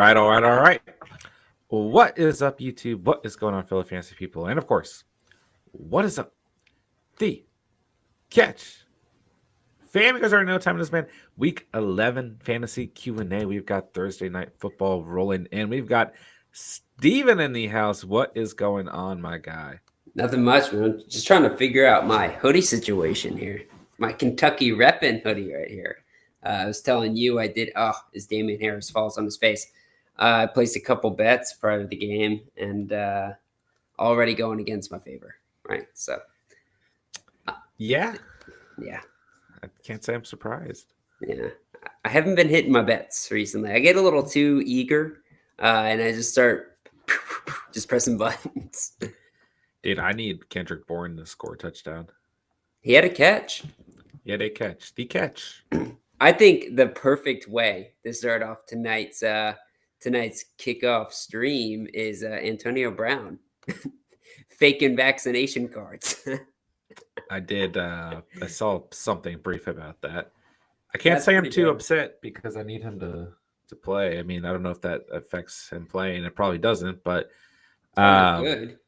right. What is up, YouTube? What is going on, fellow fantasy people? And of course, what is up? The catch. Fam, you guys already know time it is, man. Week 11 fantasy Q&A. We've got Thursday night football rolling in. We've got Steven in the house. What is going on, my guy? Nothing much, man. Just trying to figure out my hoodie situation here. My Kentucky reppin' hoodie right here. I was telling you I did. Oh, as Damian Harris falls on his face. I placed a couple bets prior to the game and already going against my favor. Right. So, Yeah. Yeah. I can't say I'm surprised. Yeah. I haven't been hitting my bets recently. I get a little too eager and I just start just pressing buttons. Dude, I need Kendrick Bourne to score a touchdown. He had a catch. The catch. I think the perfect way to start off tonight's kickoff stream is Antonio Brown faking vaccination cards. I did. I saw something brief about that. I can't say I'm too upset because I need him to play. I mean, I don't know if that affects him playing. It probably doesn't, but good.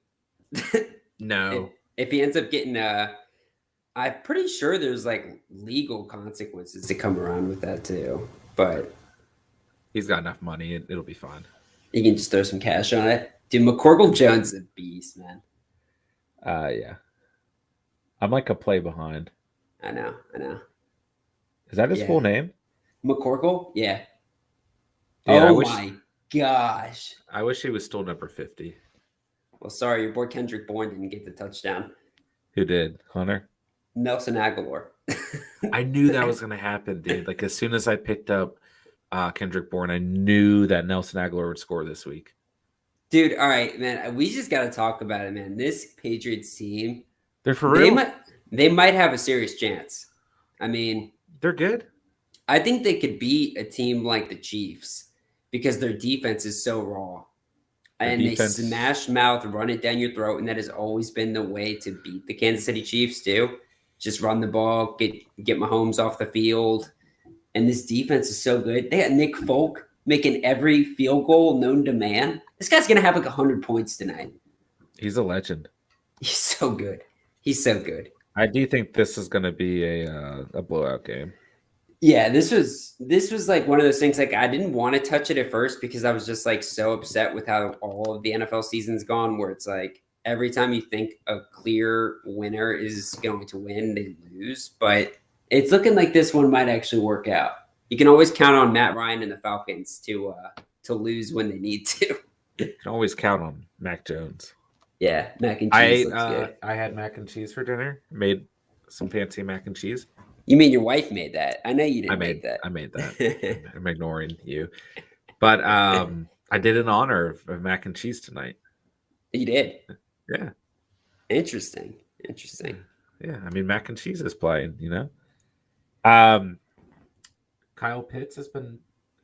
No. If he ends up getting I'm pretty sure there's like legal consequences to come around with that too. But he's got enough money; it'll be fine. You can just throw some cash on it. Dude, McCorkle Jones is a beast, man. Yeah. I'm like a play behind. I know. Is that his full name? McCorkle? Yeah. Dude, my gosh. I wish he was still number 50. Well, sorry, your boy Kendrick Bourne didn't get the touchdown. Who did? Hunter? Nelson Aguilar. I knew that was going to happen, dude. Like, as soon as I picked up Kendrick Bourne, I knew that Nelson Aguilar would score this week. Dude, all right, man. We just got to talk about it, man. This Patriots team, they're for real. They might have a serious chance. I mean, they're good. I think they could beat a team like the Chiefs because their defense is so raw. They smash mouth, run it down your throat, and that has always been the way to beat the Kansas City Chiefs too. Just run the ball, get Mahomes off the field. And this defense is so good. They got Nick Folk making every field goal known to man. This guy's going to have like 100 points tonight. He's a legend. He's so good. He's so good. I do think this is going to be a blowout game. Yeah, this was like one of those things. Like I didn't want to touch it at first because I was just like so upset with how all of the NFL season's gone. Where it's like every time you think a clear winner is going to win, they lose. But it's looking like this one might actually work out. You can always count on Matt Ryan and the Falcons to lose when they need to. You can always count on Mac Jones. Yeah, mac and cheese. I had mac and cheese for dinner. Made some fancy mac and cheese. You mean your wife made that? I know you didn't make that. I made that. I'm ignoring you. But I did in honor of mac and cheese tonight. You did? Yeah. Interesting. Yeah, I mean, mac and cheese is playing, you know? Kyle Pitts has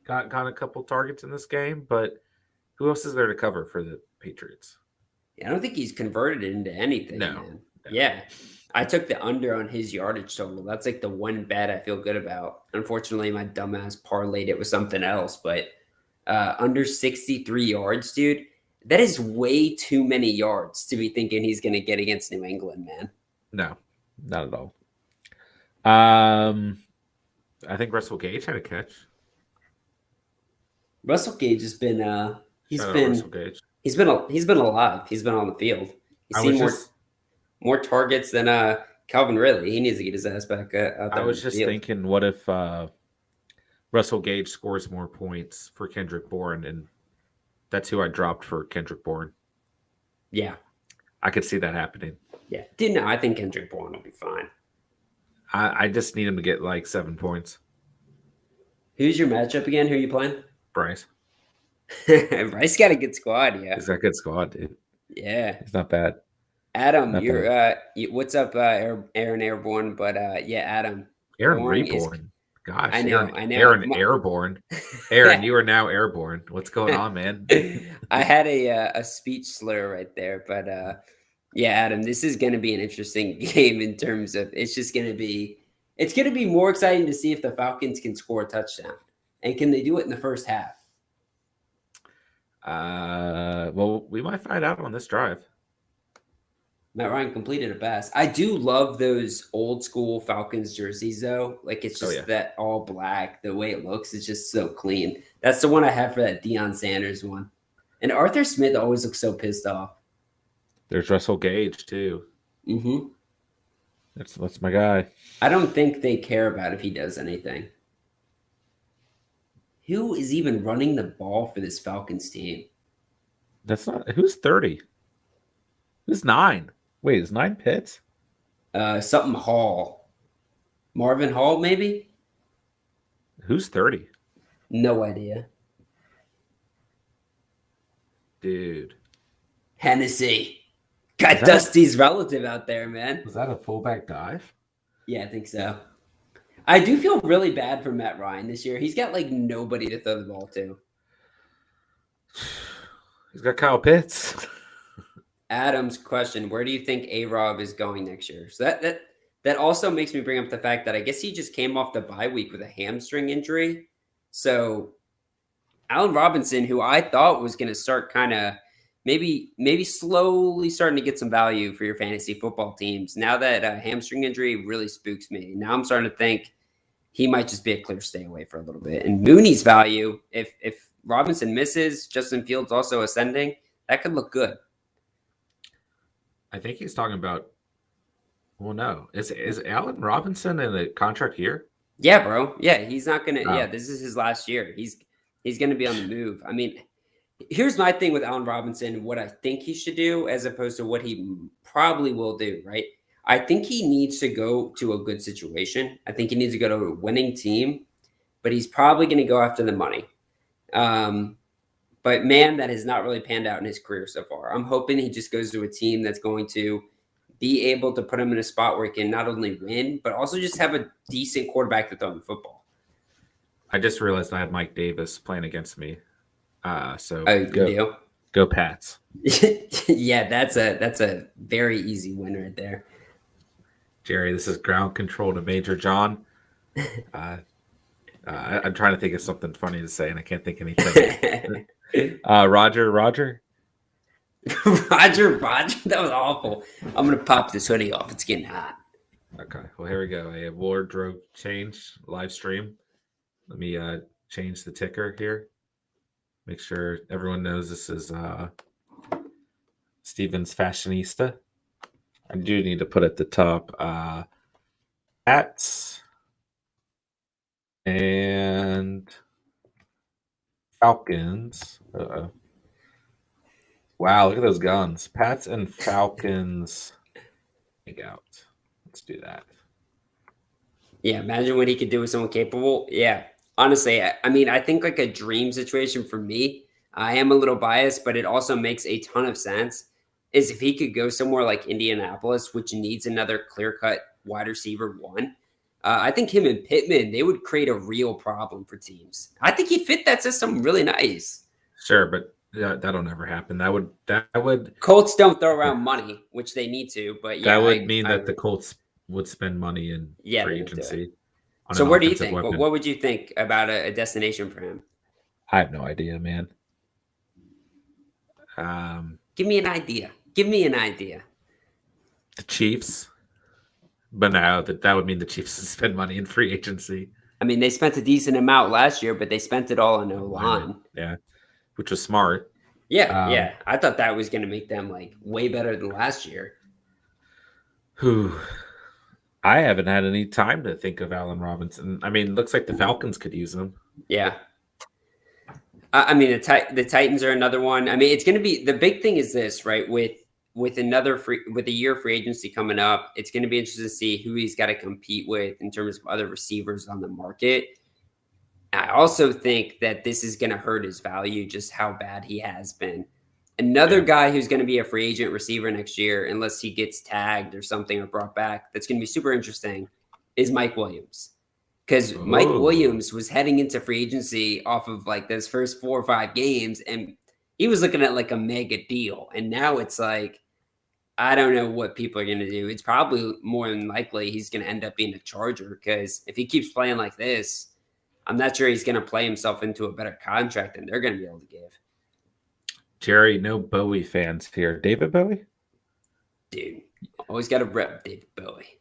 got a couple targets in this game, but who else is there to cover for the Patriots? Yeah, I don't think he's converted it into anything. No. Man. Yeah. I took the under on his yardage total. That's like the one bet I feel good about. Unfortunately, my dumbass parlayed it with something else, but under 63 yards, dude, that is way too many yards to be thinking he's going to get against New England, man. No, not at all. I think Russell Gage had a catch. Russell Gage has been he's been alive. He's been on the field. He's seen more targets than Calvin Ridley. He needs to get his ass back out there. I was just thinking, what if Russell Gage scores more points for Kendrick Bourne, and that's who I dropped for Kendrick Bourne. Yeah. I could see that happening. Yeah. No, I think Kendrick Bourne will be fine. I just need him to get like 7 points. Who's your matchup again? Who are you playing? Bryce. Bryce got a good squad, yeah. He's got a good squad, dude. Yeah. It's not bad. Adam, what's up, Aaron Airborne? But yeah, Adam. Aaron Reborn. Gosh, I know. Aaron Airborne. Aaron, you are now airborne. What's going on, man? I had a speech slur right there, but yeah, Adam, this is going to be an interesting game in terms of it's going to be more exciting to see if the Falcons can score a touchdown, and can they do it in the first half? Well, we might find out on this drive. Matt Ryan completed a pass. I do love those old school Falcons jerseys though. Like it's just that all black. The way it looks is just so clean. That's the one I have for that Deion Sanders one. And Arthur Smith always looks so pissed off. There's Russell Gage too. Mm-hmm. That's my guy. I don't think they care about if he does anything. Who is even running the ball for this Falcons team? That's not who's 30. Who's 9? Wait, is 9 Pitts? Something Hall. Marvin Hall, maybe? Who's 30? No idea. Dude. Hennessy. Got Dusty's relative out there, man. Was that a fullback dive? Yeah, I think so. I do feel really bad for Matt Ryan this year. He's got like nobody to throw the ball to. He's got Kyle Pitts. Adam's question: where do you think A-Rob is going next year? So that also makes me bring up the fact that I guess he just came off the bye week with a hamstring injury. So Allen Robinson, who I thought was going to start kind of maybe slowly starting to get some value for your fantasy football teams, now that hamstring injury really spooks me. Now I'm starting to think he might just be a clear stay away for a little bit. And Mooney's value, if Robinson misses, Justin Fields also ascending, that could look good. I think he's talking about. Well, no, is Allen Robinson in the contract here? Yeah, bro. Yeah, he's not gonna. Oh. Yeah, this is his last year. He's gonna be on the move. I mean, here's my thing with Allen Robinson. What I think he should do, as opposed to what he probably will do. Right. I think he needs to go to a good situation. I think he needs to go to a winning team, but he's probably going to go after the money. But man, that has not really panned out in his career so far. I'm hoping he just goes to a team that's going to be able to put him in a spot where he can not only win, but also just have a decent quarterback to throw the football. I just realized I had Mike Davis playing against me. So go Pats. Yeah, that's a very easy win right there. Jerry, this is ground control to Major John. I'm trying to think of something funny to say, and I can't think of anything. Roger. Roger, that was awful. I'm going to pop this hoodie off. It's getting hot. Okay, well, here we go. A wardrobe change live stream. Let me change the ticker here. Make sure everyone knows this is Steven's Fashionista. I do need to put at the top hats and Falcons. Wow, look at those guns. Pats and Falcons Hangout. Let's do that. Yeah, imagine what he could do with someone capable. Yeah, honestly, I mean, I think like a dream situation for me, I am a little biased, but it also makes a ton of sense, is if he could go somewhere like Indianapolis, which needs another clear-cut wide receiver one. I think him and Pittman, they would create a real problem for teams. I think he fit that system really nice. Sure, but that'll never happen. That would Colts don't throw around money, which they need to, but yeah, that would mean that the Colts would spend money in free agency. So where do you think? What would you think about a destination for him? I have no idea, man. Give me an idea. The Chiefs. But now that would mean the Chiefs would spend money in free agency. I mean, they spent a decent amount last year, but they spent it all on O-line. Yeah, which was smart. Yeah, yeah. I thought that was going to make them like way better than last year. I haven't had any time to think of Allen Robinson. I mean, it looks like the Falcons could use him. Yeah. I mean, the Titans are another one. I mean, it's going to be, the big thing is this, right? With a year free agency coming up, it's going to be interesting to see who he's got to compete with in terms of other receivers on the market. I also think that this is going to hurt his value, just how bad he has been. Another guy who's going to be a free agent receiver next year, unless he gets tagged or something or brought back, that's going to be super interesting, is Mike Williams. Because Mike Williams was heading into free agency off of like those first 4 or 5 games, and he was looking at like a mega deal. And now it's like, I don't know what people are going to do. It's probably more than likely he's going to end up being a Charger, because if he keeps playing like this, I'm not sure he's going to play himself into a better contract than they're going to be able to give. Jerry, no Bowie fans here. David Bowie? Dude, always got to rep David Bowie.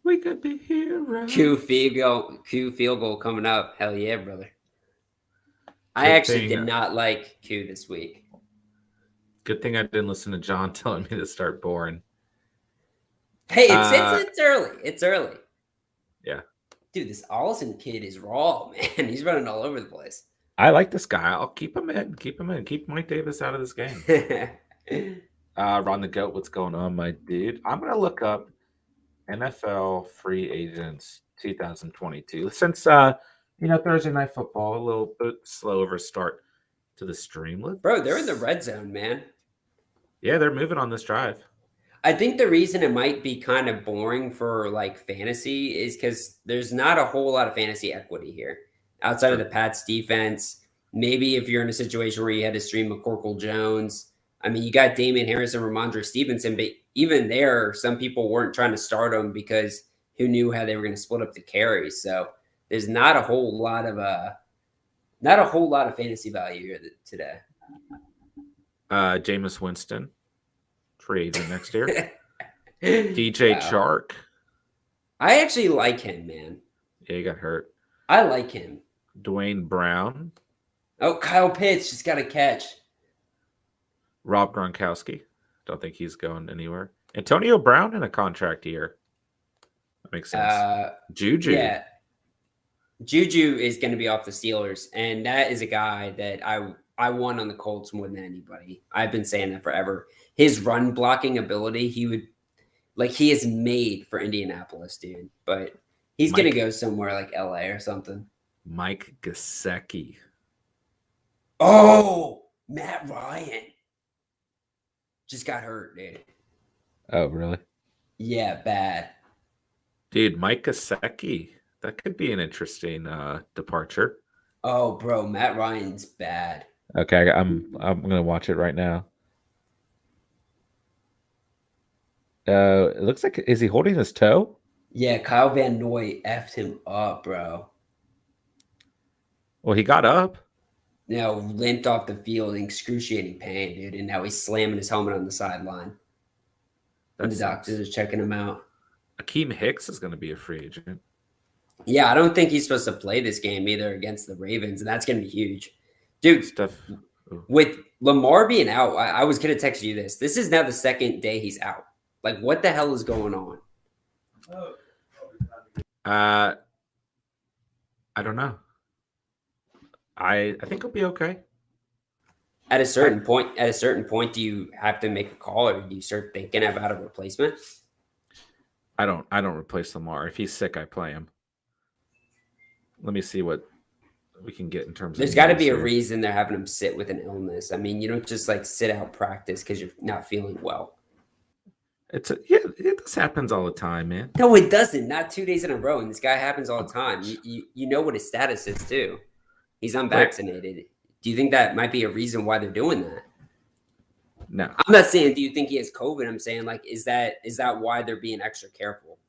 We could be heroes. Q field goal coming up. Hell yeah, brother. I Good actually thing- did not like Q this week. Good thing I didn't listen to John telling me to start boring. Hey, it's early. It's early. Yeah. Dude, this Allison kid is raw, man. He's running all over the place. I like this guy. I'll keep him in. Keep him in. Keep Mike Davis out of this game. Ron the Goat, what's going on, my dude? I'm gonna look up NFL free agents 2022. Since Thursday night football, a little bit slow of a start to the stream. Bro, they're in the red zone, man. Yeah, they're moving on this drive. I think the reason it might be kind of boring for like fantasy is because there's not a whole lot of fantasy equity here outside of the Pats defense. Maybe if you're in a situation where you had to stream McCorkle Jones. I mean, you got Damian Harris and Ramondre Stevenson, but even there, some people weren't trying to start them because who knew how they were going to split up the carries. So there's not a whole lot of fantasy value here today. Jameis Winston, free agent next year. DJ Chark. I actually like him, man. Yeah, he got hurt. I like him. Dwayne Brown. Oh, Kyle Pitts just got a catch. Rob Gronkowski. Don't think he's going anywhere. Antonio Brown in a contract year. That makes sense. Juju. Yeah. Juju is going to be off the Steelers, and that is a guy that I want on the Colts more than anybody. I've been saying that forever. His run blocking ability, he is made for Indianapolis, dude. But he's going to go somewhere like LA or something. Mike Gesicki. Oh, Matt Ryan just got hurt, dude. Oh, really? Yeah, bad. Dude, Mike Gesicki. That could be an interesting departure. Oh, bro, Matt Ryan's bad. Okay, I'm gonna watch it right now. It looks like, is he holding his toe? Yeah, Kyle Van Noy effed him up, bro. Well, he got up. Limped off the field in excruciating pain, dude, and now he's slamming his helmet on the sideline. And the doctors are checking him out. Akeem Hicks is going to be a free agent. Yeah, I don't think he's supposed to play this game either against the Ravens, and that's going to be huge. Dude, with Lamar being out, I was going to text you this. This is now the second day he's out. Like, what the hell is going on? I don't know. I think he'll be okay. At a certain point, do you have to make a call, or do you start thinking about a replacement? I don't replace Lamar. If he's sick, I play him. Let me see what we can get in terms of. There's got to be a reason they're having him sit with an illness. I mean, you don't just like sit out practice because you're not feeling well. This happens all the time, man. No, it doesn't. Not 2 days in a row, and this guy happens all the time. You know what his status is too. He's unvaccinated. Do you think that might be a reason why they're doing that? No. I'm not saying do you think he has COVID. I'm saying, like, is that why they're being extra careful?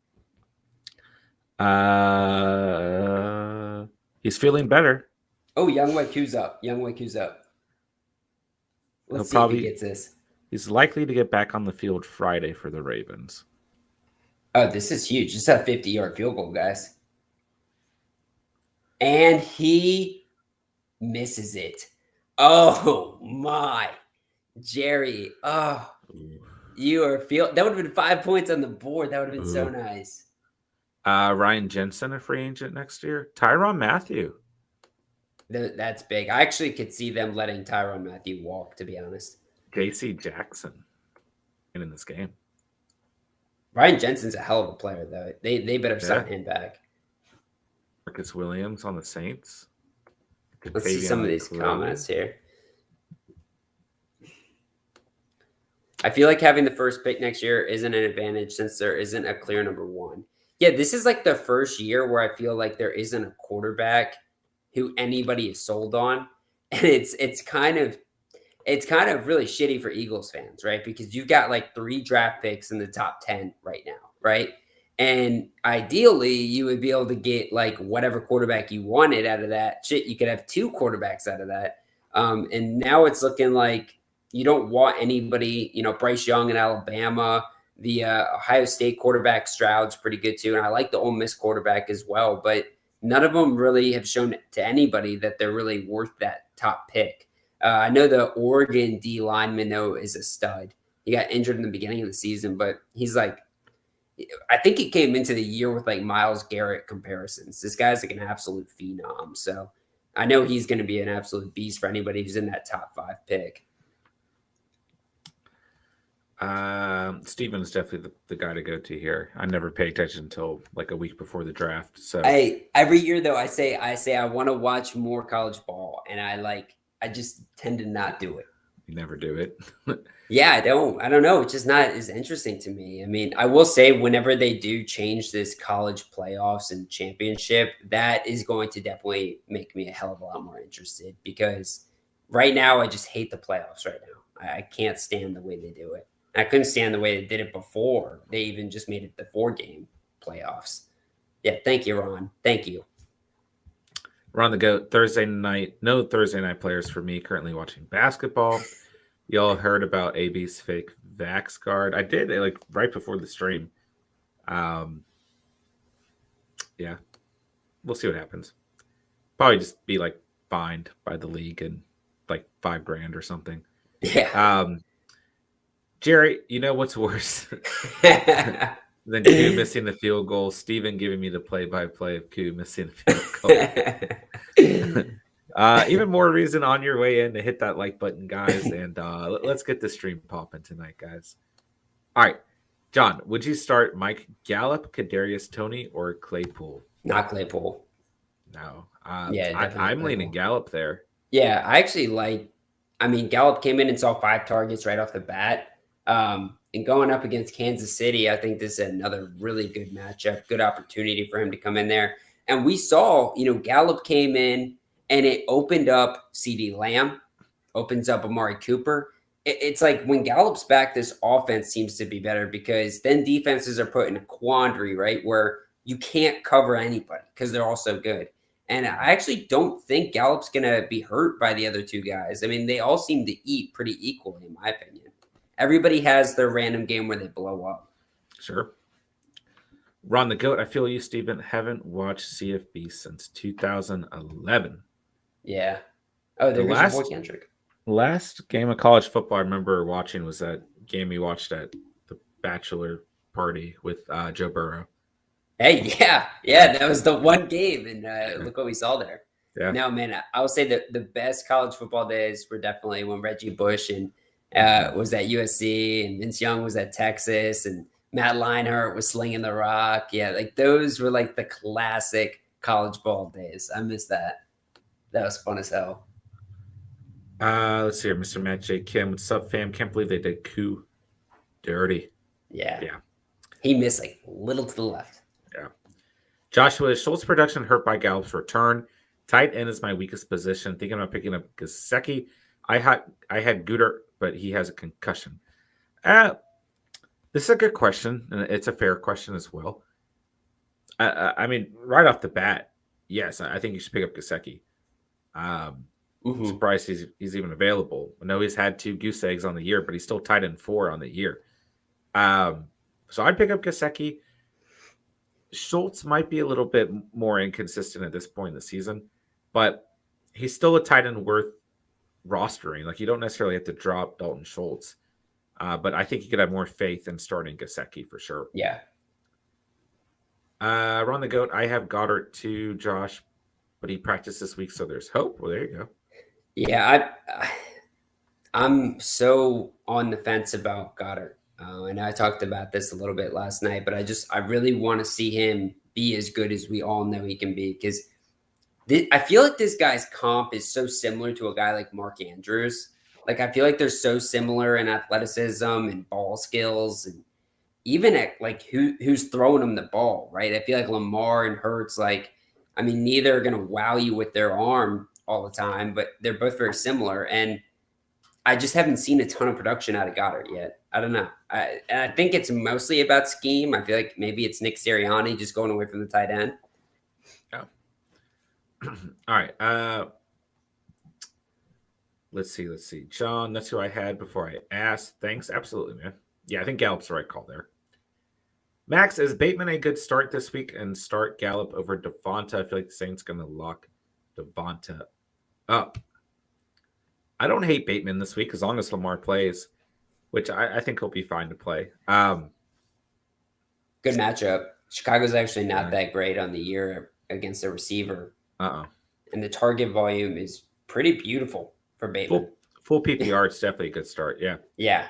He's feeling better. Oh, Young Wei Q's up. Let's see if he gets this. He's likely to get back on the field Friday for the Ravens. Oh, this is huge. This is a 50-yard field goal, guys. And he misses it. Oh, my. Jerry. Oh, that would have been 5 points on the board. That would have been so nice. Ryan Jensen, a free agent next year. Tyrann Mathieu. That's big. I actually could see them letting Tyrann Mathieu walk, to be honest. J.C. Jackson in this game. Ryan Jensen's a hell of a player, though. They better sign him back. Marcus Williams on the Saints. Let's see some of these comments here. I feel like having the first pick next year isn't an advantage since there isn't a clear number one. Yeah, this is like the first year where I feel like there isn't a quarterback who anybody is sold on. And it's kind of really shitty for Eagles fans, right? Because you've got like 3 draft picks in the top 10 right now, right? And ideally, you would be able to get like whatever quarterback you wanted out of that. Shit, you could have 2 quarterbacks out of that. And now it's looking like you don't want anybody, Bryce Young in Alabama. The Ohio State quarterback Stroud's pretty good too, and I like the Ole Miss quarterback as well. But none of them really have shown to anybody that they're really worth that top pick. I know the Oregon D lineman though is a stud. He got injured in the beginning of the season, but he's like, I think he came into the year with like Myles Garrett comparisons. This guy's like an absolute phenom. So I know he's going to be an absolute beast for anybody who's in that top 5 pick. Steven's definitely the guy to go to here. I never pay attention until like a week before the draft. So every year though, I say I want to watch more college ball, and I just tend to not do it. You never do it. Yeah, I don't know. It's just not as interesting to me. I mean, I will say whenever they do change this college playoffs and championship, that is going to definitely make me a hell of a lot more interested, because right now I just hate the playoffs right now. I can't stand the way they do it. I couldn't stand the way they did it before. They even just made it the 4-game playoffs. Yeah, thank you, Ron. Thank you. We're on the go. Thursday night. No Thursday night players for me. Currently watching basketball. Y'all heard about AB's fake Vax card? I did, like, right before the stream. Yeah. We'll see what happens. Probably just be, like, fined by the league and, like, $5,000 or something. Yeah. Jerry, you know what's worse than Q missing the field goal? Steven giving me the play-by-play of Q missing the field goal. Even more reason on your way in to hit that like button, guys. And let's get the stream popping tonight, guys. All right. John, would you start Mike Gallup, Kadarius Toney, or Claypool? Not Claypool. No. Yeah, I'm leaning Gallup there. Yeah, I actually Gallup came in and saw 5 targets right off the bat. And going up against Kansas City, I think this is another really good matchup, good opportunity for him to come in there. And we saw, Gallup came in and it opened up CeeDee Lamb, opens up Amari Cooper. It's like when Gallup's back, this offense seems to be better, because then defenses are put in a quandary, right, where you can't cover anybody because they're all so good. And I actually don't think Gallup's going to be hurt by the other 2 guys. I mean, they all seem to eat pretty equally, in my opinion. Everybody has their random game where they blow up. Sure. Ron the GOAT, I feel you, Steven. Haven't watched CFB since 2011. Yeah. Oh, there goes your boy Kendrick. Last game of college football I remember watching was that game we watched at the bachelor party with Joe Burrow. Hey, yeah, that was the one game, and look what we saw there. Yeah. No, man, I would say that the best college football days were definitely when Reggie Bush and was at USC, and Vince Young was at Texas, and Matt Leinart was slinging the rock. Yeah, like those were like the classic college ball days. I miss that. That was fun as hell. Let's see here, Mr. Matt J. Kim. What's up, fam? Can't believe they did Q dirty. Yeah. He missed like little to the left. Yeah. Joshua, Schultz production hurt by Gallup's return. Tight end is my weakest position. Thinking about picking up Gesicki. I had Gooder, but he has a concussion. This is a good question, and it's a fair question as well. I mean, right off the bat, yes, I think you should pick up Gesicki. I'm surprised he's even available. I know he's had 2 goose eggs on the year, but he's still tight end 4 on the year. So I'd pick up Gesicki. Schultz might be a little bit more inconsistent at this point in the season, but he's still a tight end worth rostering. Like, you don't necessarily have to drop Dalton Schultz, but I think you could have more faith in starting Gesicki for sure. Yeah. Ron the GOAT, I have Goddard too, Josh, but he practiced this week, so there's hope. Well, there you go. Yeah, I'm so on the fence about Goddard. And I talked about this a little bit last night, but I really want to see him be as good as we all know he can be, because I feel like this guy's comp is so similar to a guy like Mark Andrews. Like, I feel like they're so similar in athleticism and ball skills, and even at like who's throwing them the ball, right? I feel like Lamar and Hurts, neither are going to wow you with their arm all the time, but they're both very similar. And I just haven't seen a ton of production out of Goddard yet. I don't know. I think it's mostly about scheme. I feel like maybe it's Nick Sirianni just going away from the tight end. Yeah. All right. Let's see. John, that's who I had before I asked. Thanks. Absolutely, man. Yeah, I think Gallup's the right call there. Max, is Bateman a good start this week and start Gallup over Devonta? I feel like the Saints going to lock Devonta up. I don't hate Bateman this week as long as Lamar plays, which I think he'll be fine to play. Good matchup. Chicago's actually not that great on the year against the receiver. And the target volume is pretty beautiful for Bateman. Full PPR, it's definitely a good start. Yeah. Yeah.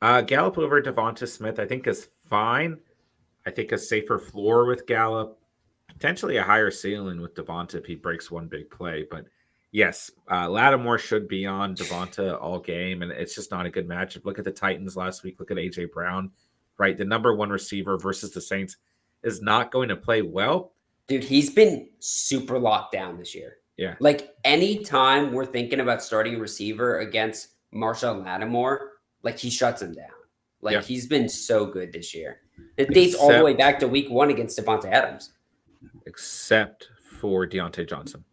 Gallup over Devonta Smith, I think, is fine. I think a safer floor with Gallup, potentially a higher ceiling with Devonta if he breaks one big play. But yes, Lattimore should be on Devonta all game, and it's just not a good matchup. Look at the Titans last week. Look at A.J. Brown, right? The number one receiver versus the Saints is not going to play well. Dude, he's been super locked down this year. Yeah. Like, anytime we're thinking about starting a receiver against Marshall Lattimore, like, he shuts him down. Like, he's been so good this year. It dates all the way back to week 1 against Devonta Adams. Except for Deontay Johnson.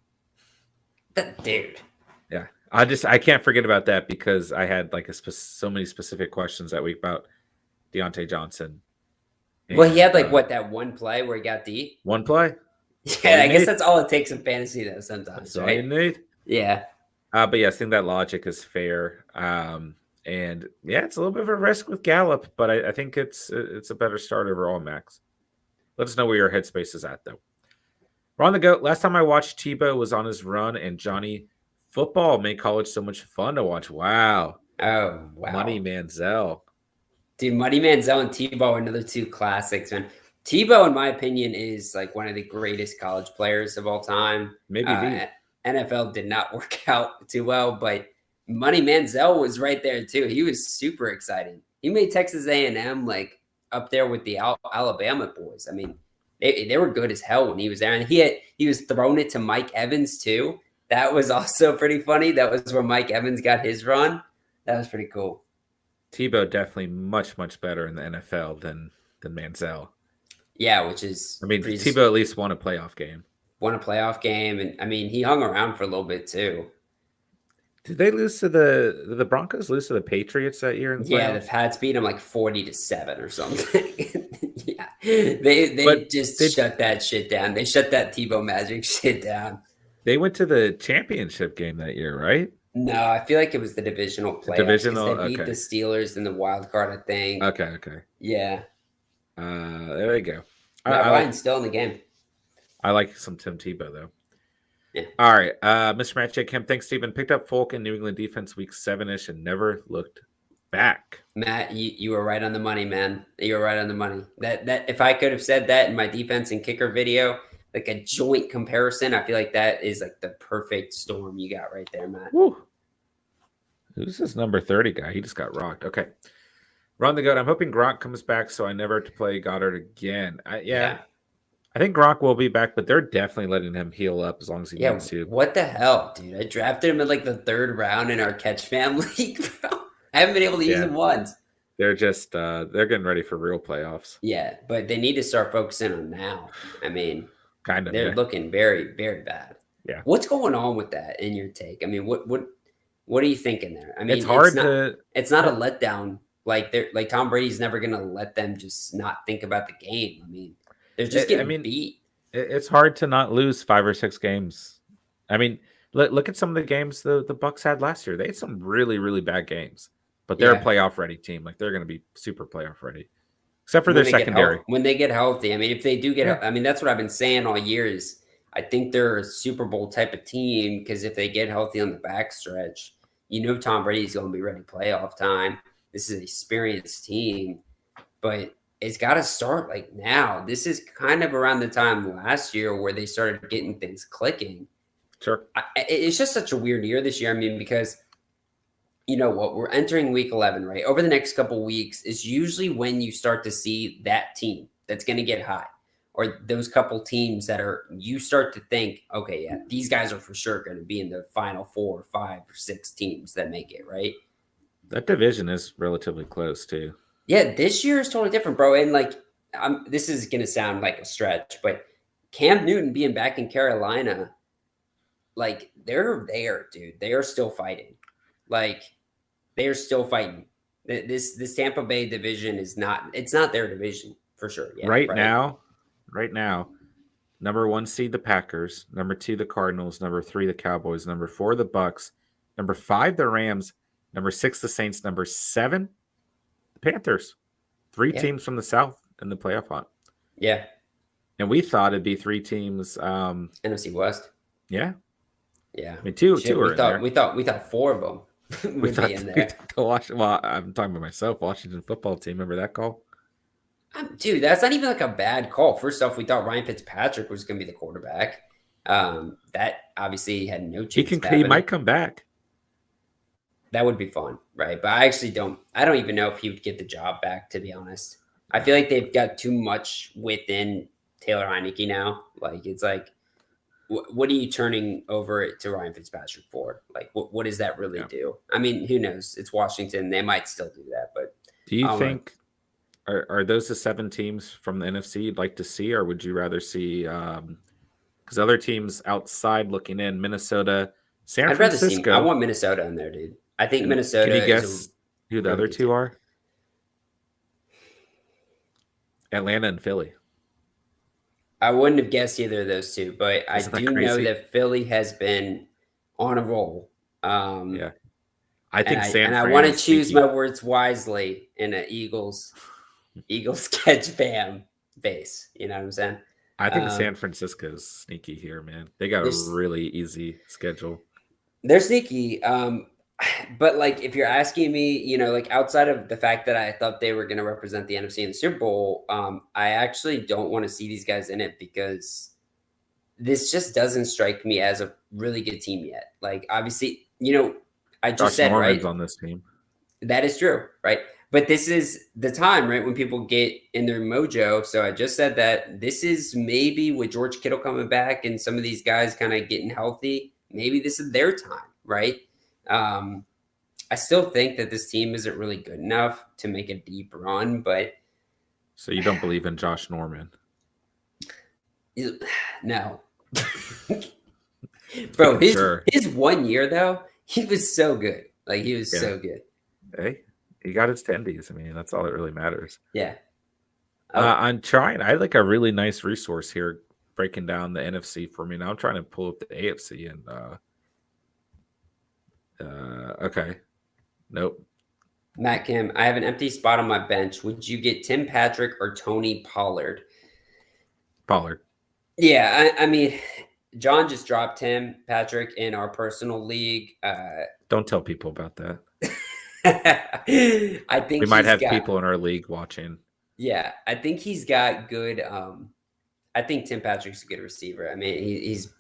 That dude. Yeah. I can't forget about that because I had like so many specific questions that week about Deontay Johnson. And, well, he had like that one play where he got D? One play? Yeah, I guess that's all it takes in fantasy though sometimes. That's all you need. Yeah. But yeah, I think that logic is fair. And yeah, it's a little bit of a risk with Gallup, but I think it's a better start overall, Max. Let us know where your headspace is at, though. We're on the go. Last time I watched Tebow was on his run, and Johnny football made college so much fun to watch. Wow. Oh, wow. Money Manziel. Dude, Money Manziel and Tebow are another two classics, man. Tebow, in my opinion, is like one of the greatest college players of all time. Maybe NFL did not work out too well, but Money Manziel was right there too. He was super exciting. He made Texas A&M like up there with the Alabama boys. I mean, they were good as hell when he was there, and he was throwing it to Mike Evans too. That was also pretty funny. That was where Mike Evans got his run. That was pretty cool. Tebow definitely much better in the NFL than Manziel. Yeah, which is Tebow at least won a playoff game. And I mean he hung around for a little bit too. Did they lose to the Broncos? Lose to the Patriots that year? The Pats beat them like 40-7 or something. Yeah, they shut that shit down. They shut that Tebow magic shit down. They went to the championship game that year, right? No, I feel like it was the divisional playoffs. They beat the Steelers in the wild card, I think. Okay. Yeah. There you go. Ryan's still in the game. I like some Tim Tebow though. Yeah. All right, Mr. Matt J. Kim, thanks, Stephen. Picked up Folk in New England defense week 7-ish and never looked back. Matt, you were right on the money, man. You were right on the money. That if I could have said that in my defense and kicker video, like a joint comparison, I feel like that is like the perfect storm you got right there, Matt. Woo. Who's this number 30 guy? He just got rocked. Okay. Run the goat. I'm hoping Gronk comes back so I never have to play Goddard again. I think Gronk will be back, but they're definitely letting him heal up as long as he wants to. What the hell, dude? I drafted him in like the 3rd round in our catch family. I haven't been able to use him once. They're just they're getting ready for real playoffs. Yeah, but they need to start focusing on now. I mean, kind of. They're looking very, very bad. Yeah. What's going on with that in your take? I mean, what are you thinking there? I mean, it's hard it's not a letdown. Like Tom Brady's never gonna let them just not think about the game. I mean, they're just getting beat. It's hard to not lose 5 or 6 games. I mean, look at some of the games the Bucs had last year. They had some really, really bad games, but they're a playoff ready team. Like they're going to be super playoff ready, except for their secondary. When they get healthy, I mean, if they do get, I mean, that's what I've been saying all year is I think they're a Super Bowl type of team because if they get healthy on the backstretch, Tom Brady's going to be ready playoff time. This is an experienced team, but it's got to start like now. This is kind of around the time last year where they started getting things clicking. Sure. It's just such a weird year this year. I mean, because you know what? We're entering week 11, right? Over the next couple weeks is usually when you start to see that team that's going to get hot or those couple teams that you start to think, okay, yeah, these guys are for sure going to be in the final 4 or 5 or 6 teams that make it, right? That division is relatively close too. Yeah, this year is totally different, bro. And like, this is going to sound like a stretch, but Cam Newton being back in Carolina, like they're there, dude. They are still fighting. Like they are still fighting. This Tampa Bay division is not. It's not their division for sure yet, Right right? now, right now, number 1 seed the Packers, number 2 the Cardinals, number 3 the Cowboys, number 4 the Bucks, number 5 the Rams, number 6 the Saints, number 7 the Panthers. 3 Yeah, teams from the South in the playoff hunt. yeah. And we thought it'd be 3 teams. NFC West. Yeah, Yeah. I mean two Shit, are in there. we thought 4 of them We would be thought in we there. thought well, I'm talking about myself. Washington football team. Remember that call? Dude, that's not even like a bad call. First off, we thought Ryan Fitzpatrick was going to be the quarterback. That obviously had no chance. He might come back. That would be fun, right? But I actually don't. I don't even know if he would get the job back. To be honest, I feel like they've got too much within Taylor Heineke now. Like it's like, what are you turning over it to Ryan Fitzpatrick for? Like, what does that really do? I mean, who knows? It's Washington. They might still do that, but do you think? Are those the 7 teams from the NFC you'd like to see, or would you rather see? Because other teams outside looking in, Minnesota, San I'd rather Francisco. see. I want Minnesota in there, dude. I think Minnesota. Can you guess who the other 2 are? Atlanta and Philly. I wouldn't have guessed either of those 2, but I do know that Philly has been on a roll. Yeah, I think I want to choose my words wisely in an Eagles catch Bam base. You know what I'm saying? I think San Francisco's sneaky here, man. They got a really easy schedule. They're sneaky. But like, if you're asking me, you know, like outside of the fact that I thought they were going to represent the NFC in the Super Bowl, I actually don't want to see these guys in it because this just doesn't strike me as a really good team yet. Like, obviously, you know, I just said, Norman's right? on this team. That is true, right? But this is the time, right, when people get in their mojo. So I just said that this is maybe with George Kittle coming back and some of these guys kind of getting healthy, maybe this is their time, right? I still think that this team isn't really good enough to make a deep run, but so you don't believe in Josh Norman? No, bro. His 1 year though, he was so good. Like he was so good. Hey, he got his tendies. I mean, that's all that really matters. Yeah. I'm trying. I had like a really nice resource here breaking down the NFC for me. Now I'm trying to pull up the AFC and okay. Nope. Matt Kim, I have an empty spot on my bench. Would you get Tim Patrick or Tony Pollard? Pollard. Yeah, I mean, John just dropped Tim Patrick in our personal league. Don't tell people about that. I think we might have people in our league watching. Yeah, I think he's got good. I think Tim Patrick's a good receiver. I mean,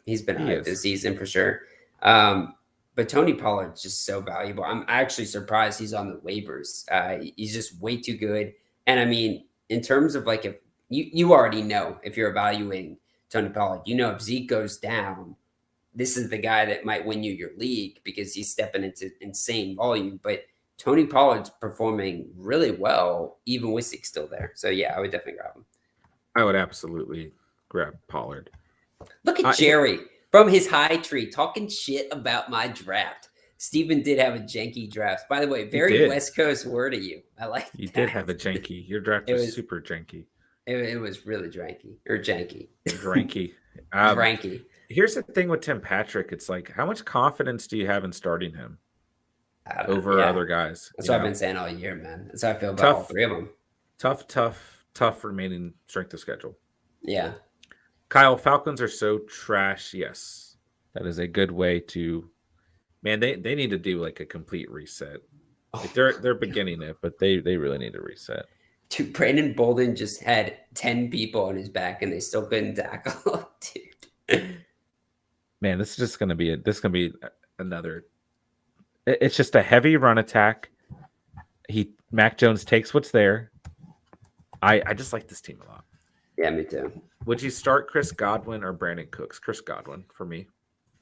he's been out this season for sure. But Tony Pollard's just so valuable. I'm actually surprised he's on the waivers. He's just way too good. And I mean, in terms of like, if you already know if you're evaluating Tony Pollard, you know, if Zeke goes down, this is the guy that might win you your league because he's stepping into insane volume. But Tony Pollard's performing really well, even with Zeke still there. So yeah, I would definitely grab him. I would absolutely grab Pollard. Look at Jerry from his high tree talking shit about my draft. Steven did have a janky draft. By the way, very West Coast word of you. I like you did have a janky. Your draft was super janky. It was really janky. Dranky. Dranky. Here's the thing with Tim Patrick. It's like, how much confidence do you have in starting him over other guys? That's what I've been saying all year, man. That's how I feel about all 3 of them. Tough remaining strength of schedule. Yeah. Kyle, Falcons are so trash. Yes. That is a good way to, man, they need to do like a complete reset. Like they're beginning it, but they really need to reset. Dude, Brandon Bolden just had 10 people on his back and they still couldn't tackle. Dude. Man, this is going to be another. It's just a heavy run attack. Mac Jones takes what's there. I just like this team a lot. Yeah, me too. Would you start Chris Godwin or Brandon Cooks? Chris Godwin for me.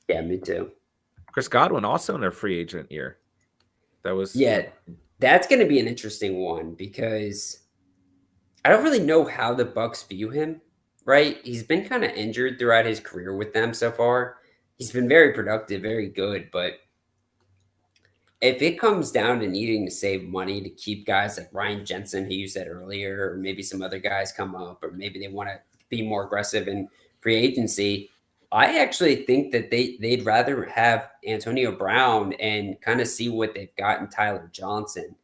Yeah, me too. Chris Godwin also in their free agent year. That's going to be an interesting one because I don't really know how the Bucs view him, right? He's been kind of injured throughout his career with them so far. He's been very productive, very good, but if it comes down to needing to save money to keep guys like Ryan Jensen, who you said earlier, or maybe some other guys come up, or maybe they want to be more aggressive in free agency, I actually think that they'd rather have Antonio Brown and kind of see what they've got in Tyler Johnson.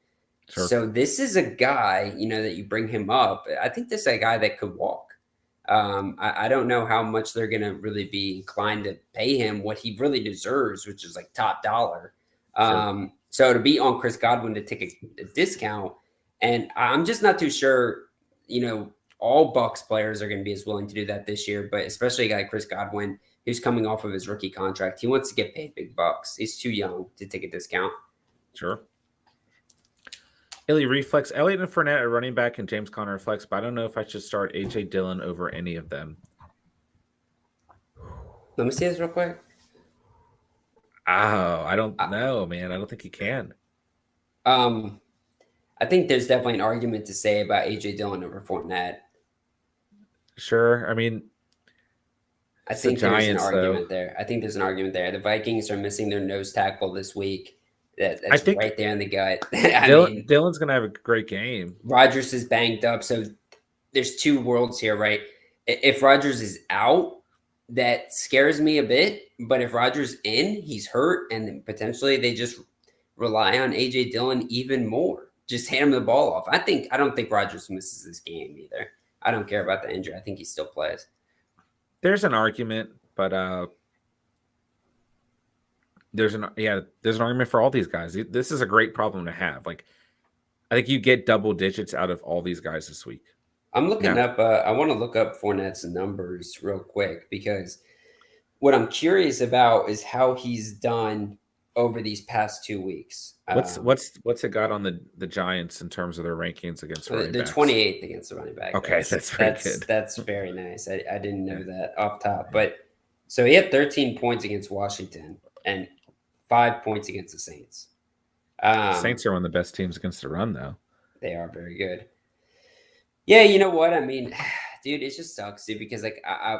Sure. So this is a guy, that you bring him up. I think this is a guy that could walk. I don't know how much they're going to really be inclined to pay him what he really deserves, which is like top dollar. Sure. So to be on Chris Godwin to take a discount, and I'm just not too sure, all Bucks players are going to be as willing to do that this year, but especially a guy like Chris Godwin, who's coming off of his rookie contract. He wants to get paid big bucks. He's too young to take a discount. Sure. Illy Reflex, Elliott and Fournette are running back and James Conner flex, but I don't know if I should start A.J. Dillon over any of them. Let me see this real quick. Oh, I don't know, man. I don't think he can. I think there's definitely an argument to say about A.J. Dillon over Fournette. Sure. I mean, I think there's an argument there. I think there's an argument there. The Vikings are missing their nose tackle this week. That's right there in the gut. Dillon's going to have a great game. Rodgers is banged up. So there's two worlds here, right? If Rodgers is out, that scares me a bit. But if Rodgers in, he's hurt, and potentially they just rely on A.J. Dillon even more. Just hand him the ball off. I don't think Rodgers misses this game either. I don't care about the injury. I think he still plays. There's an argument, but there's an argument for all these guys. This is a great problem to have. Like, I think you get double digits out of all these guys this week. I'm looking up. I want to look up Fournette's numbers real quick because what I'm curious about is how he's done over these past 2 weeks. What's it got on the Giants in terms of their rankings against running backs? They're 28th against the running back. Okay, that's very good. That's very nice. I didn't know that off top. But so he had 13 points against Washington and 5 points against the Saints. Saints are one of the best teams against the run, though. They are very good. Yeah, you know what? I mean, dude, it just sucks, dude, because like I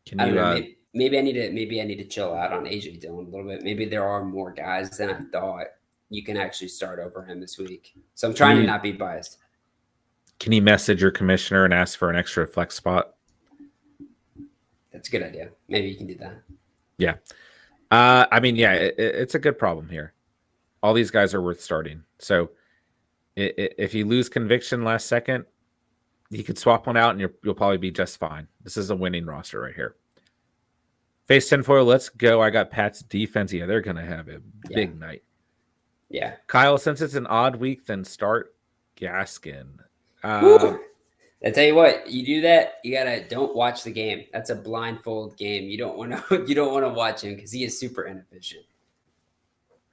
don't know, maybe I need to chill out on AJ Dillon a little bit. Maybe there are more guys than I thought you can actually start over him this week. So I'm trying to not be biased. Can you message your commissioner and ask for an extra flex spot? That's a good idea. Maybe you can do that. Yeah. It's a good problem here. All these guys are worth starting. So if you lose conviction last second, you could swap one out and you'll probably be just fine. This is a winning roster right here. Face tinfoil, let's go. I got Pat's defense. Yeah, they're going to have a big night. Yeah. Kyle, since it's an odd week, then start Gaskin. I tell you what, you do that, don't watch the game. That's a blindfold game. You don't want to watch him because he is super inefficient.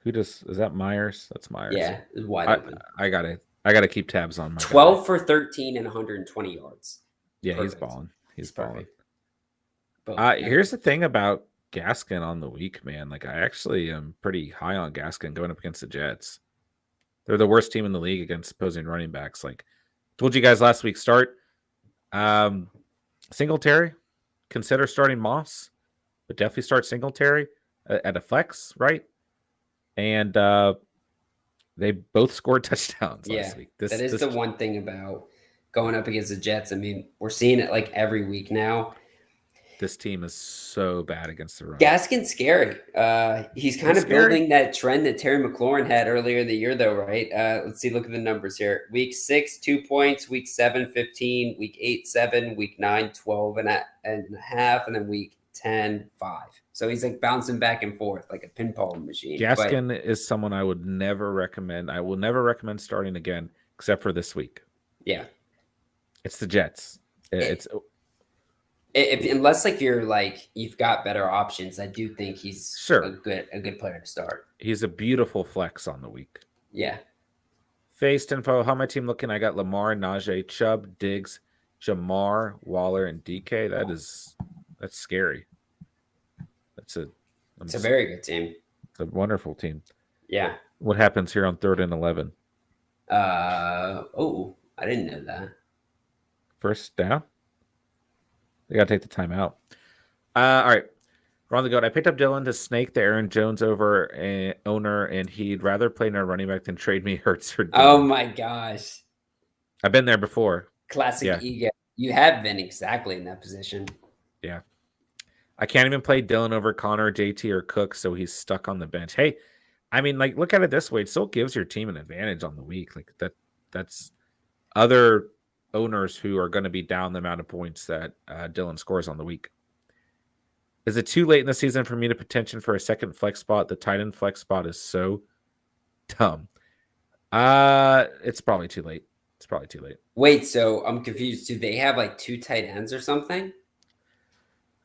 Is that Myers? That's Myers. Yeah, it's wide open. I gotta keep tabs on my 12 for 13 and 120 yards. Yeah, Perfect. He's balling. He's balling. Here's the thing about Gaskin on the week, man. Like, I actually am pretty high on Gaskin going up against the Jets. They're the worst team in the league against opposing running backs. Like, told you guys last week, start Singletary. Consider starting Moss, but definitely start Singletary at a flex, right? And they both scored touchdowns last week. That is the one thing about going up against the Jets. I mean, we're seeing it like every week now. This team is so bad against the run. Gaskin's scary. He's kind of building that trend that Terry McLaurin had earlier in the year, though, right? Let's see. Look at the numbers here. Week 6, 2 points. Week 7, 15. Week 8, 7. Week 9, 12 and a half. And then week 10, 5. So he's like bouncing back and forth like a pinball machine. Gaskin is someone I would never recommend. I will never recommend starting again, except for this week. Yeah. It's the Jets. Unless like you've got better options, I do think he's a good player to start. He's a beautiful flex on the week. Yeah. Faced info. How my team looking? I got Lamar, Najee, Chubb, Diggs, Jamar, Waller, and DK. That's scary. It's a very good team. It's a wonderful team. Yeah. What happens here on 3rd and 11? I didn't know that. First down. They got to take the time out. All right. We're on the goat. I picked up Dylan to snake the Aaron Jones owner, and he'd rather play in our running back than trade me Hurts or Oh Dylan. my gosh. I've been there before. Classic Yeah. ego. You have been exactly in that position. Yeah. I can't even play Dylan over Connor, JT, or Cook, so he's stuck on the bench. Hey, I mean, like, look at it this way. It still gives your team an advantage on the week. Like that's other owners who are going to be down the amount of points that Dylan scores on the week. Is it too late in the season for me to petition for a second flex spot? The tight end flex spot is so dumb. It's probably too late. It's probably too late. Wait, so I'm confused. Do they have like 2 tight ends or something?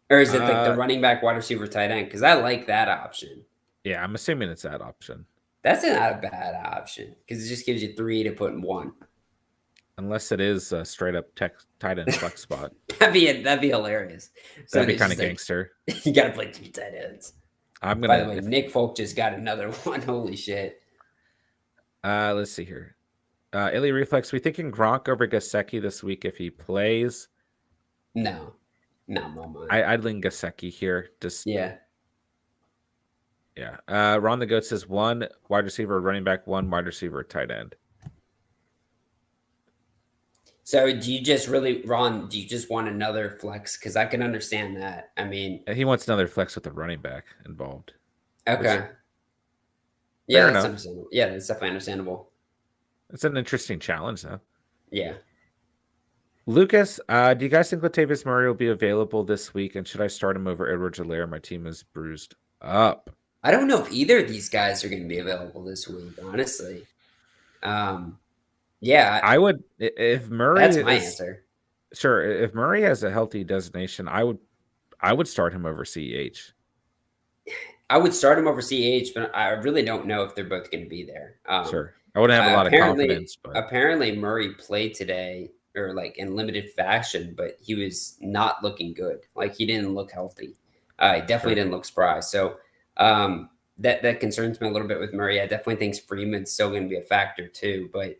Or is it like the running back, wide receiver, tight end? Because I like that option. Yeah, I'm assuming it's that option. That's not a bad option because it just gives you 3 to put in 1. Unless it is a straight up tight end flex spot. that'd be hilarious. That'd be kind of gangster. You got to play 2 tight ends. By the way, Nick Folk just got another one. Holy shit. Let's see here. Illy Reflex, we thinking Gronk over Gasecki this week if he plays? No. I'd lean Gasecki here. Yeah. Ron the Goat says 1 wide receiver, running back, 1 wide receiver, tight end. So do you just want another flex? Because I can understand that. I mean, he wants another flex with the running back involved. Okay. Yeah, that's understandable. Yeah, that's definitely understandable. It's an interesting challenge, though. Yeah. Lucas, do you guys think Latavius Murray will be available this week? And should I start him over Edwards-Helaire? My team is bruised up. I don't know if either of these guys are going to be available this week, honestly. Yeah. I would, if Murray That's my answer. Sure. If Murray has a healthy designation, I would start him over CEH. I would start him over CEH, but I really don't know if they're both going to be there. Sure. I wouldn't have a lot of confidence. But apparently Murray played today or like in limited fashion, but he was not looking good. Like he didn't look healthy. He definitely didn't look spry. So that concerns me a little bit with Murray. I definitely think Freeman's still going to be a factor too. But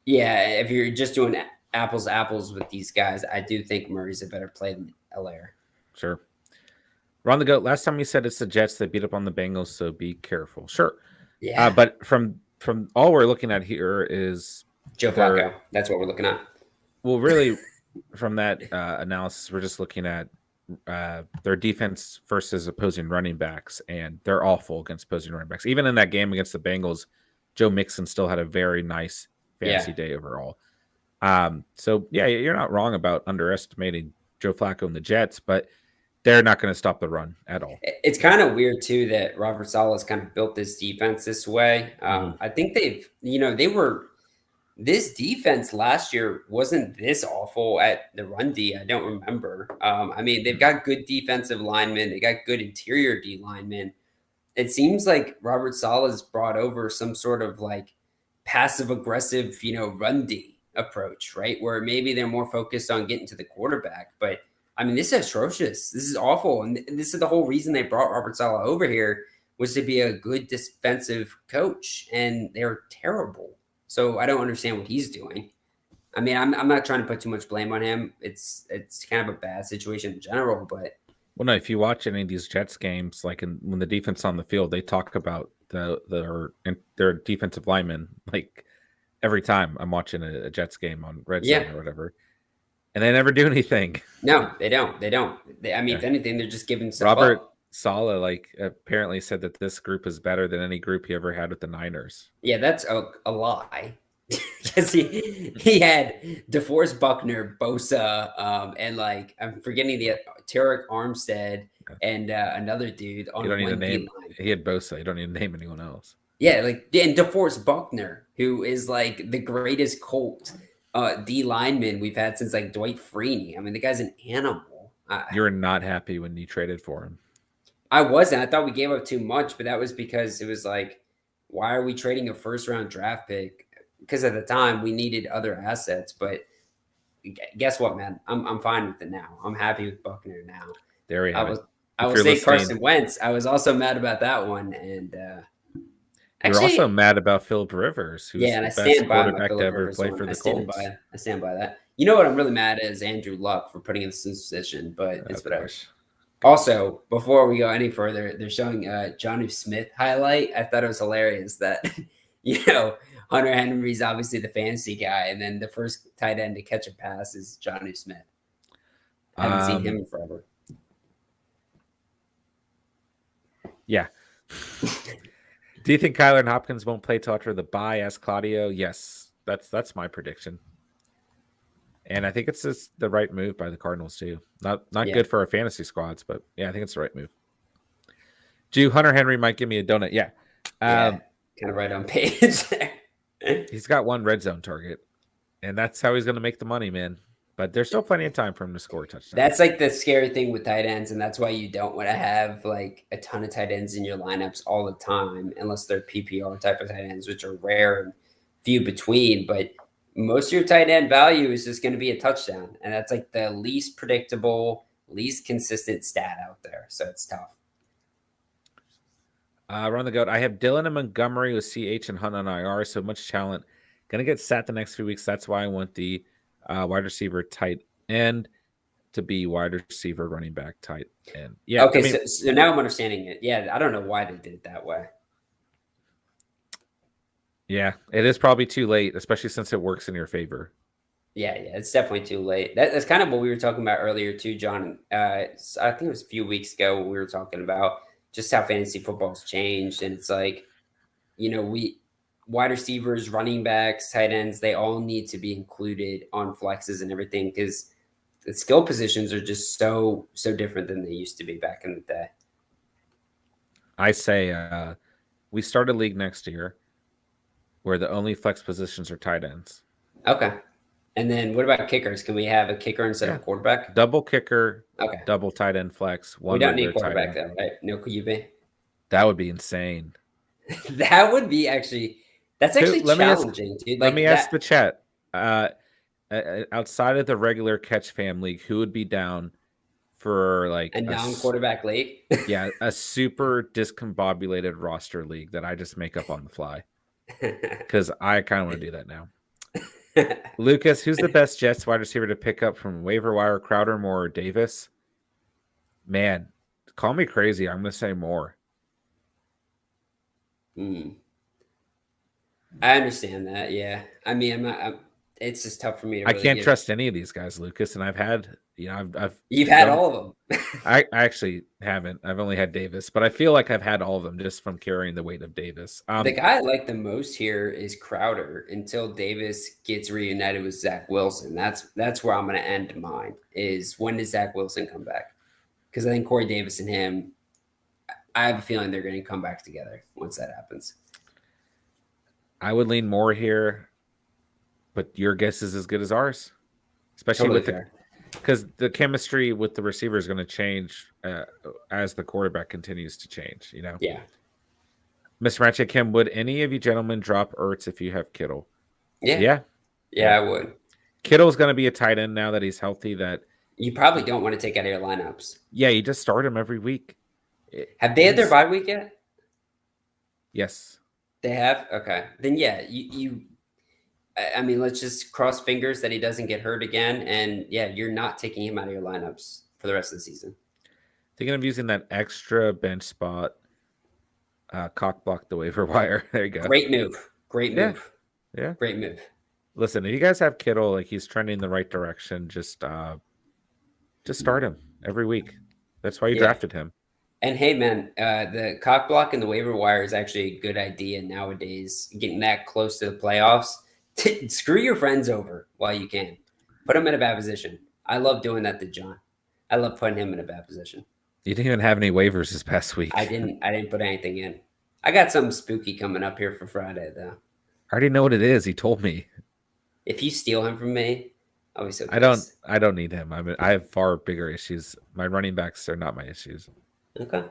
yeah, if you're just doing apples to apples with these guys, I do think Murray's a better play than Helaire. Sure. Ron the Goat, last time you said it's the Jets that beat up on the Bengals, so be careful. Sure. Yeah. But from all we're looking at here is Joe Flacco. That's what we're looking at. Well, really, from that analysis, we're just looking at their defense versus opposing running backs, and they're awful against opposing running backs. Even in that game against the Bengals, Joe Mixon still had a very nice fantasy day overall. So, yeah, you're not wrong about underestimating Joe Flacco and the Jets, but they're not going to stop the run at all. It's kind of weird, too, that Robert Saleh's kind of built this defense this way. I think this defense last year wasn't this awful at the run D. I don't remember. I mean, they've got good defensive linemen. They got good interior D linemen. It seems like Robert Saleh's brought over some sort of like passive aggressive, run D approach, right? Where maybe they're more focused on getting to the quarterback. But I mean, this is atrocious. This is awful. And this is the whole reason they brought Robert Saleh over here was to be a good defensive coach. And they're terrible. So I don't understand what he's doing. I mean, I'm not trying to put too much blame on him. It's kind of a bad situation in general, but well, no, if you watch any of these Jets games, like when the defense on the field, they talk about their defensive linemen like every time I'm watching a Jets game on Red Zone or whatever, and they never do anything. No, they don't. If anything, they're just giving stuff Robert up. Saleh apparently said that this group is better than any group he ever had with the Niners. Yeah, that's a lie. Because he had DeForest Buckner, Bosa, and I'm forgetting the Tarek Armstead and another dude on one D line. He had Bosa. You don't need to name anyone else. Yeah, and DeForest Buckner, who is the greatest Colt D lineman we've had since Dwight Freeney. I mean, the guy's an animal. You're not happy when you traded for him. I wasn't. I thought we gave up too much, but that was because it was why are we trading a first-round draft pick? Because at the time we needed other assets. But guess what, man? I'm fine with it now. I'm happy with Buckner now. There we have it. I will say Carson Wentz. I was also mad about that one, and you're also mad about Phillip Rivers, who's and the I best stand by quarterback to ever play for the Colts. I stand by that. You know what I'm really mad at is Andrew Luck for putting us in this position, but it's whatever. Also, before we go any further, they're showing Jonnu Smith highlight. I thought it was hilarious that Hunter Henry's obviously the fantasy guy, and then the first tight end to catch a pass is Jonnu Smith. I haven't seen him in forever. Yeah. Do you think Kyler and Hopkins won't play till after the bye? Asked Claudio. Yes, that's my prediction. And I think it's just the right move by the Cardinals too. Not good for our fantasy squads, but yeah, I think it's the right move. Hunter Henry might give me a donut. Yeah. Kind of right on page there. He's got one red zone target, and that's how he's going to make the money, man. But there's still plenty of time for him to score a touchdown. That's like the scary thing with tight ends, and that's why you don't want to have like a ton of tight ends in your lineups all the time, unless they're PPR type of tight ends, which are rare and few between. But most of your tight end value is just going to be a touchdown, and that's like the least predictable, least consistent stat out there. So it's tough. Run the goat. I have Dylan and Montgomery with CH and Hunt on IR. So much talent. Going to get sat the next few weeks. That's why I want the wide receiver tight end to be wide receiver, running back, tight end. Yeah. Okay, so now I'm understanding it. Yeah, I don't know why they did it that way. Yeah, it is probably too late, especially since it works in your favor. Yeah, it's definitely too late. That's kind of what we were talking about earlier too, John. I think it was a few weeks ago we were talking about just how fantasy football's changed, and it's like, we wide receivers, running backs, tight ends, they all need to be included on flexes and everything because the skill positions are just so different than they used to be back in the day. I say we start a league next year where the only flex positions are tight ends. Okay. And then what about kickers? Can we have a kicker instead of quarterback? Double kicker, okay. Double tight end flex. We don't need quarterback though, right? No QB. That would be insane. That would be that's actually challenging, dude. Let me ask the chat. Outside of the regular catch fam league, who would be down for like a non-quarterback league? Yeah, a super discombobulated roster league that I just make up on the fly. Because I kind of want to do that now. Lucas, who's the best Jets wide receiver to pick up from waiver wire? Crowder, Moore, or Davis? Man, call me crazy. I'm going to say Moore. I understand that. Yeah. I mean, it's just tough for me to I can't trust any of these guys, Lucas. And I've had, you've had all of them. I actually haven't. I've only had Davis, but I feel like I've had all of them just from carrying the weight of Davis. The guy I like the most here is Crowder until Davis gets reunited with Zach Wilson. That's where I'm going to end mine is when does Zach Wilson come back? Because I think Corey Davis and him, I have a feeling they're going to come back together once that happens. I would lean more here, but your guess is as good as ours, especially totally because the chemistry with the receiver is going to change as the quarterback continues to change. Yeah. Mr. Ratchet Kim, would any of you gentlemen drop Ertz if you have Kittle? Yeah, I would. Kittle's going to be a tight end now that he's healthy. That you probably don't want to take out of your lineups. Yeah, you just start him every week. Have they had their bye week yet? Yes. They have? Okay. Then, yeah, I mean, let's just cross fingers that he doesn't get hurt again. And, yeah, you're not taking him out of your lineups for the rest of the season. Thinking of using that extra bench spot, cock block the waiver wire. There you go. Great move. Yeah. Great move. Listen, if you guys have Kittle, like he's trending the right direction, just start him every week. That's why you drafted him. And hey, man, the cock block and the waiver wire is actually a good idea nowadays. Getting that close to the playoffs, screw your friends over while you can. Put them in a bad position. I love doing that to John. I love putting him in a bad position. You didn't even have any waivers this past week. I didn't put anything in. I got something spooky coming up here for Friday, though. I already know what it is. He told me. If you steal him from me, I'll be so pissed. I don't need him. I have far bigger issues. My running backs are not my issues. Okay.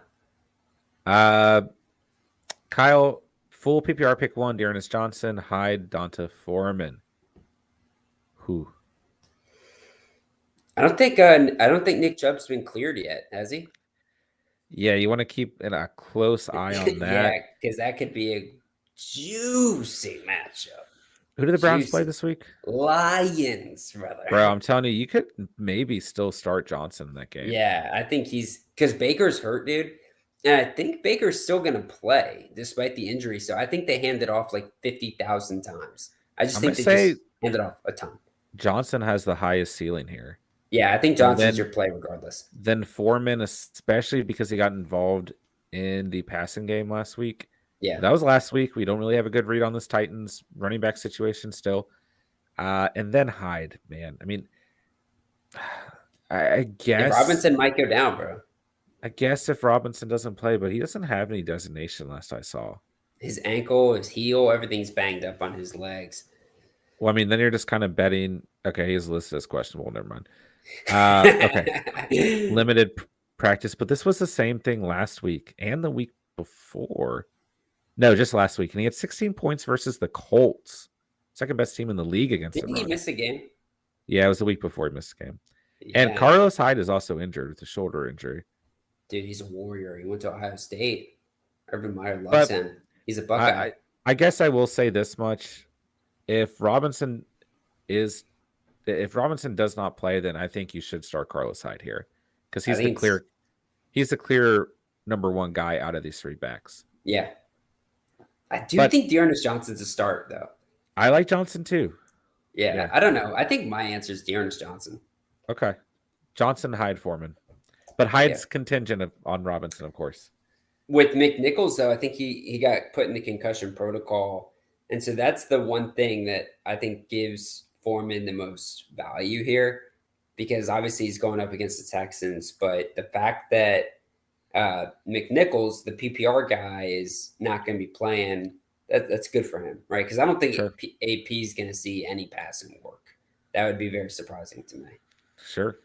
Kyle, full PPR pick 1, Dearness Johnson, Hyde, Donta Foreman. Who? I don't think Nick Chubb's been cleared yet, has he? Yeah, you want to keep a close eye on that. Yeah, because that could be a juicy matchup. Who do the Browns play Juicy. this week? Lions, brother. Bro, I'm telling you, you could maybe still start Johnson in that game. Yeah, I think he's because Baker's hurt, dude. And I think Baker's still going to play despite the injury. So I think they handed off like 50,000 times. I just I'm gonna think they just say handed off a ton. Johnson has the highest ceiling here. Yeah, I think And Johnson's your play regardless. then Foreman, especially because he got involved in the passing game last week. Yeah. That was last week. We don't really have a good read on this Titans running back situation still. And then Hyde, man. I mean, I If guess Robinson might go down, bro. I guess if Robinson doesn't play, but he doesn't have any designation last I saw. His ankle, his heel, everything's banged up on his legs. Well, I mean, then you're just kind of betting. Okay, he's listed as questionable. Never mind. Okay. Limited practice, but this was the same thing last week and the week before. No, just last week. And he had 16 points versus the Colts. Second best team in the league against Didn't the he run. miss a game? Yeah, it was the week before he missed the game. Yeah. And Carlos Hyde is also injured with a shoulder injury. Dude, he's a warrior. He went to Ohio State. Urban Meyer loves him. He's a Buckeye. I guess I will say this much. If Robinson does not play, then I think you should start Carlos Hyde here. Because he's the clear number one guy out of these three backs. Yeah. I think Dearness Johnson's a start, though. I like Johnson too. Yeah, I don't know. I think my answer is Dearness Johnson. Okay. Johnson, Hyde, Foreman. But Hyde's contingent on Robinson, of course. With McNichols, though, I think he got put in the concussion protocol. And so that's the one thing that I think gives Foreman the most value here, because obviously he's going up against the Texans. But the fact that McNichols, the PPR guy, is not going to be playing, that's good for him, right? Because I don't think AP is going to see any passing work. That would be very surprising to me. Sure.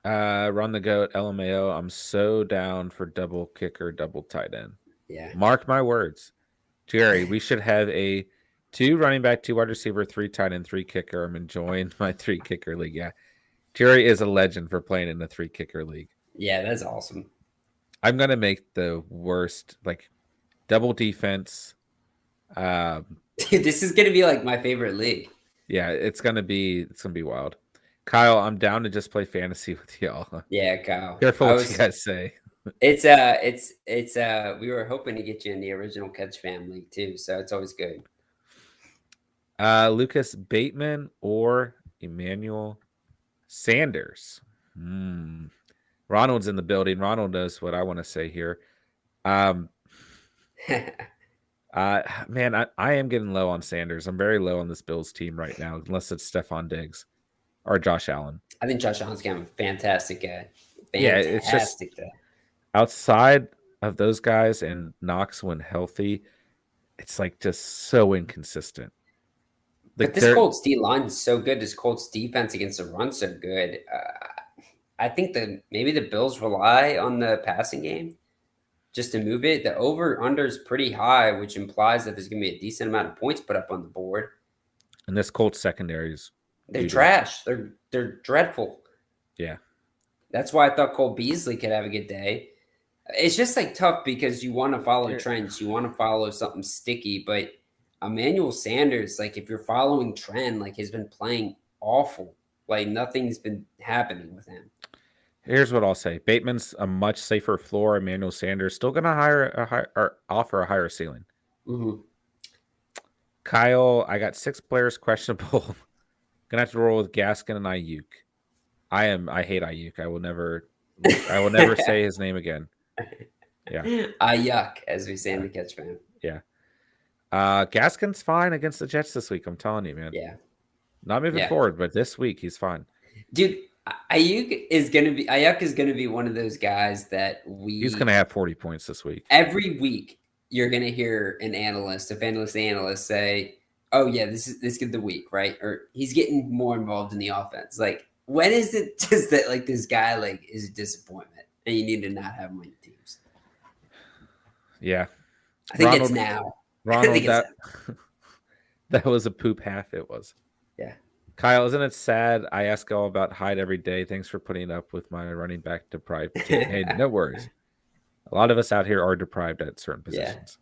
Run the GOAT, LMAO. I'm so down for double kicker, double tight end. Yeah. Mark my words. Jerry, we should have a 2 running back, 2 wide receiver, 3 tight end, 3 kicker. I'm enjoying my 3 kicker league. Yeah. Jerry is a legend for playing in the 3 kicker league. Yeah, that's awesome. I'm going to make the worst, like, double defense. This is going to be like my favorite league. Yeah, it's going to be wild. Kyle, I'm down to just play fantasy with y'all. Yeah, Kyle. Careful what you guys say. It's we were hoping to get you in the original Catch family too, so it's always good. Lucas Bateman or Emmanuel Sanders. Ronald's in the building. Ronald knows what I want to say here. Man, I am getting low on Sanders. I'm very low on this Bills team right now, unless it's Stephon Diggs or Josh Allen. I think Josh Allen's going to be a fantastic guy. Yeah, it's just outside of those guys and Knox when healthy, it's like just so inconsistent. But this Colts D line is so good. This Colts defense against the run so good. I think that maybe the Bills rely on the passing game just to move it. The over-under is pretty high, which implies that there's going to be a decent amount of points put up on the board. And this Colts secondary is they're trash. They're dreadful. Yeah. That's why I thought Cole Beasley could have a good day. It's just like tough because you want to follow trends. You want to follow something sticky, but Emmanuel Sanders, like if you're following trend, like has been playing awful. Like nothing's been happening with him. Here's what I'll say. Bateman's a much safer floor. Emmanuel Sanders still going to offer a higher ceiling. Mm-hmm. Kyle, I got 6 players questionable. Going to have to roll with Gaskin and Ayuk. I hate Ayuk. I will never say his name again. Yeah. Ayuk, as we say in the Catch fan. Yeah. Gaskin's fine against the Jets this week. I'm telling you, man. Yeah. Not moving forward, but this week he's fine. Dude, Ayuk is gonna be one of those guys that he's gonna have 40 points this week. Every week you're gonna hear a fantasy analyst say, "Oh yeah, this is the week, right?" Or he's getting more involved in the offense. Like, when is it just that like this guy like is a disappointment and you need to not have him on your teams? Yeah, I think it's now. Ronald, that was a poop half. It was. Yeah. Kyle, isn't it sad? I ask all about Hyde every day. Thanks for putting up with my running back deprived. Hey, no worries. A lot of us out here are deprived at certain positions.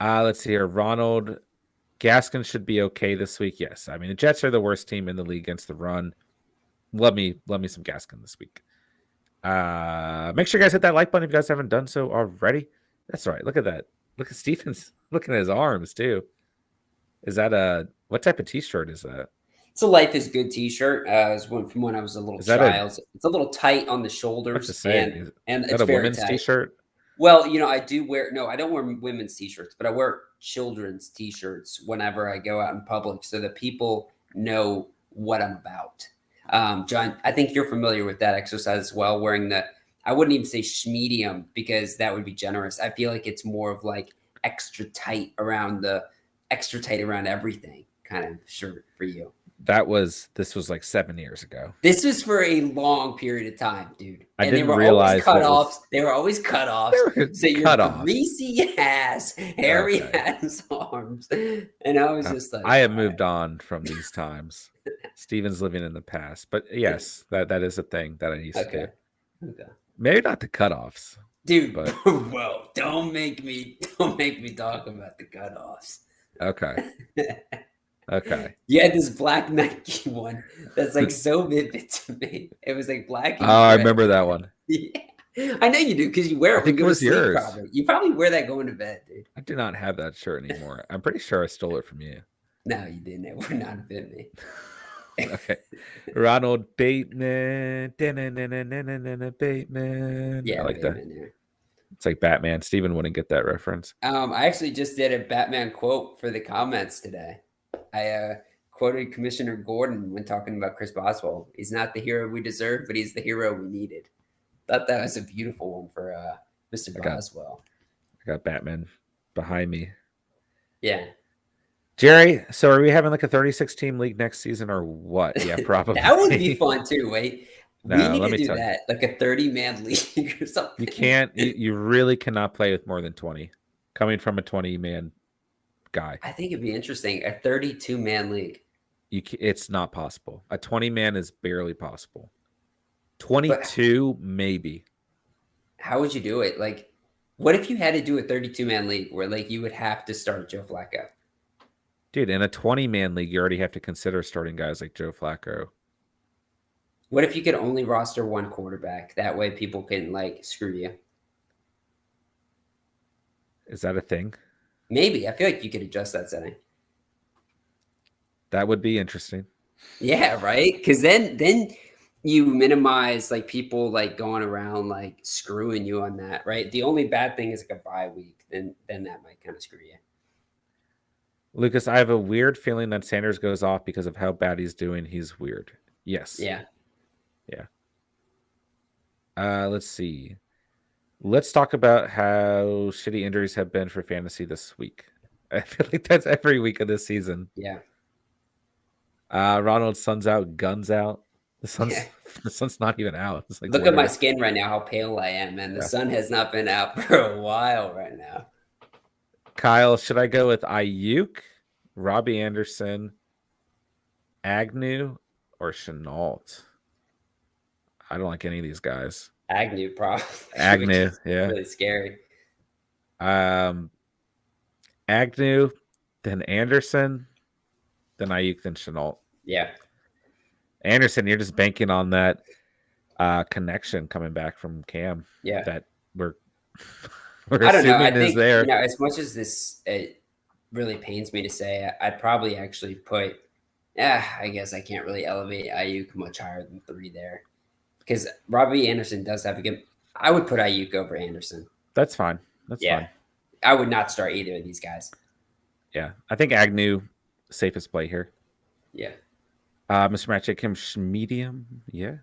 Let's see here. Ronald Gaskin should be okay this week. Yes. I mean, the Jets are the worst team in the league against the run. Love me some Gaskin this week. Make sure you guys hit that like button if you guys haven't done so already. That's right. Look at that. Look at Stephens looking at his arms too. Is that what type of t-shirt is that? It's a Life is Good t-shirt. It's one from when I was a little child. It's a little tight on the shoulders, and it's a very women's tight. t-shirt. Well, I do wear I don't wear women's t-shirts, but I wear children's t-shirts whenever I go out in public so that people know what I'm about. John, I think you're familiar with that exercise as well, wearing I wouldn't even say medium because that would be generous. I feel like it's more of like extra tight around everything kind of shirt for you. This was like 7 years ago. This was for a long period of time, dude. And they were always cut offs. They were always cut offs. So your greasy ass, hairy ass arms. And I was just like, I have moved on from these times. Steven's living in the past. But yes, that is a thing that I used to do. Okay. Maybe not the cutoffs. Dude, but whoa, don't make me talk about the cutoffs. Okay. Okay. You had this black Nike one that's like so vivid to me. It was like black. And I remember that one. Yeah. I know you do because you wear it. I think it was yours. Probably. You probably wear that going to bed, dude. I do not have that shirt anymore. I'm pretty sure I stole it from you. No, you didn't. It would not fit me. Okay. Ronald Bateman. Bateman. Yeah, I like Bateman, that. Yeah. It's like Batman. Steven wouldn't get that reference. I actually just did a Batman quote for the comments today. I quoted Commissioner Gordon when talking about Chris Boswell. He's not the hero we deserve, but he's the hero we needed. Thought that was a beautiful one for Mr. Boswell. I got Batman behind me. Yeah. Jerry, so are we having like a 36-team league next season or what? Yeah, probably. That would be fun too, wait. No, we need to do that, like a 30-man league or something. You can't, you really cannot play with more than 20. Coming from a 20-man guy. I think it'd be interesting. A 32-man league. It's not possible. A 20-man is barely possible. 22, maybe. How would you do it? Like, what if you had to do a 32-man league where like you would have to start Joe Flacco? Dude, in a 20-man league, you already have to consider starting guys like Joe Flacco. What if you could only roster one quarterback? That way people can like screw you. Is that a thing? Maybe. I feel like you could adjust that setting. That would be interesting. Yeah, right? Because then you minimize like people like going around like screwing you on that, right? The only bad thing is like a bye week. Then that might kind of screw you. Lucas, I have a weird feeling that Sanders goes off because of how bad he's doing. He's weird. Yes. Yeah. Yeah. Let's see. Let's talk about how shitty injuries have been for fantasy this week. I feel like that's every week of this season. Yeah. Ronald's sun's out, guns out. The sun's not even out. It's like look at my skin right now, how pale I am, man. The sun has not been out for a while right now. Kyle, should I go with Ayuk, Robbie Anderson, Agnew, or Chenault? I don't like any of these guys. Agnew, probably. Agnew, yeah. Really scary. Agnew, then Anderson, then Ayuk, then Chenault. Yeah. Anderson, you're just banking on that connection coming back from Cam. Yeah. That we're I don't know. I think, there. As much as it really pains me to say, I'd probably actually put, I guess I can't really elevate Ayuk much higher than 3 there. Because Robbie Anderson does have a good, I would put Ayuk over Anderson. That's fine. That's fine. I would not start either of these guys. Yeah. I think Agnew, safest play here. Yeah. Mr. Matchik, him medium. Yeah.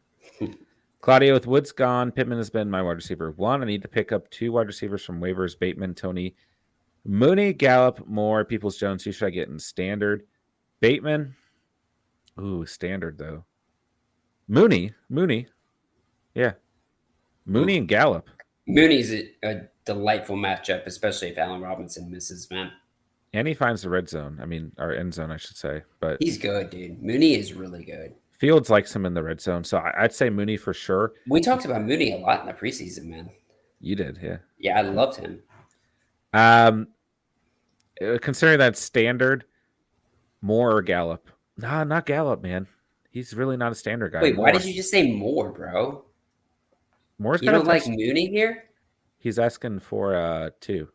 Claudio with Woods gone. Pittman has been my wide receiver 1. I need to pick up 2 wide receivers from waivers. Bateman, Tony, Mooney, Gallup, Moore, Peoples-Jones. Who should I get in standard? Bateman. Ooh, standard though. Mooney. Yeah. Mooney and Gallup. Mooney's a delightful matchup, especially if Allen Robinson misses, man. And he finds the red zone. I mean, our end zone, I should say. But he's good, dude. Mooney is really good. Fields likes him in the red zone, so I'd say Mooney for sure. We talked about Mooney a lot in the preseason, man. You did, yeah. Yeah, I loved him. Considering that standard, Moore or Gallup? Nah, not Gallup, man. He's really not a standard guy. Wait, why Moore. did you just say more, bro? Moore's You got a don't like touch. Mooney here? He's asking for 2.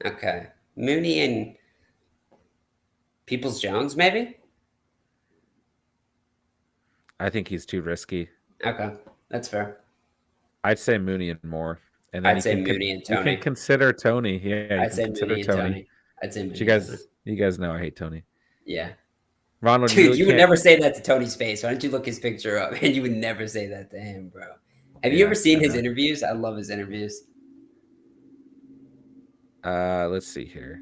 Okay. Mooney and Peoples Jones, maybe? I think he's too risky. Okay. That's fair. I'd say Mooney and Moore, and then I'd say Mooney and you can Tony. consider Tony. Yeah, you I'd can say consider Mooney and Tony. Tony. I'd say But Mooney and Tony. you guys know I hate Tony. Yeah. Ronald, you Dude, really you would can't. never say that to Tony's face. Why don't you look his picture up? And you would never say that to him, bro. Have you ever seen his interviews? I love his interviews. Let's see here.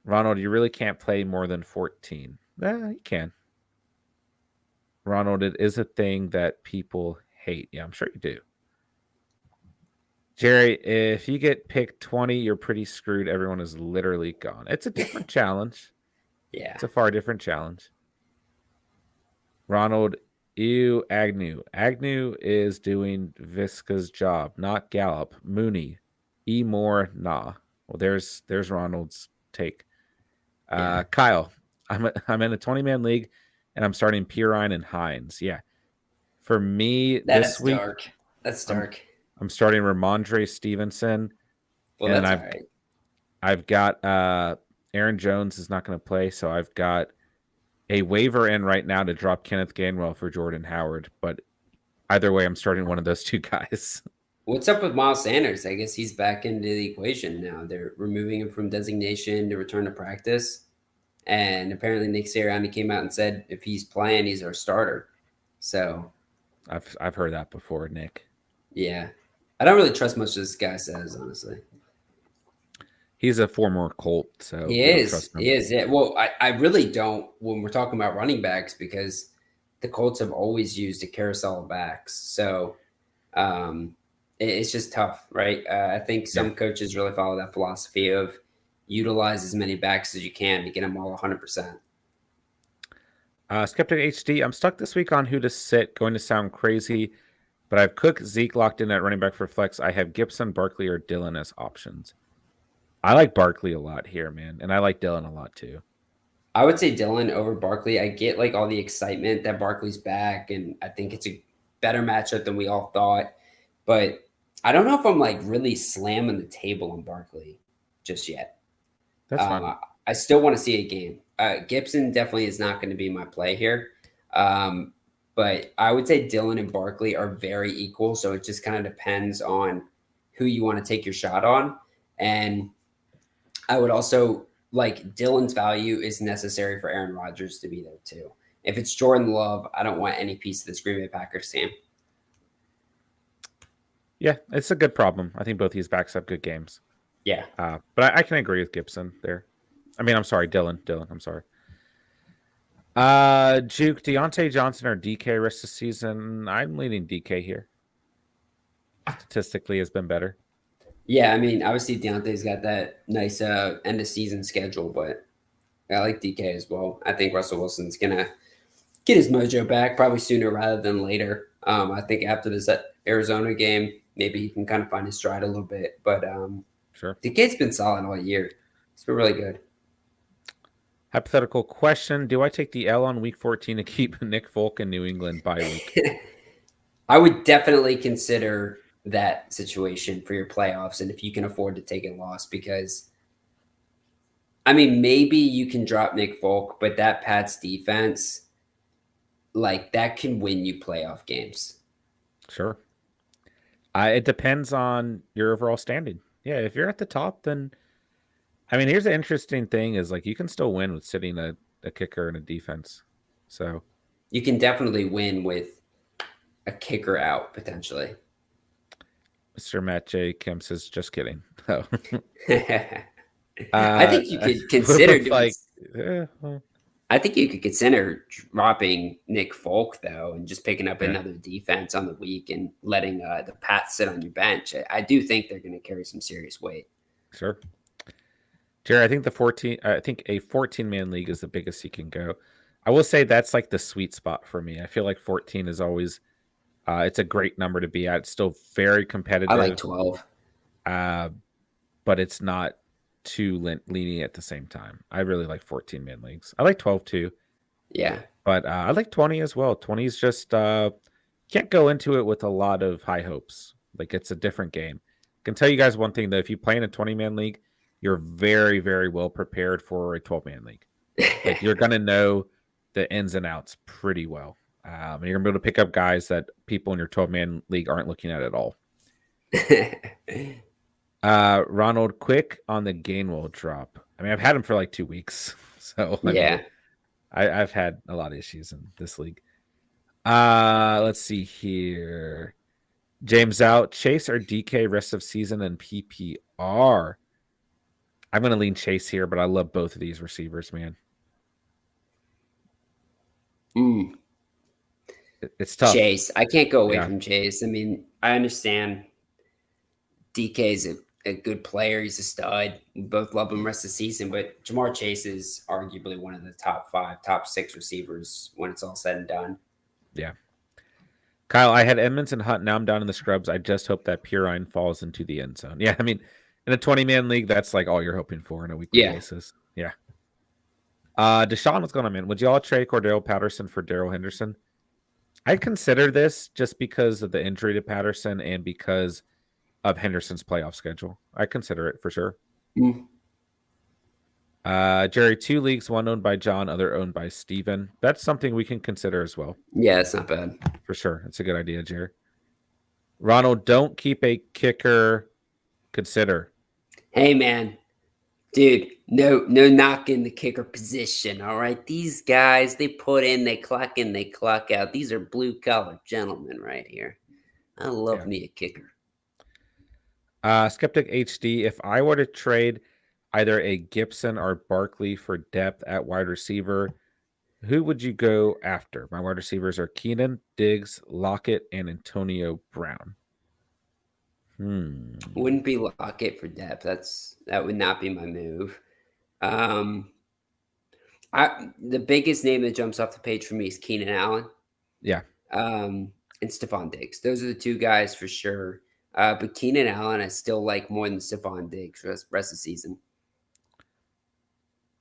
Ronald, you really can't play more than 14. You can. Ronald, it is a thing that people hate. Yeah, I'm sure you do. Jerry, if you get picked 20, you're pretty screwed. Everyone is literally gone. It's a different challenge. Yeah. It's a far different challenge. Ronald, Agnew. Agnew is doing Visca's job, not Gallup. Mooney, Moore, nah. Well, there's Ronald's take. Kyle, I'm in a 20-man league, and I'm starting Pirine and Hines. Yeah, for me this week, dark. That's dark. I'm starting Ramondre Stevenson. Well, and that's then all right. I've got Aaron Jones is not going to play, so I've got a waiver in right now to drop Kenneth Gainwell for Jordan Howard. But either way, I'm starting one of those 2 guys. What's up with Miles Sanders? I guess he's back into the equation now. They're removing him from designation to return to practice. And apparently Nick Sirianni came out and said if he's playing, he's our starter. So I've heard that before, Nick. Yeah. I don't really trust much this guy says, honestly. He's a former Colt, so he is. He is. Yeah. Well, I really don't when we're talking about running backs because the Colts have always used a carousel of backs. So it's just tough, right? I think some coaches really follow that philosophy of utilize as many backs as you can to get them all 100%. Skeptic HD, I'm stuck this week on who to sit. Going to sound crazy, but I've Cook, Zeke locked in at running back for flex. I have Gibson, Barkley, or Dillon as options. I like Barkley a lot here, man, and I like Dillon a lot too. I would say Dillon over Barkley. I get like all the excitement that Barkley's back, and I think it's a better matchup than we all thought. But I don't know if I'm like really slamming the table on Barkley just yet. That's fine. I still want to see a game. Gibson definitely is not going to be my play here. But I would say Dillon and Barkley are very equal. So it just kind of depends on who you want to take your shot on. And I would also like Dillon's value is necessary for Aaron Rodgers to be there too. If it's Jordan Love, I don't want any piece of this Green Bay Packers team. Yeah, it's a good problem. I think both these backs have good games. Yeah. But I can agree with Gibson there. I mean, I'm sorry, Dillon, I'm sorry. Juke, Deontay Johnson or DK rest of the season? I'm leaning DK here. Statistically, has been better. Yeah, I mean, obviously Deontay's got that nice end of season schedule, but I like DK as well. I think Russell Wilson's gonna get his mojo back probably sooner rather than later. I think after this Arizona game, maybe he can kind of find his stride a little bit. But sure, DK's been solid all year. It's been really good. Hypothetical question: do I take the L on week 14 to keep Nick Folk in New England bye week? I would definitely consider that situation for your playoffs, and if you can afford to take a loss, because I mean, maybe you can drop Nick Folk, but that Pats defense, like that can win you playoff games. Sure. It depends on your overall standing. Yeah, if you're at the top, then I mean, here's the interesting thing is like you can still win with sitting a kicker and a defense. So you can definitely win with a kicker out potentially. Mr. Matt J. Kim says, just kidding. Oh. I think you could consider I think you could consider dropping Nick Folk though, and just picking up another defense on the week and letting the Pats sit on your bench. I do think they're going to carry some serious weight. Sure, Jerry. I think a 14-man league is the biggest you can go. I will say that's like the sweet spot for me. I feel like 14 is always. It's a great number to be at. It's still very competitive. I like 12. But it's not too lenient at the same time. I really like 14-man leagues. I like 12 too. Yeah. But I like 20 as well. 20 is just can't go into it with a lot of high hopes. Like it's a different game. I can tell you guys one thing, though. If you play in a 20-man league, you're very, very well prepared for a 12-man league. Like you're going to know the ins and outs pretty well. And you're going to be able to pick up guys that people in your 12-man league aren't looking at all. Ronald, quick on the Gainwell drop. I mean, I've had him for like 2 weeks. So, I mean, I've had a lot of issues in this league. Let's see here. James out. Chase or DK rest of season and PPR. I'm going to lean Chase here, but I love both of these receivers, man. It's tough. Chase. I can't go away from Chase. I mean, I understand DK's a good player. He's a stud. We both love him rest of the season, but Jamar Chase is arguably one of the top 5, top 6 receivers when it's all said and done. Yeah. Kyle, I had Edmonds and Hunt. Now I'm down in the scrubs. I just hope that Pirine falls into the end zone. Yeah, I mean, in a 20-man league, that's like all you're hoping for on a weekly basis. Yeah. Deshaun, what's going on, man? Would you all trade Cordero Patterson for Darrell Henderson? I'd consider this just because of the injury to Patterson and because of Henderson's playoff schedule. I consider it for sure. Jerry, 2 leagues, one owned by John, other owned by Steven. That's something we can consider as well. Yeah, it's not bad. For sure. It's a good idea, Jerry. Ronald, don't keep a kicker. Consider. Hey, man. Dude, no knocking the kicker position, all right? These guys, they put in, they clock in, they clock out. These are blue-collar gentlemen right here. I love me a kicker. Skeptic HD, if I were to trade either a Gibson or Barkley for depth at wide receiver, who would you go after? My wide receivers are Keenan, Diggs, Lockett, and Antonio Brown. Wouldn't be Lockett for depth. That would not be my move. The biggest name that jumps off the page for me is Keenan Allen. Yeah. And Stephon Diggs. Those are the 2 guys for sure. But Keenan Allen, I still like more than Stephon Diggs rest of the season.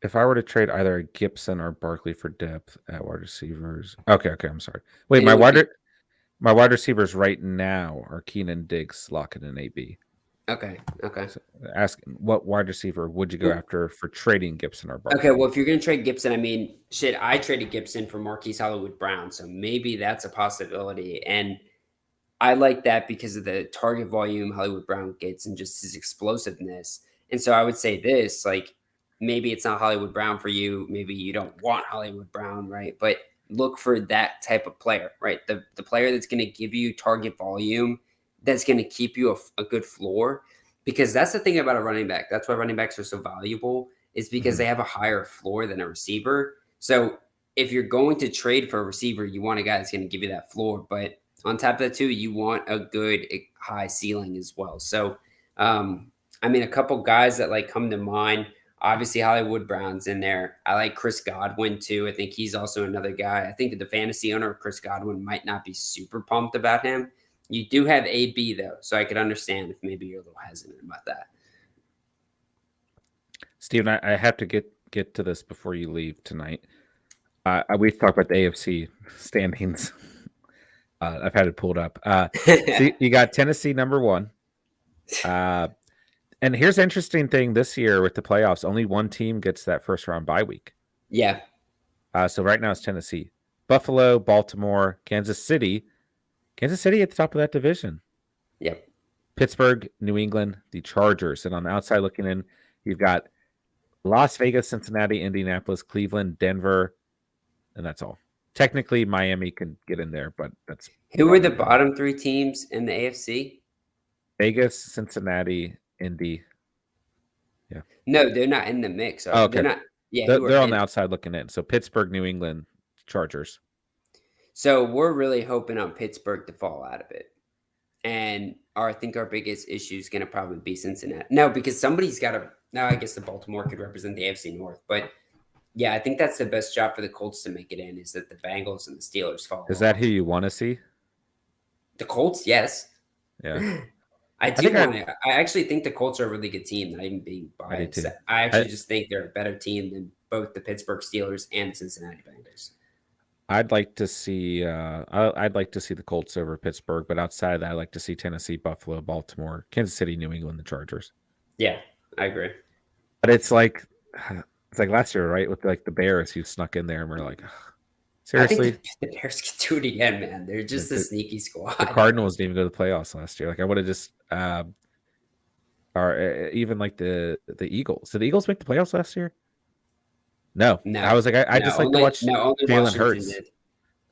If I were to trade either a Gibson or Barkley for depth at wide receivers. Okay, I'm sorry. Wait, my wide receivers right now are Keenan, Diggs, Lockett, and AB. Okay. So ask what wide receiver would you go after for trading Gibson or Barkley? Okay, well, if you're going to trade Gibson, I mean, I traded Gibson for Marquise Hollywood Brown, so maybe that's a possibility. And I like that because of the target volume Hollywood Brown gets and just his explosiveness. And so I would say this, like, maybe it's not Hollywood Brown for you. Maybe you don't want Hollywood Brown, right? But look for that type of player, right? The player that's going to give you target volume, that's going to keep you a good floor, because that's the thing about a running back. That's why running backs are so valuable, is because they have a higher floor than a receiver. So if you're going to trade for a receiver, you want a guy that's going to give you that floor. But on top of that too, you want a good high ceiling as well. So, I mean, a couple guys that like come to mind, obviously Hollywood Brown's in there. I like Chris Godwin too. I think he's also another guy. I think the fantasy owner of Chris Godwin might not be super pumped about him. You do have AB though, so I could understand if maybe you're a little hesitant about that. Steven, I have to get to this before you leave tonight. We talked about the AFC standings. I've had it pulled up. So you got Tennessee number 1. And here's the interesting thing this year with the playoffs. Only one team gets that first round bye week. Yeah. So right now it's Tennessee. Buffalo, Baltimore, Kansas City. Kansas City at the top of that division. Yep. Pittsburgh, New England, the Chargers. And on the outside looking in, you've got Las Vegas, Cincinnati, Indianapolis, Cleveland, Denver, and that's all. Technically, Miami can get in there, but that's... Who are the bottom 3 teams in the AFC? Vegas, Cincinnati, Indy. Yeah. No, they're not in the mix. Oh, okay. They're not. Yeah, they're on the outside looking in. So Pittsburgh, New England, Chargers. So we're really hoping on Pittsburgh to fall out of it. And I think our biggest issue is going to probably be Cincinnati. No, because somebody's got to... Now, I guess the Baltimore could represent the AFC North. But, yeah, I think that's the best job for the Colts to make it in, is that the Bengals and the Steelers fall Is that who you want to see? The Colts? Yes. Yeah. I I think do want to. I actually think the Colts are a really good team. Not even being I do biased. too. I I actually just think they're a better team than both the Pittsburgh Steelers and the Cincinnati Bengals. I'd like to see I'd like to see the Colts over Pittsburgh, but outside of that, I'd like to see Tennessee, Buffalo, Baltimore, Kansas City, New England, the Chargers. Yeah, I agree. But it's like last year, right? With like the Bears who snuck in there, and we're like, "Ugh, I think seriously, the Bears can do it again, man. They're the, just a the, sneaky the squad. Cardinals didn't even go to the playoffs last year. Like I would have just or even like the Eagles. Did the Eagles make the playoffs last year? No. I No, was like, I just like to watch only Jalen Washington Hurts. did.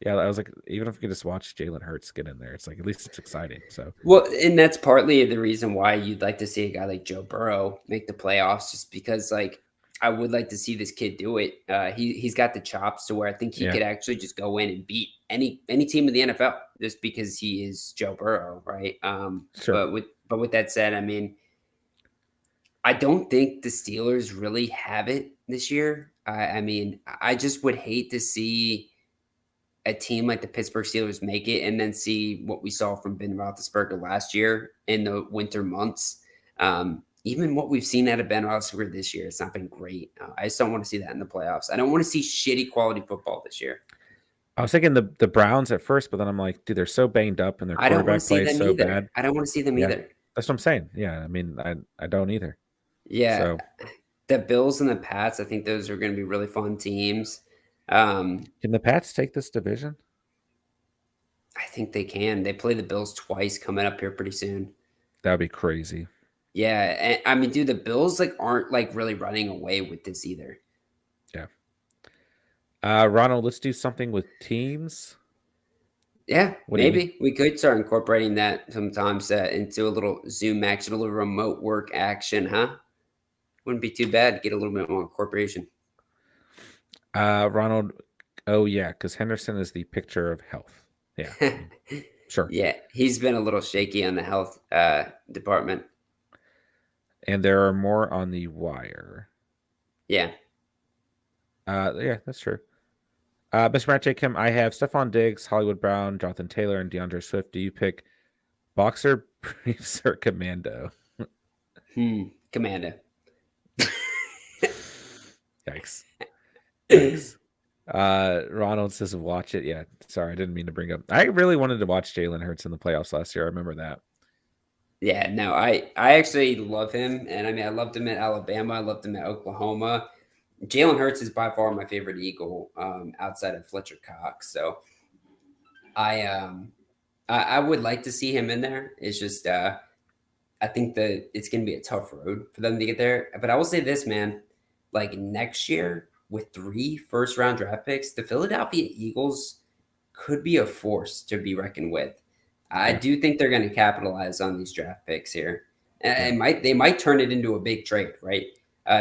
Yeah, I was like, even if we could just watch Jalen Hurts get in there, it's like at least it's exciting. So Well, and that's partly the reason why you'd like to see a guy like Joe Burrow make the playoffs, just because like I would like to see this kid do it. He's got the chops to where I think he yeah, could actually just go in and beat any team in the NFL just because he is Joe Burrow, right? sure. But with that said, I mean, I don't think the Steelers really have it this year. I mean, I just would hate to see a team like the Pittsburgh Steelers make it and then see what we saw from Ben Roethlisberger last year in the winter months. Even what we've seen out of Ben Roethlisberger this year, it's not been great. I just don't want to see that in the playoffs. I don't want to see shitty quality football this year. I was thinking the Browns at first, but then I'm like, dude, they're so banged up and their I don't want to quarterback see play is them so either. bad. I don't want to see them Yeah, either. that's what I'm saying. Yeah, I mean, I don't either. Yeah, So the Bills and the Pats, I think those are going to be really fun teams. can the Pats take this division? I think they can. They play the Bills twice coming up here pretty soon. That would be crazy. Yeah, and I mean, dude, the Bills like aren't like really running away with this either. Yeah. Ronald, let's do something with teams. Yeah, What do you mean? maybe we could start incorporating that sometimes into a little Zoom action, a little remote work action, huh? Wouldn't be too bad to get a little bit more incorporation. Ronald, oh yeah, because Henderson is the picture of health. Yeah, sure. Yeah, he's been a little shaky on the health department. And there are more on the wire. Yeah. Yeah, that's true. Mr. Matt J. Kim, I have Stephon Diggs, Hollywood Brown, Jonathan Taylor, and DeAndre Swift. Do you pick Boxer, Briefs, or Commando? Commando. Yikes. Yikes. Ronald says watch it. Yeah, sorry, I didn't mean to bring up. I really wanted to watch Jalen Hurts in the playoffs last year. I remember that. Yeah, no, I actually love him, and I mean, I loved him at Alabama. I loved him at Oklahoma. Jalen Hurts is by far my favorite Eagle outside of Fletcher Cox. So I would like to see him in there. It's just I think that it's going to be a tough road for them to get there. But I will say this, man, like next year with 3 first-round draft picks, the Philadelphia Eagles could be a force to be reckoned with. I do think they're going to capitalize on these draft picks here. And they might turn it into a big trade, right?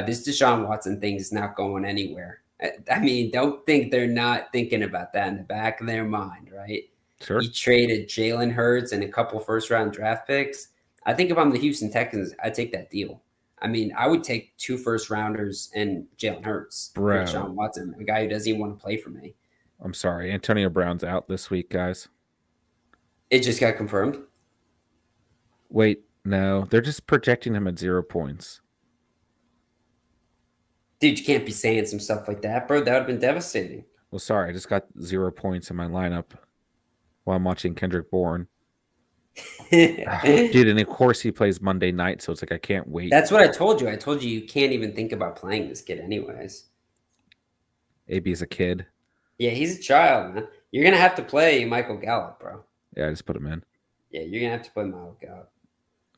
This Deshaun Watson thing is not going anywhere. I mean, don't think they're not thinking about that in the back of their mind, right? Sure. You traded Jalen Hurts and a couple first-round draft picks. I think if I'm the Houston Texans, I'd take that deal. I mean, I would take 2 first-rounders and Jalen Hurts for Deshaun Watson, a guy who doesn't even want to play for me. I'm sorry. Antonio Brown's out this week, guys. It just got confirmed. Wait, no. They're just projecting him at 0 points. Dude, you can't be saying some stuff like that, bro. That would have been devastating. Well, sorry. I just got 0 points in my lineup while I'm watching Kendrick Bourne. Dude, and of course he plays Monday night, so it's like I can't wait. That's what I told you. I told you can't even think about playing this kid anyways. AB is a kid. Yeah, he's a child, man. You're going to have to play Michael Gallup, bro. Yeah, I just put him in. Yeah, you're going to have to play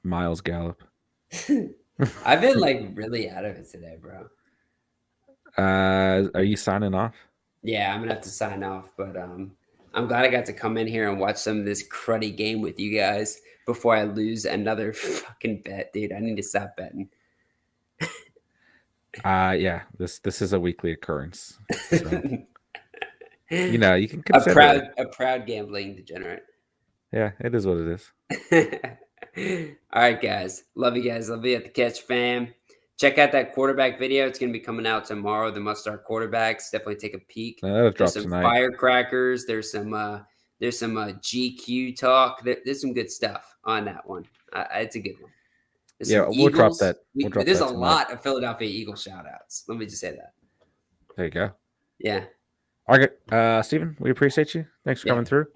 Miles Gallup. I've been like really out of it today, bro. Are you signing off? Yeah, I'm going to have to sign off, but I'm glad I got to come in here and watch some of this cruddy game with you guys before I lose another fucking bet, dude. I need to stop betting. Yeah, this is a weekly occurrence. So, you know, you can consider a proud gambling degenerate. Yeah, it is what it is. All right, guys. Love you guys. Love you at the Catch fam. Check out that quarterback video. It's going to be coming out tomorrow. The must-start quarterbacks. Definitely take a peak. That'll drop There's some tonight. firecrackers. There's some There's some GQ talk. There's some good stuff on that one. It's a good one. There's some we'll drop Eagles. that. We'll drop There's that a tonight. lot of Philadelphia Eagles shout outs. Let me just say that. There you go. Yeah. All right, Stephen, we appreciate you. Thanks for coming through.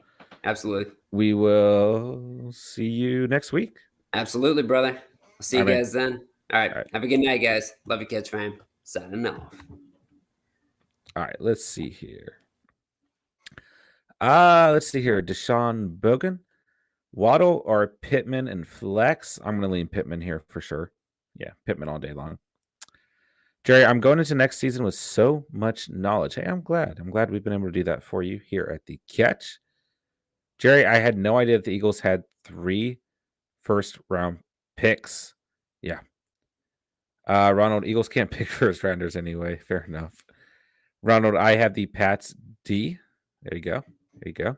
Absolutely. We will see you next week. Absolutely, brother. I'll see you guys then. All right. All right. Have a good night, guys. Love you, Catch fam. Signing off. All right. Let's see here. Deshaun Bogan, Waddle, or Pittman and Flex. I'm going to lean Pittman here for sure. Yeah, Pittman all day long. Jerry, I'm going into next season with so much knowledge. Hey, I'm glad. I'm glad we've been able to do that for you here at the Catch. Jerry, I had no idea that the Eagles had 3 first-round picks. Yeah. Ronald, Eagles can't pick first rounders anyway. Fair enough. Ronald, I have the Pats D. There you go. There you go.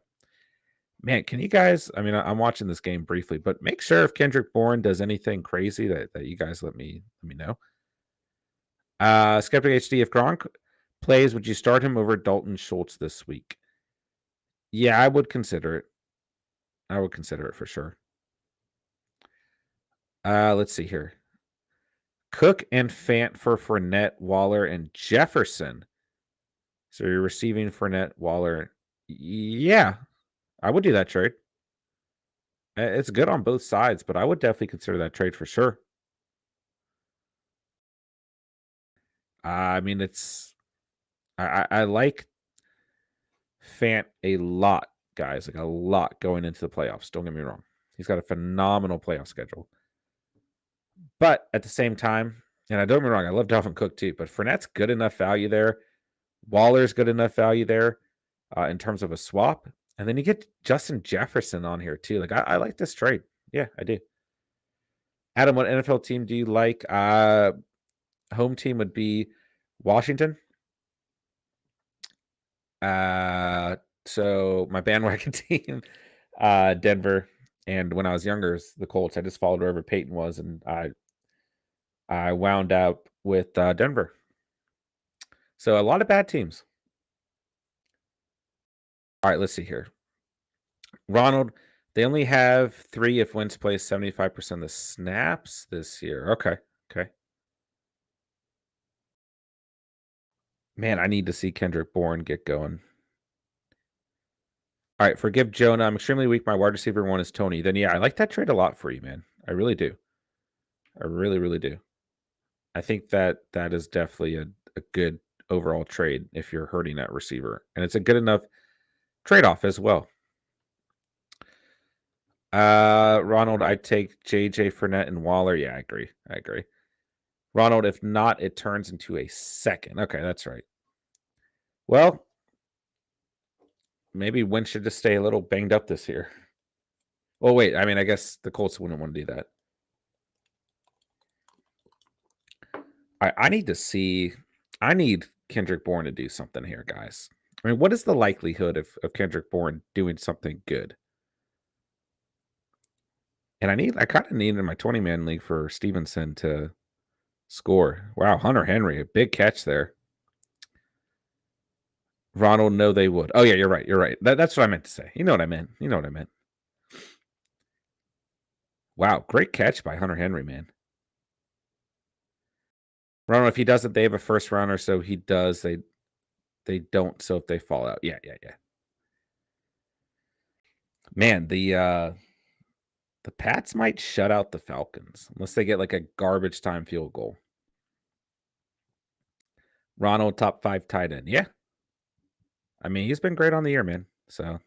Man, can you guys, I mean, I'm watching this game briefly, but make sure if Kendrick Bourne does anything crazy that you guys let me know. Skeptic HD, if Gronk plays, would you start him over Dalton Schultz this week? Yeah, I would consider it. I would consider it for sure. Let's see here. Cook and Fant for Fournette, Waller, and Jefferson. So you're receiving Fournette, Waller. Yeah, I would do that trade. It's good on both sides, but I would definitely consider that trade for sure. I mean, I like Fant a lot, guys, like a lot going into the playoffs. Don't get me wrong. He's got a phenomenal playoff schedule. But at the same time, and I don't get me wrong, I love Dalvin Cook too, but Fournette's good enough value there. Waller's good enough value there in terms of a swap. And then you get Justin Jefferson on here too. Like I like this trade. Yeah, I do. Adam, what NFL team do you like? Home team would be Washington. So my bandwagon team, Denver. And when I was younger, the Colts. I just followed wherever Peyton was, and I wound up with Denver. So a lot of bad teams. All right, let's see here. Ronald, they only have 3 if Wentz plays 75% of the snaps this year. Okay. Man, I need to see Kendrick Bourne get going. All right, forgive Jonah. I'm extremely weak. My wide receiver 1 is Tony. Then, yeah, I like that trade a lot for you, man. I really do. I really, really do. I think that is definitely a good overall trade if you're hurting that receiver. And it's a good enough trade-off as well. Ronald, I'd take JJ Fournette and Waller. Yeah, I agree. Ronald, if not, it turns into a second. Okay, that's right. Well, maybe Wentz should just stay a little banged up this year. Well, wait. I mean, I guess the Colts wouldn't want to do that. I need to see. I need Kendrick Bourne to do something here, guys. I mean, what is the likelihood of Kendrick Bourne doing something good? And I kind of need in my 20-man league for Stevenson to score. Wow, Hunter Henry, a big catch there. Ronald, no, they would. Oh, yeah, you're right. That's what I meant to say. You know what I meant. Wow, great catch by Hunter Henry, man. Ronald, if he doesn't, they have a first rounder, so he does. They don't, so if they fall out. Yeah. Man, the Pats might shut out the Falcons unless they get like a garbage time field goal. Ronald, top 5 tight end. Yeah. I mean, he's been great on the year, man. So,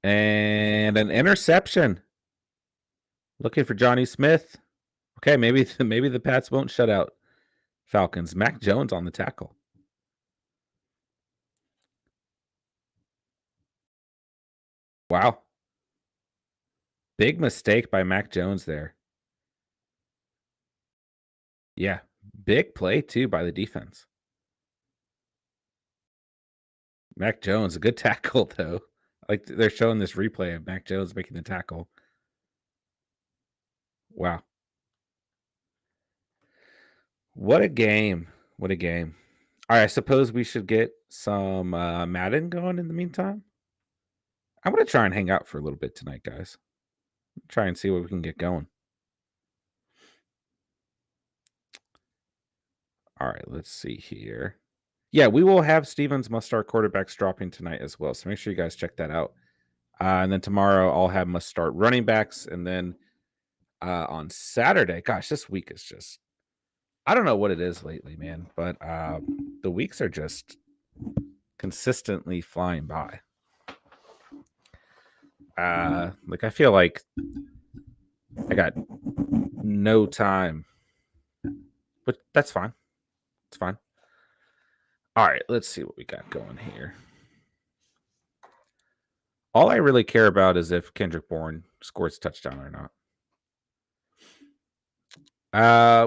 and an interception. Looking for Johnny Smith. Okay, maybe the Pats won't shut out Falcons. Mac Jones on the tackle. Wow. Big mistake by Mac Jones there. Yeah, big play too by the defense. Mac Jones, a good tackle though. Like they're showing this replay of Mac Jones making the tackle. Wow. What a game. All right, I suppose we should get some Madden going in the meantime. I'm going to try and hang out for a little bit tonight, guys. Try and see what we can get going. All right, let's see here. Yeah, we will have Stevens must start quarterbacks dropping tonight as well. So make sure you guys check that out. And then tomorrow I'll have must start running backs. And then on Saturday, gosh, this week is just, I don't know what it is lately, man, but the weeks are just consistently flying by. Like I feel like I got no time, but that's fine. It's fine. All right, let's see what we got going here. All I really care about is if Kendrick Bourne scores a touchdown or not.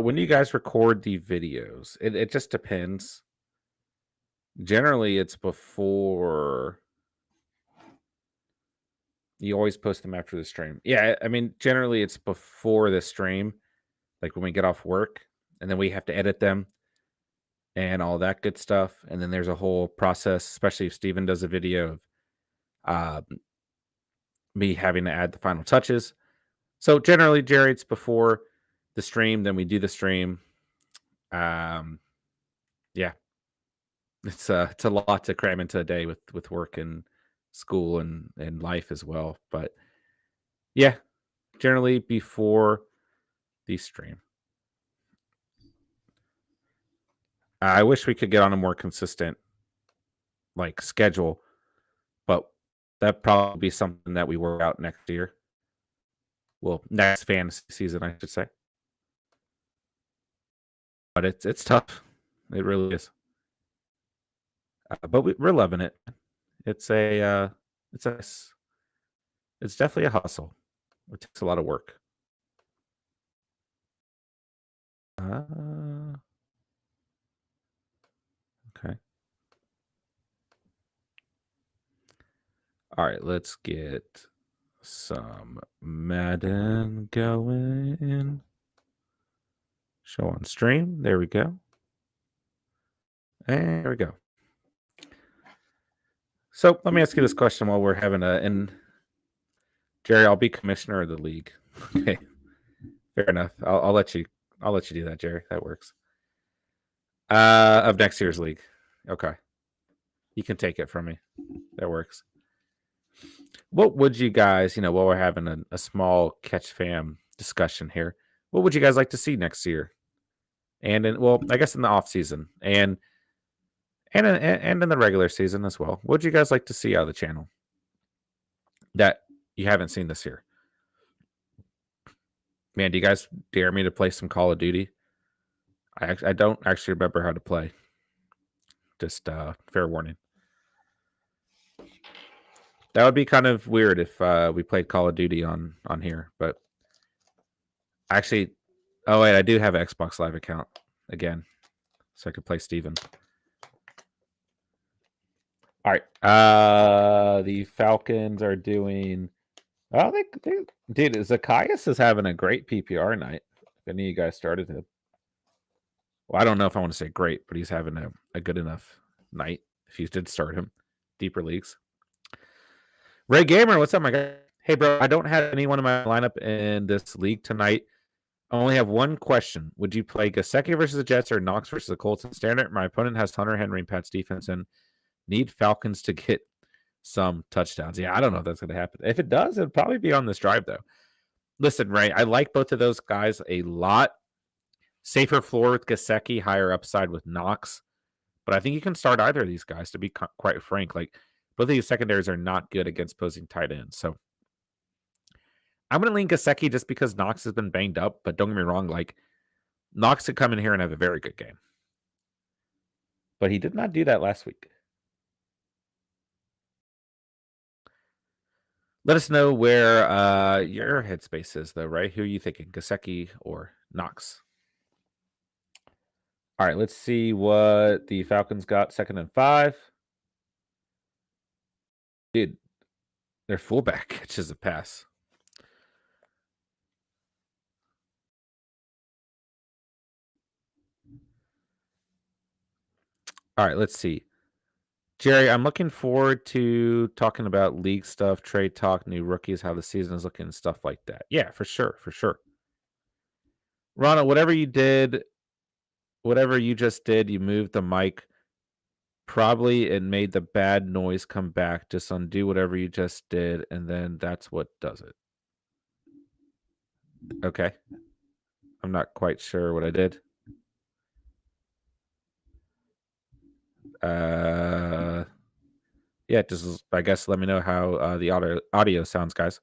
When you guys record the videos, it just depends. Generally, it's before. You always post them after the stream. Yeah, I mean, generally it's before the stream, like when we get off work, and then we have to edit them and all that good stuff. And then there's a whole process, especially if Steven does a video of me having to add the final touches. So generally, Jerry, it's before the stream, then we do the stream. Yeah, it's a lot to cram into a day with work and school and life as well. But yeah, generally before the stream. I wish we could get on a more consistent like schedule, but that probably be something that we work out next year. Well, next fantasy season, I should say. But it's tough. It really is. But we're loving it. It's a it's definitely a hustle. It takes a lot of work. Okay. All right, let's get some Madden going. Show on stream. There we go. And there we go. So let me ask you this question while we're having and Jerry, I'll be commissioner of the league. Okay. Fair enough. I'll let you do that, Jerry. That works. Of next year's league. Okay. You can take it from me. That works. What would you guys, while we're having a small catch fam discussion here, what would you guys like to see next year? And I guess in the off season and in the regular season as well. What would you guys like to see out of the channel that you haven't seen this year? Man, do you guys dare me to play some Call of Duty? I don't actually remember how to play. Just fair warning. That would be kind of weird if we played Call of Duty on here, but actually, oh wait, I do have an Xbox Live account again, so I could play Steven. All right, the Falcons are doing. Oh, dude, Zacchaeus is having a great PPR night. If any of you guys started him. Well, I don't know if I want to say great, but he's having a good enough night if you did start him. Deeper leagues. Ray Gamer, what's up, my guy? Hey, bro, I don't have anyone in my lineup in this league tonight. I only have one question. Would you play Gesicki versus the Jets or Knox versus the Colts in standard? My opponent has Hunter Henry and Pat's defense and need Falcons to get some touchdowns. Yeah, I don't know if that's going to happen. If it does, it'll probably be on this drive, though. Listen, Ray, I like both of those guys a lot. Safer floor with Gesicki, higher upside with Knox. But I think you can start either of these guys, to be quite frank. Like, both of these secondaries are not good against opposing tight ends. So I'm going to lean Gesicki just because Knox has been banged up. But don't get me wrong, like, Knox could come in here and have a very good game. But he did not do that last week. Let us know where your headspace is, though, right? Who are you thinking, Gesicki or Knox? All right, let's see what the Falcons got. 2nd and 5. Dude, their fullback catches a pass. All right, let's see. Jerry, I'm looking forward to talking about league stuff, trade talk, new rookies, how the season is looking, and stuff like that. Yeah, for sure, for sure. Ronald, whatever you just did, you moved the mic. Probably it made the bad noise come back. Just undo whatever you just did, and then that's what does it. Okay. I'm not quite sure what I did. Yeah, just I guess let me know how the audio sounds, guys.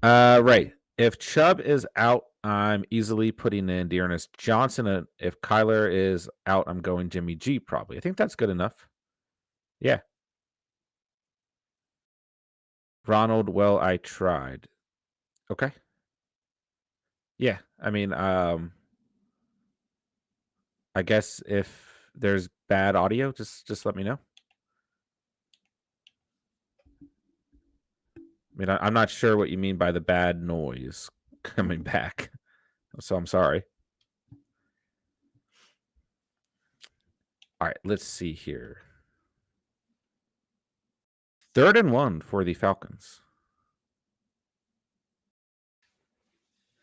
Right. If Chubb is out, I'm easily putting in Dearness Johnson. And if Kyler is out, I'm going Jimmy G probably. I think that's good enough. Yeah. Ronald, well, I tried. Okay. Yeah. I mean, I guess if there's bad audio, just let me know. I mean, I'm not sure what you mean by the bad noise coming back. So I'm sorry. All right, let's see here. 3rd and 1 for the Falcons.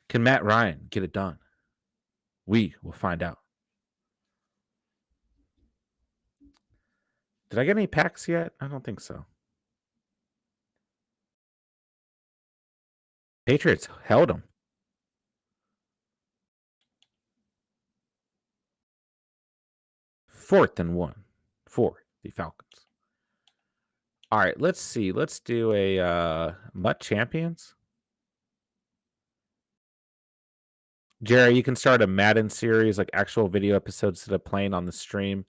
Can Matt Ryan get it done? We will find out. Did I get any packs yet? I don't think so. Patriots held them. 4th and 1 for the Falcons. All right, let's see. Let's do a Mutt Champions. Jerry, you can start a Madden series, like actual video episodes that are playing on the stream.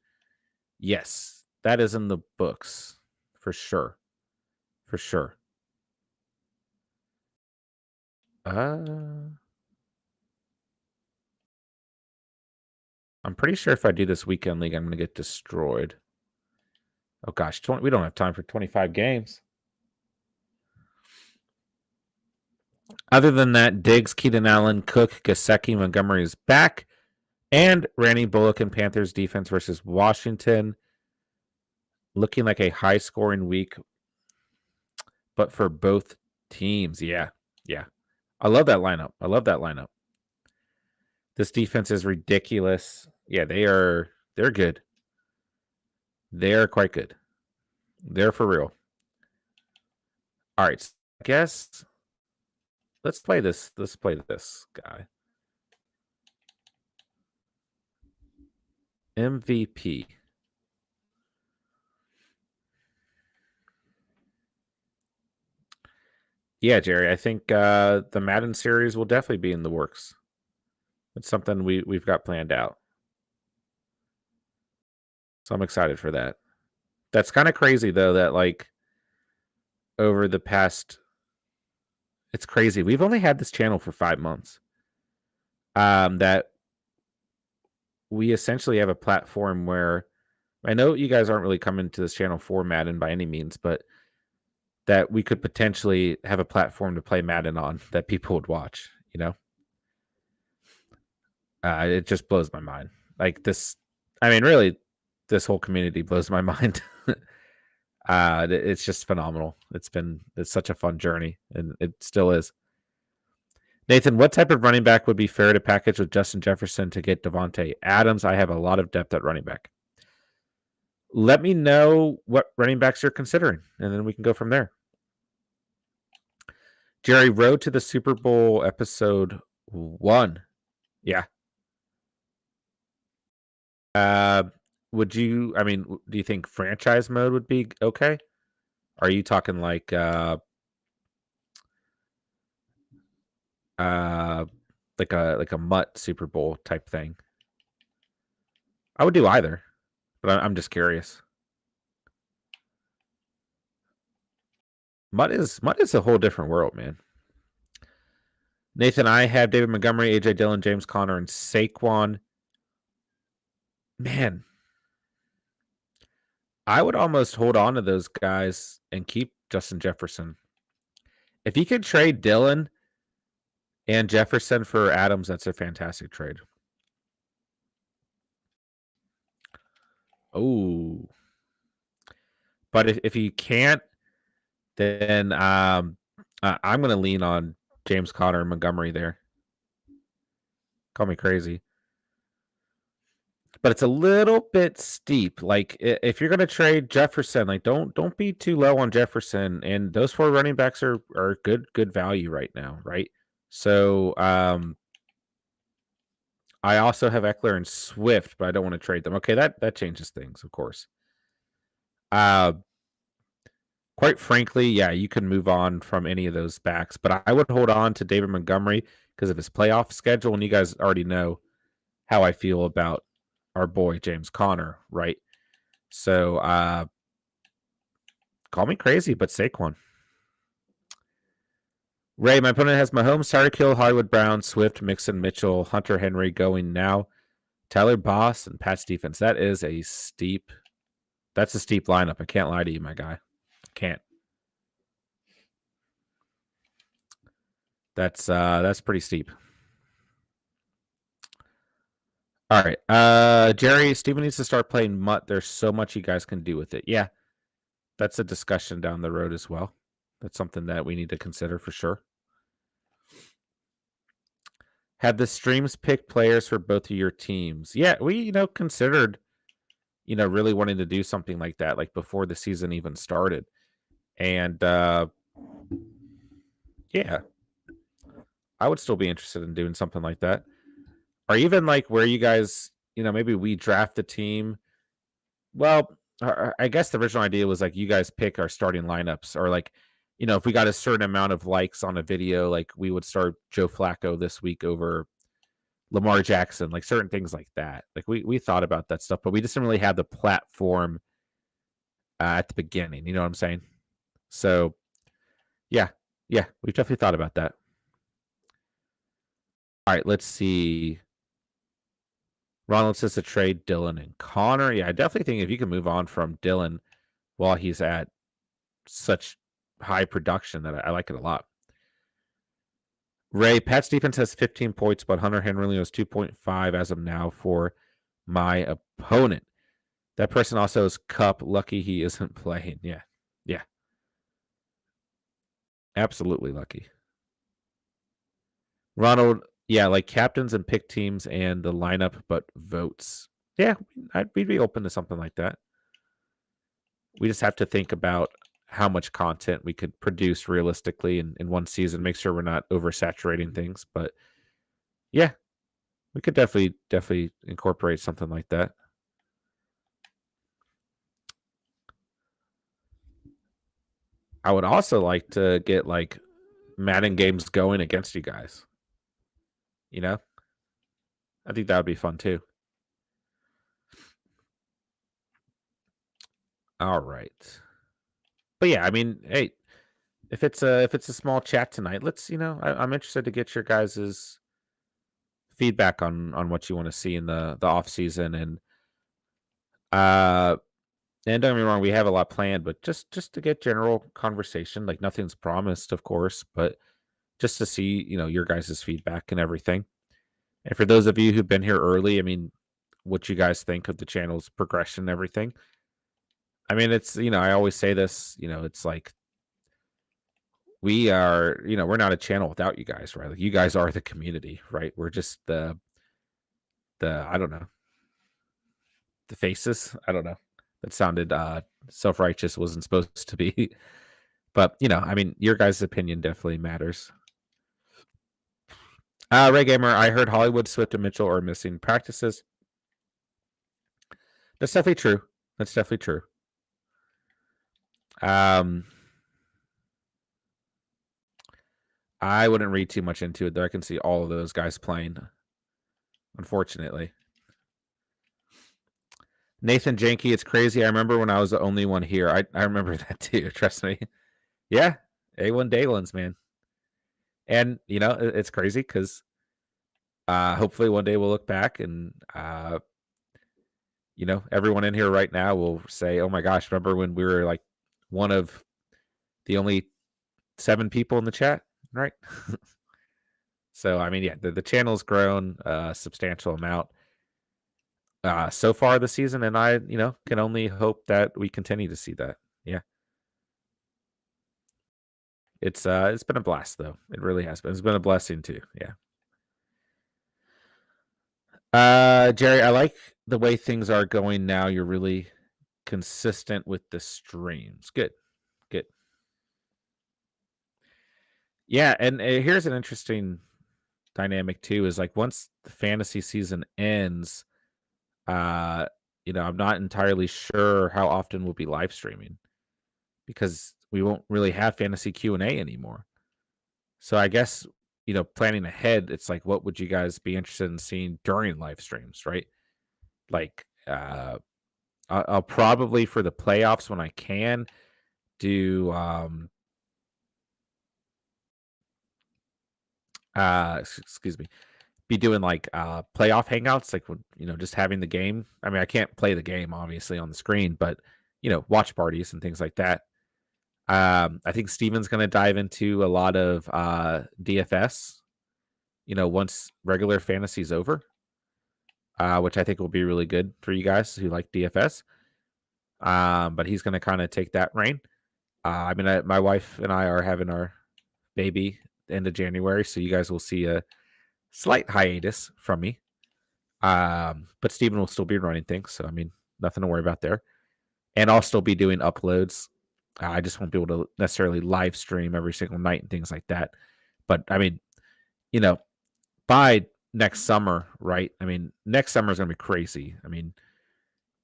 Yes, that is in the books for sure. For sure. I'm pretty sure if I do this weekend league, I'm going to get destroyed. Oh gosh, we don't have time for 25 games. Other than that, Diggs, Keenan Allen, Cook, Gesicki, Montgomery is back, and Randy Bullock and Panthers defense versus Washington. Looking like a high-scoring week, but for both teams, yeah. I love that lineup. This defense is ridiculous. Yeah, they're good. They are quite good. They're for real. All right, I guess let's play this. Let's play this guy. MVP. Yeah, Jerry, I think the Madden series will definitely be in the works. It's something we've got planned out. So I'm excited for that. That's kind of crazy though that like over the past it's crazy. We've only had this channel for 5 months. That we essentially have a platform where I know you guys aren't really coming to this channel for Madden by any means, but that we could potentially have a platform to play Madden on that people would watch, you know? It just blows my mind. Like this, I mean, really, this whole community blows my mind. It's just phenomenal. It's such a fun journey, and it still is. Nathan, what type of running back would be fair to package with Justin Jefferson to get Devontae Adams? I have a lot of depth at running back. Let me know what running backs you're considering, and then we can go from there. Jerry, road to the Super Bowl episode 1. Yeah. Would you, I mean, do you think franchise mode would be okay? Are you talking like a Mutt Super Bowl type thing? I would do either, but I'm just curious. Mutt is a whole different world, man. Nathan, I have David Montgomery, AJ Dillon, James Conner, and Saquon. Man, I would almost hold on to those guys and keep Justin Jefferson. If you could trade Dillon and Jefferson for Adams, that's a fantastic trade. Oh, but if you can't, then I'm going to lean on James Conner and Montgomery there. Call me crazy, but it's a little bit steep. Like if you're going to trade Jefferson, like don't be too low on Jefferson. And those 4 running backs are good value right now, right? So I also have Eckler and Swift, but I don't want to trade them. Okay, that changes things, of course. Quite frankly, yeah, you can move on from any of those backs, but I would hold on to David Montgomery because of his playoff schedule, and you guys already know how I feel about our boy James Conner, right? So call me crazy, but Saquon. Ray, my opponent has Mahomes, Tyreek Hill, Hollywood Brown, Swift, Mixon, Mitchell, Hunter Henry going now. Tyler Boss and Pat's defense. That's a steep lineup. I can't lie to you, my guy. I can't. That's pretty steep. All right. Jerry, Steven needs to start playing Mutt. There's so much you guys can do with it. Yeah. That's a discussion down the road as well. That's something that we need to consider for sure. Have the streams pick players for both of your teams? Yeah, we, considered, really wanting to do something like that, like before the season even started. And yeah, I would still be interested in doing something like that. Or even like where you guys, maybe we draft the team. Well, I guess the original idea was like you guys pick our starting lineups, or like, if we got a certain amount of likes on a video, like we would start Joe Flacco this week over Lamar Jackson, like certain things like that. Like we thought about that stuff, but we just didn't really have the platform at the beginning. You know what I'm saying? So yeah, we've definitely thought about that. All right, let's see. Ronald says to trade Dylan and Connor. Yeah, I definitely think if you can move on from Dylan while he's at such high production, that I like it a lot. Ray, Pat's defense has 15 points, but Hunter Henry has 2.5 as of now for my opponent. That person also is Cup. Lucky he isn't playing. Yeah. Absolutely lucky. Ronald, yeah, like captains and pick teams and the lineup, but votes. Yeah, we'd be open to something like that. We just have to think about how much content we could produce realistically in one season. Make sure we're not oversaturating things. But yeah, we could definitely incorporate something like that. I would also like to get like Madden games going against you guys. I think that would be fun too. All right. But yeah, I mean, hey, if it's a small chat tonight, let's I'm interested to get your guys's feedback on what you want to see in the off season. And don't get me wrong, we have a lot planned, but just to get general conversation. Like nothing's promised, of course, but just to see your guys's feedback and everything. And for those of you who've been here early, I mean, what you guys think of the channel's progression and everything. I mean, it's I always say this, it's like we are, we're not a channel without you guys, right? Like you guys are the community, right? We're just the I don't know, the faces. I don't know. That sounded self-righteous, wasn't supposed to be. But I mean, your guys' opinion definitely matters. Ray Gamer, I heard Hollywood, Swift, and Mitchell are missing practices. That's definitely true. That's definitely true. I wouldn't read too much into it, though. I can see all of those guys playing, unfortunately. Nathan Janke, it's crazy. I remember when I was the only one here. I remember that too. Trust me. Yeah, A1 Daylands, man. And it's crazy because hopefully one day we'll look back and everyone in here right now will say, "Oh my gosh, remember when we were like one of the only 7 people in the chat?" Right? So I mean, yeah, the channel's grown a substantial amount. so far this season, and I, can only hope that we continue to see that. Yeah. It's been a blast though. It really has been. It's been a blessing too. Yeah. Jerry, I like the way things are going now. You're really consistent with the streams. Good. Good. Yeah, and here's an interesting dynamic too is like once the fantasy season ends, uh I'm not entirely sure how often we'll be live streaming because we won't really have fantasy Q&A anymore. So I guess, planning ahead, it's like, what would you guys be interested in seeing during live streams, right? Like, I'll probably for the playoffs when I can do, excuse me, be doing like playoff hangouts, like when, just having the game. I mean, I can't play the game obviously on the screen, but watch parties and things like that. I think Steven's going to dive into a lot of DFS, once regular fantasy's over, which I think will be really good for you guys who like DFS. But he's going to kind of take that reign. I mean, my wife and I are having our baby end of January, so you guys will see a slight hiatus from me. But Steven will still be running things, so I mean, nothing to worry about there. And I'll still be doing uploads. I just won't be able to necessarily live stream every single night and things like that. But I mean, by next summer, right? I mean, next summer is going to be crazy. I mean,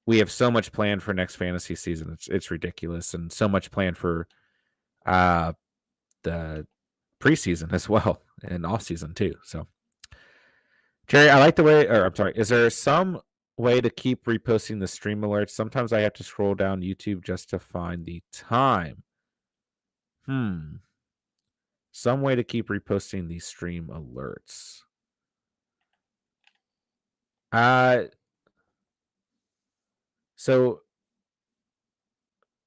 we have so much planned for next fantasy season. It's ridiculous, and so much planned for the preseason as well and off season too. So, Jerry, I like the way. Or I'm sorry. Is there some way to keep reposting the stream alerts? Sometimes I have to scroll down YouTube just to find the time. Some way to keep reposting these stream alerts. So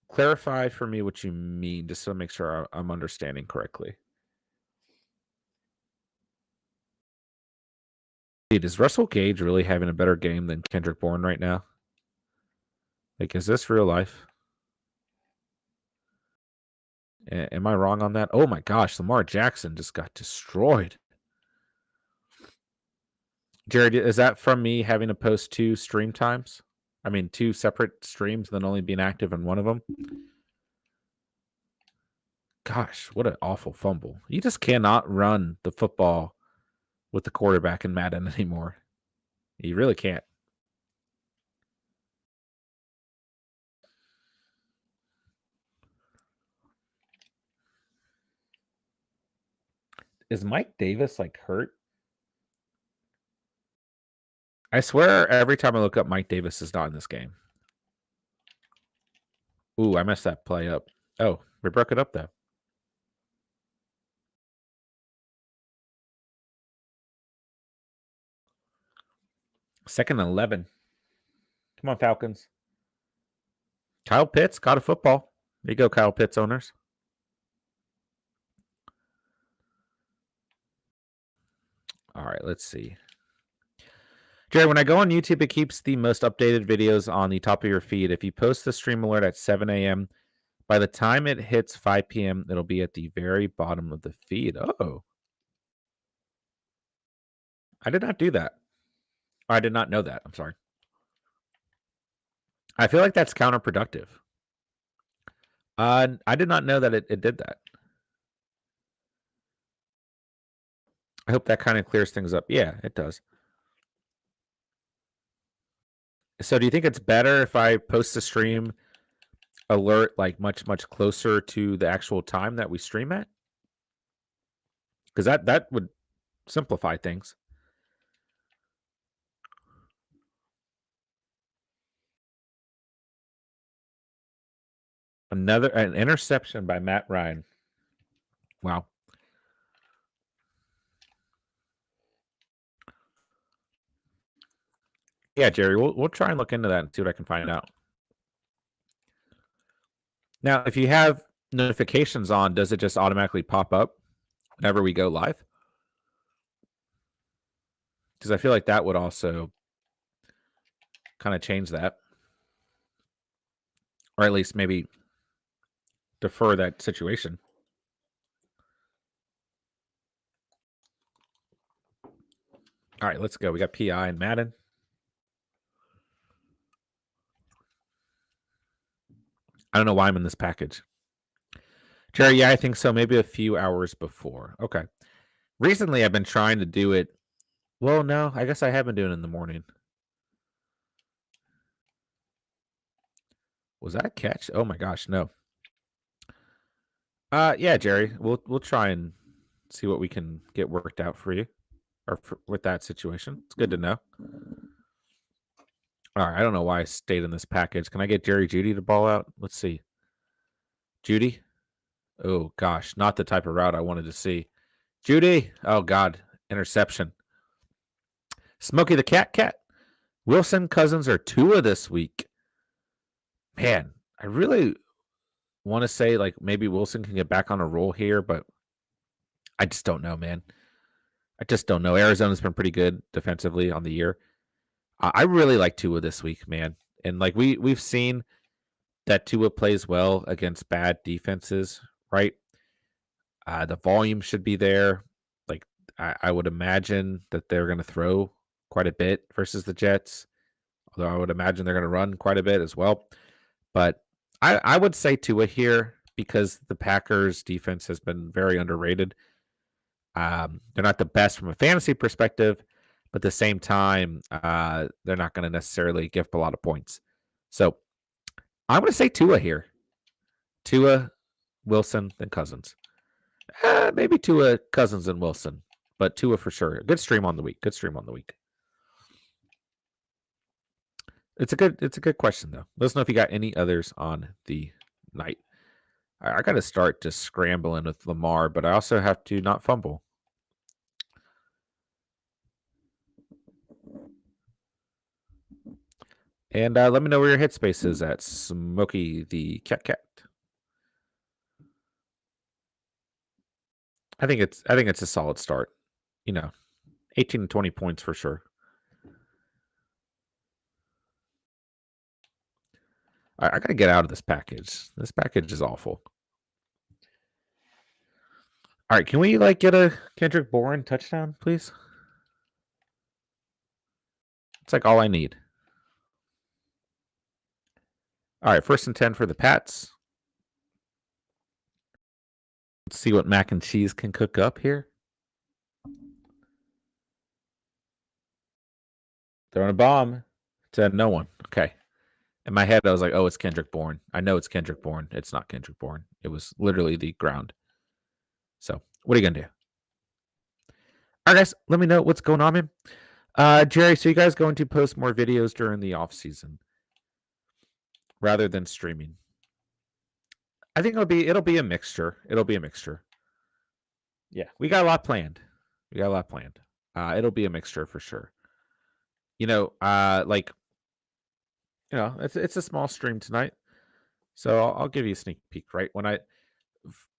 clarify for me what you mean, just to make sure I'm understanding correctly. Dude, is Russell Gage really having a better game than Kendrick Bourne right now? Like, is this real life? Am I wrong on that? Oh my gosh, Lamar Jackson just got destroyed. Jared, is that from me having to post 2 stream times? I mean, 2 separate streams, and then only being active in one of them? Gosh, what an awful fumble. You just cannot run the football with the quarterback in Madden anymore. You really can't. Is Mike Davis like hurt? I swear every time I look up, Mike Davis is not in this game. Ooh, I messed that play up. Oh, we broke it up though. Second and 11. Come on, Falcons. Kyle Pitts got a football. There you go, Kyle Pitts owners. All right, let's see. Jerry, when I go on YouTube, it keeps the most updated videos on the top of your feed. If you post the stream alert at 7 a.m., by the time it hits 5 p.m., it'll be at the very bottom of the feed. Oh. I did not do that. I did not know that. I'm sorry. I feel like that's counterproductive. I did not know that it did that. I hope that kind of clears things up. Yeah, it does. So do you think it's better if I post the stream alert like much closer to the actual time that we stream at? Because that would simplify things. An interception by Matt Ryan. Wow. Yeah, Jerry, we'll try and look into that and see what I can find out. Now, if you have notifications on, does it just automatically pop up whenever we go live? Because I feel like that would also kind of change that, or at least maybe defer that situation. All right, let's go. We got PI and Madden. I don't know why I'm in this package. Jerry, yeah, I think so. Maybe a few hours before. Okay. Recently, I've been trying to do it. Well, no, I guess I have been doing it in the morning. Was that a catch? Oh my gosh, no. Yeah, Jerry, we'll try and see what we can get worked out for you, or with that situation. It's good to know. All right, I don't know why I stayed in this package. Can I get Jerry Judy to ball out? Let's see. Judy? Oh gosh, not the type of route I wanted to see. Judy! Oh God, interception. Smokey the Cat. Wilson, Cousins, or Tua this week. Man, I really want to say like maybe Wilson can get back on a roll here, but I just don't know, man. I just don't know. Arizona's been pretty good defensively on the year. I really like Tua this week, man. And like we've seen that Tua plays well against bad defenses, right? The volume should be there. Like I would imagine that they're going to throw quite a bit versus the Jets, although I would imagine they're going to run quite a bit as well. But I would say Tua here because the Packers defense has been very underrated. They're not the best from a fantasy perspective, but at the same time, they're not going to necessarily give up a lot of points. So I'm going to say Tua here. Tua, Wilson, then Cousins. Maybe Tua, Cousins, and Wilson, but Tua for sure. Good stream on the week. It's a good question though. Let us know if you got any others on the night. I got to start just scrambling with Lamar, but I also have to not fumble. And let me know where your headspace is at, Smokey the Cat. I think it's a solid start. 18 to 20 points for sure. I got to get out of this package. This package is awful. All right, can we get a Kendrick Bourne touchdown, please? It's all I need. All right, 1st and 10 for the Pats. Let's see what mac and cheese can cook up here. Throwing a bomb to no one. Okay. In my head, I was like, oh, it's Kendrick Bourne. I know it's Kendrick Bourne. It's not Kendrick Bourne. It was literally the ground. So what are you going to do? All right, guys, let me know what's going on, man. Jerry, so you guys going to post more videos during the off season rather than streaming? I think it'll be a mixture. Yeah, we got a lot planned. It'll be a mixture for sure. It's a small stream tonight, so I'll give you a sneak peek. Right when I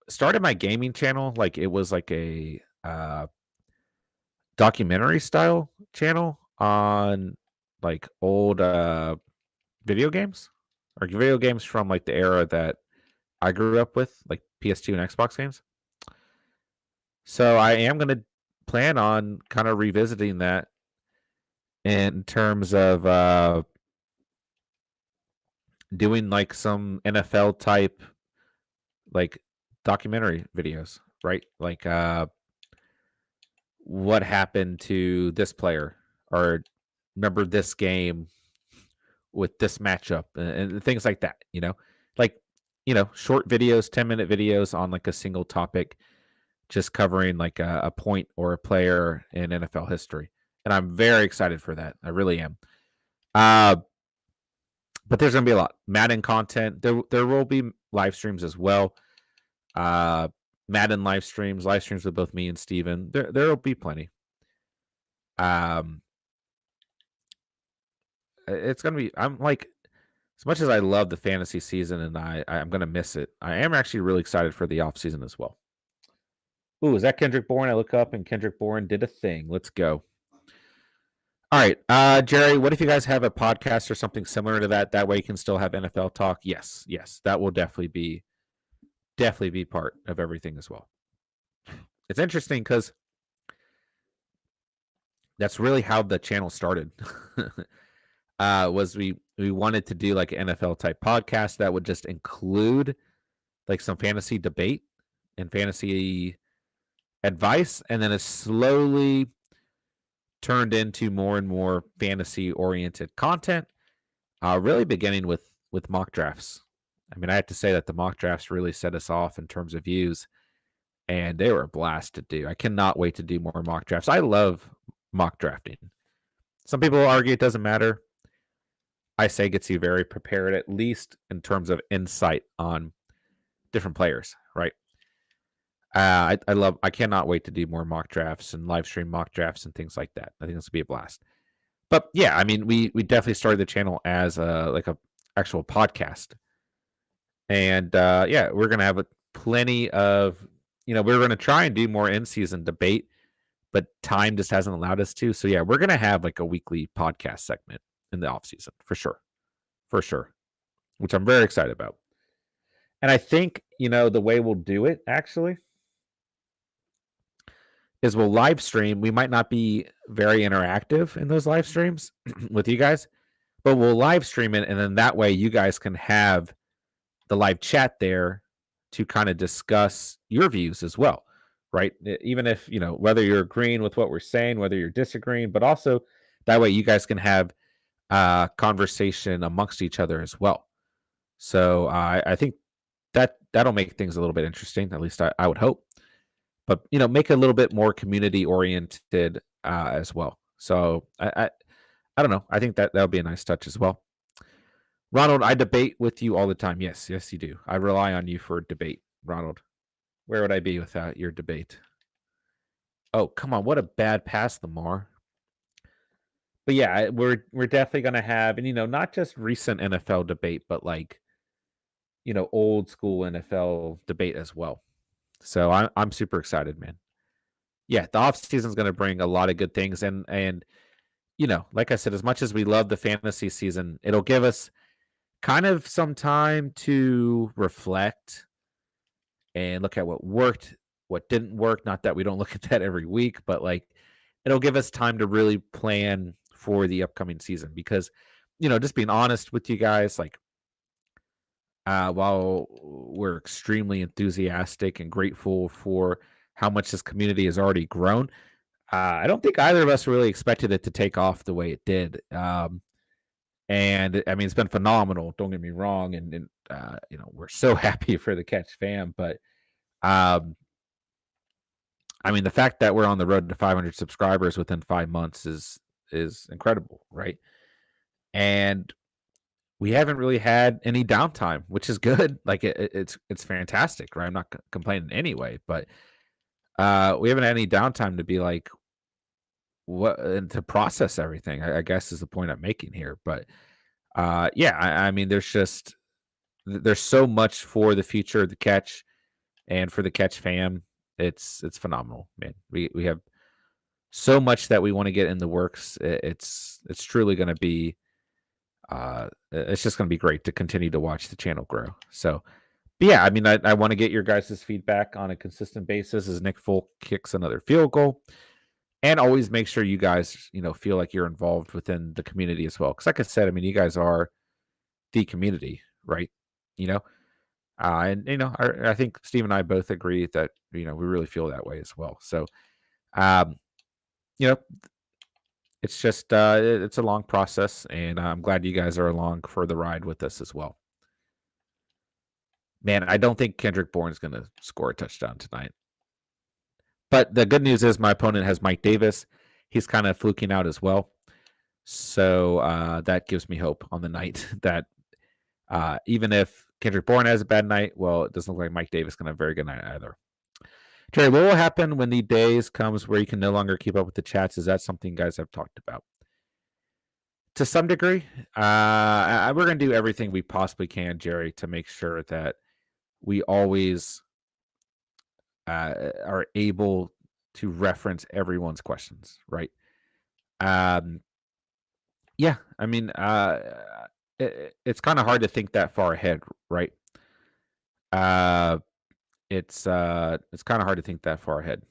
started my gaming channel, it was a documentary style channel on old video games or video games from the era that I grew up with, like PS2 and Xbox games. So I am going to plan on kind of revisiting that in terms of doing some NFL type documentary videos, right? What happened to this player, or remember this game with this matchup, and things like that, short videos, 10-minute videos on a single topic, just covering a point or a player in NFL history. And I'm very excited for that. I really am. But there's going to be a lot. Madden content. There will be live streams as well. Madden live streams with both me and Steven. There will be plenty. It's going to be, I'm as much as I love the fantasy season and I'm going to miss it, I am actually really excited for the off season as well. Ooh, is that Kendrick Bourne? I look up and Kendrick Bourne did a thing. Let's go. All right, Jerry, what if you guys have a podcast or something similar to that? That way you can still have NFL talk. Yes, that will definitely be part of everything as well. It's interesting because that's really how the channel started. Was we wanted to do like an NFL type podcast that would just include like some fantasy debate and fantasy advice, and then it slowly turned into more and more fantasy oriented content. Really beginning with mock drafts. I mean, I have to say that the mock drafts really set us off in terms of views, and they were a blast to do. I cannot wait to do more mock drafts. I love mock drafting. Some people argue it doesn't matter. I say it gets you very prepared, at least in terms of insight on different players, right? I cannot wait to do more mock drafts and live stream mock drafts and things like that. I think this will be a blast. But yeah, I mean, we definitely started the channel as a actual podcast, and yeah, we're gonna have plenty of, we're gonna try and do more in season debate, but time just hasn't allowed us to. So yeah, we're gonna have like a weekly podcast segment in the off season for sure, which I'm very excited about. And I think the way we'll do it actually is we'll live stream. We might not be very interactive in those live streams with you guys, but we'll live stream it, and then that way you guys can have the live chat there to kind of discuss your views as well, right? Even if, whether you're agreeing with what we're saying, whether you're disagreeing, but also that way you guys can have conversation amongst each other as well. So I think that'll make things a little bit interesting. At least I would hope. But make it a little bit more community oriented as well. So I don't know. I think that'll be a nice touch as well. Ronald, I debate with you all the time. Yes, you do. I rely on you for debate, Ronald. Where would I be without your debate? Oh, come on. What a bad pass, Lamar. But yeah, we're definitely going to have, and not just recent NFL debate, but like, old school NFL debate as well. So I'm super excited, man. Yeah, the off season is going to bring a lot of good things, and like I said, as much as we love the fantasy season, it'll give us kind of some time to reflect and look at what worked, what didn't work. Not that we don't look at that every week, but like it'll give us time to really plan for the upcoming season because, just being honest with you guys, like while we're extremely enthusiastic and grateful for how much this community has already grown, I don't think either of us really expected it to take off the way it did. And I mean, it's been phenomenal. Don't get me wrong, and we're so happy for the Catch fam. But I mean, the fact that we're on the road to 500 subscribers within 5 months is incredible, right? And we haven't really had any downtime, which is good. Like it's fantastic, right? I'm not complaining anyway, but we haven't had any downtime to be like what and to process everything. I guess is the point I'm making here. But yeah, I mean, there's so much for the future of the Catch and for the Catch fam. It's phenomenal, man. We have so much that we want to get in the works. It's truly going to be it's just going to be great to continue to watch the channel grow. So, but yeah, I mean, I want to get your guys' feedback on a consistent basis as Nick Folk kicks another field goal, and always make sure you guys, feel like you're involved within the community as well. Because, like I said, I mean, you guys are the community, right? And I think Steve and I both agree that we really feel that way as well. So, um, you know, it's just it's a long process, and I'm glad you guys are along for the ride with us as well. Man, I don't think Kendrick Bourne's going to score a touchdown tonight. But the good news is my opponent has Mike Davis. He's kind of fluking out as well. So that gives me hope on the night that even if Kendrick Bourne has a bad night, well, it doesn't look like Mike Davis going to have a very good night either. Jerry, what will happen when the days comes where you can no longer keep up with the chats? Is that something you guys have talked about? To some degree, we're going to do everything we possibly can, Jerry, to make sure that we always are able to reference everyone's questions, right? Yeah, I mean, it's kind of hard to think that far ahead, right? Uh, it's kind of hard to think that far ahead,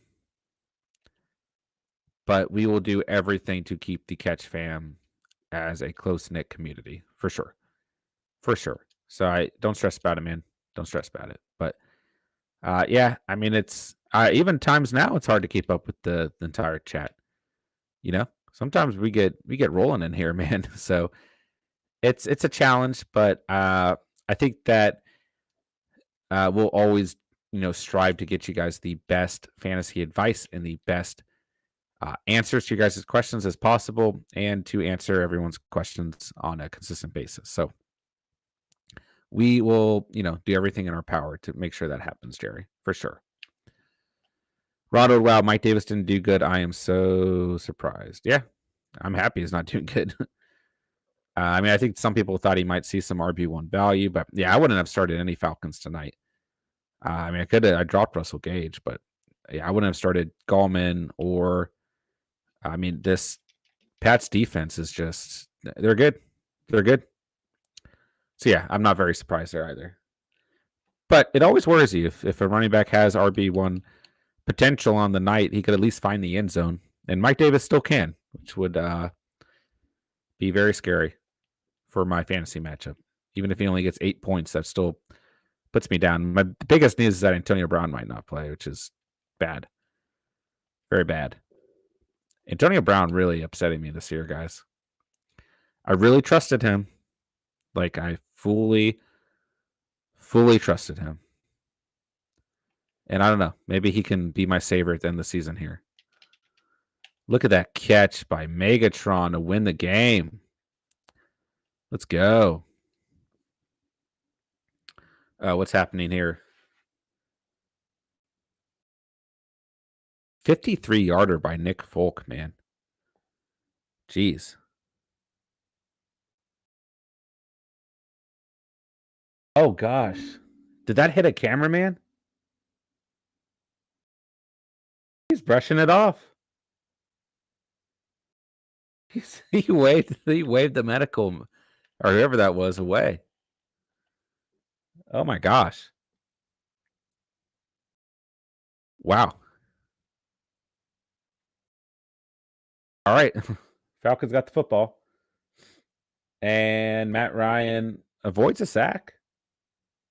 but we will do everything to keep the Catch fam as a close knit community for sure, for sure. So I don't stress about it, man. Don't stress about it. But yeah, I mean, it's even times now it's hard to keep up with the entire chat. You know, sometimes we get rolling in here, man. So it's a challenge, but I think that we'll always strive to get you guys the best fantasy advice and the best answers to your guys' questions as possible, and to answer everyone's questions on a consistent basis. So we will, do everything in our power to make sure that happens, Jerry, for sure. Ronald, wow, Mike Davis didn't do good. I am so surprised. Yeah, I'm happy he's not doing good. I mean, I think some people thought he might see some RB1 value, but yeah, I wouldn't have started any Falcons tonight. I mean, I dropped Russell Gage, but yeah, I wouldn't have started Gallman or, I mean, this Pat's defense is just, they're good. They're good. So yeah, I'm not very surprised there either. But it always worries you if a running back has RB1 potential on the night, he could at least find the end zone. And Mike Davis still can, which would be very scary for my fantasy matchup. Even if he only gets 8 points, that still puts me down. My biggest news is that Antonio Brown might not play, which is bad. Very bad. Antonio Brown really upsetting me this year, guys. I really trusted him. Like, I fully trusted him. And I don't know. Maybe he can be my savior at the end of the season here. Look at that catch by Megatron to win the game. Let's go. What's happening here? 53-yarder by Nick Folk, man. Jeez. Oh, gosh. Did that hit a cameraman? He's brushing it off. He waved the medical or whoever that was away. Oh my gosh. Wow. All right. Falcons got the football. And Matt Ryan avoids a sack.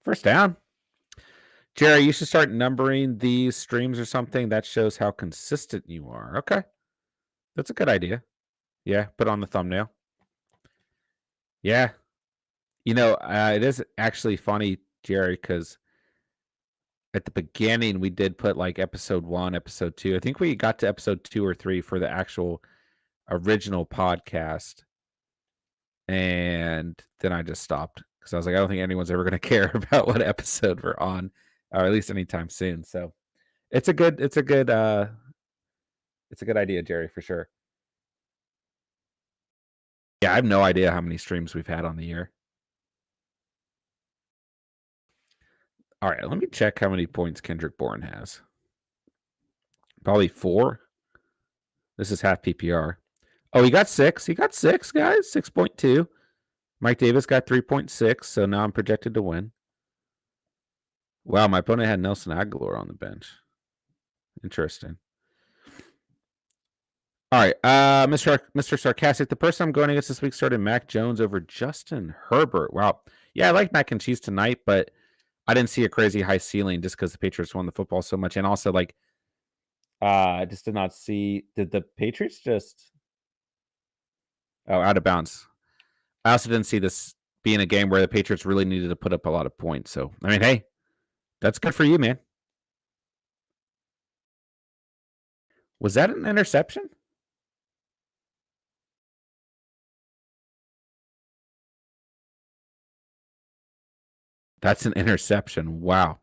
First down. Jerry, you should start numbering these streams or something. That shows how consistent you are. Okay. That's a good idea. Yeah, put on the thumbnail. Yeah. It is actually funny, Jerry, because at the beginning we did put like episode 1, episode 2. I think we got to episode 2 or 3 for the actual original podcast. And then I just stopped because I was like, I don't think anyone's ever going to care about what episode we're on, or at least anytime soon. So it's a good idea, Jerry, for sure. Yeah, I have no idea how many streams we've had on the year. All right, let me check how many points Kendrick Bourne has. Probably 4. This is half PPR. Oh, he got 6. He got 6, guys. 6.2. Mike Davis got 3.6, so now I'm projected to win. Wow, my opponent had Nelson Aguilar on the bench. Interesting. All right, Mr. Sarcastic. The person I'm going against this week started Mac Jones over Justin Herbert. Wow. Yeah, I like mac and cheese tonight, but I didn't see a crazy high ceiling just because the Patriots won the football so much. And also, like, I just did not see. Did the Patriots just... Oh, out of bounds. I also didn't see this being a game where the Patriots really needed to put up a lot of points. So, I mean, hey, that's good for you, man. Was that an interception? That's an interception. Wow.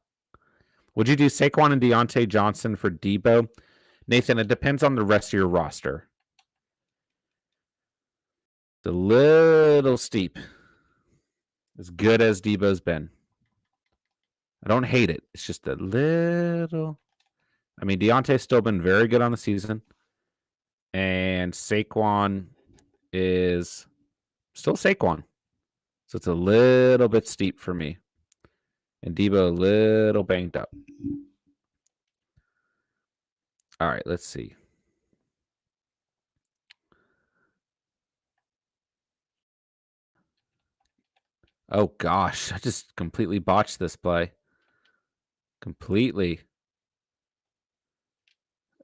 Would you do Saquon and Deontay Johnson for Debo? Nathan, it depends on the rest of your roster. It's a little steep. As good as Debo's been. I don't hate it. It's just a little... I mean, Deontay's still been very good on the season. And Saquon is Still Saquon. So it's a little bit steep for me. And Debo a little banged up. All right, let's see. Oh, gosh. I just completely botched this play. Completely.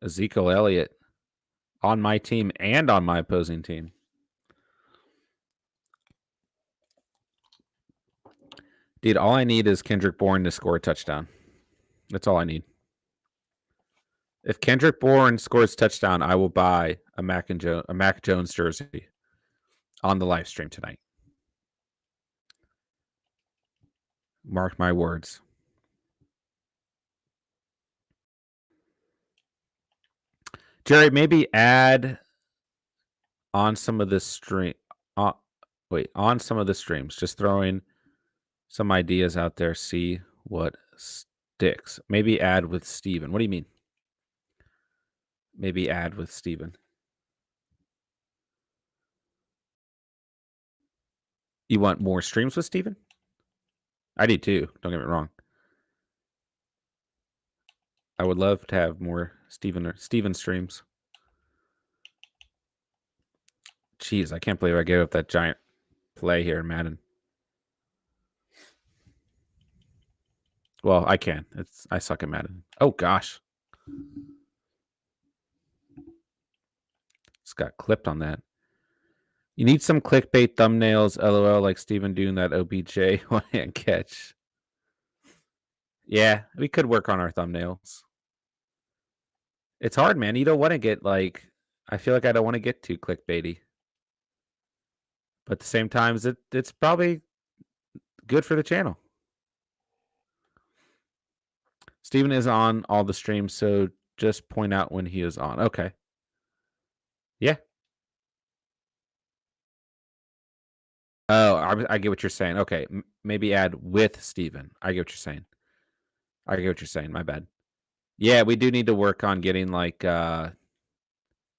Ezekiel Elliott on my team and on my opposing team. Dude, all I need is Kendrick Bourne to score a touchdown. That's all I need. If Kendrick Bourne scores a touchdown, I will buy a Mac Jones jersey on the live stream tonight. Mark my words. Jerry, maybe add on some of the stream. On some of the streams, just throwing some ideas out there. See what sticks. Maybe add with Steven. What do you mean? Maybe add with Steven. You want more streams with Steven? I do too. Don't get me wrong. I would love to have more Steven streams. Jeez, I can't believe I gave up that giant play here in Madden. Well, I can. I suck at Madden. Oh gosh. It's got clipped on that. You need some clickbait thumbnails, LOL, like Steven doing that OBJ one-hand catch. Yeah, we could work on our thumbnails. It's hard, man. You don't want to get like, I feel like I don't want to get too clickbaity. But at the same time, it's probably good for the channel. Steven is on all the streams, so just point out when he is on. Okay. Yeah. Oh, I get what you're saying. Okay, maybe add with Steven. I get what you're saying. My bad. Yeah, we do need to work on getting like our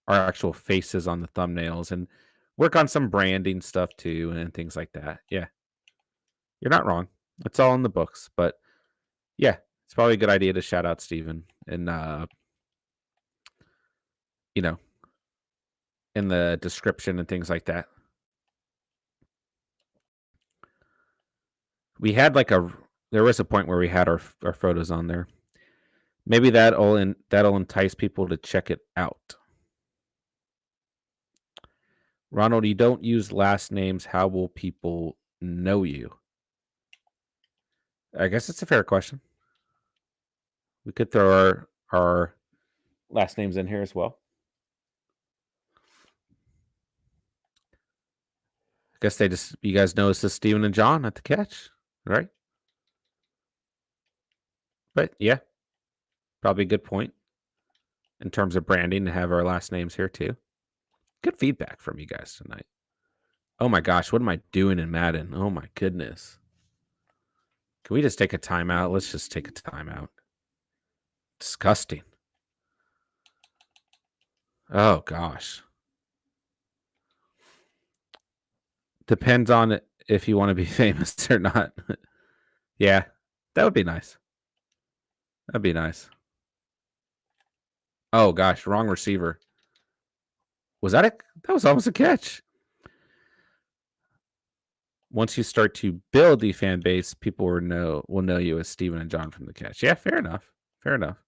actual faces on the thumbnails and work on some branding stuff too and things like that. Yeah. You're not wrong. It's all in the books, but yeah, it's probably a good idea to shout out Steven and you know, in the description and things like that. We had like there was a point where we had our photos on there. Maybe that'll entice people to check it out. Ronald, you don't use last names. How will people know you? I guess it's a fair question. We could throw our last names in here as well. I guess you guys know it's Steven and John at the catch, right? But yeah, probably a good point in terms of branding to have our last names here too. Good feedback from you guys tonight. Oh my gosh, what am I doing in Madden? Oh my goodness. Can we just take a timeout? Let's just take a timeout. Disgusting. Oh gosh. Depends on if you want to be famous or not. Yeah, that would be nice. That'd be nice. Oh gosh, wrong receiver. Was that was almost a catch. Once you start to build the fan base, people will know you as Steven and John from the catch. Yeah, fair enough. Fair enough.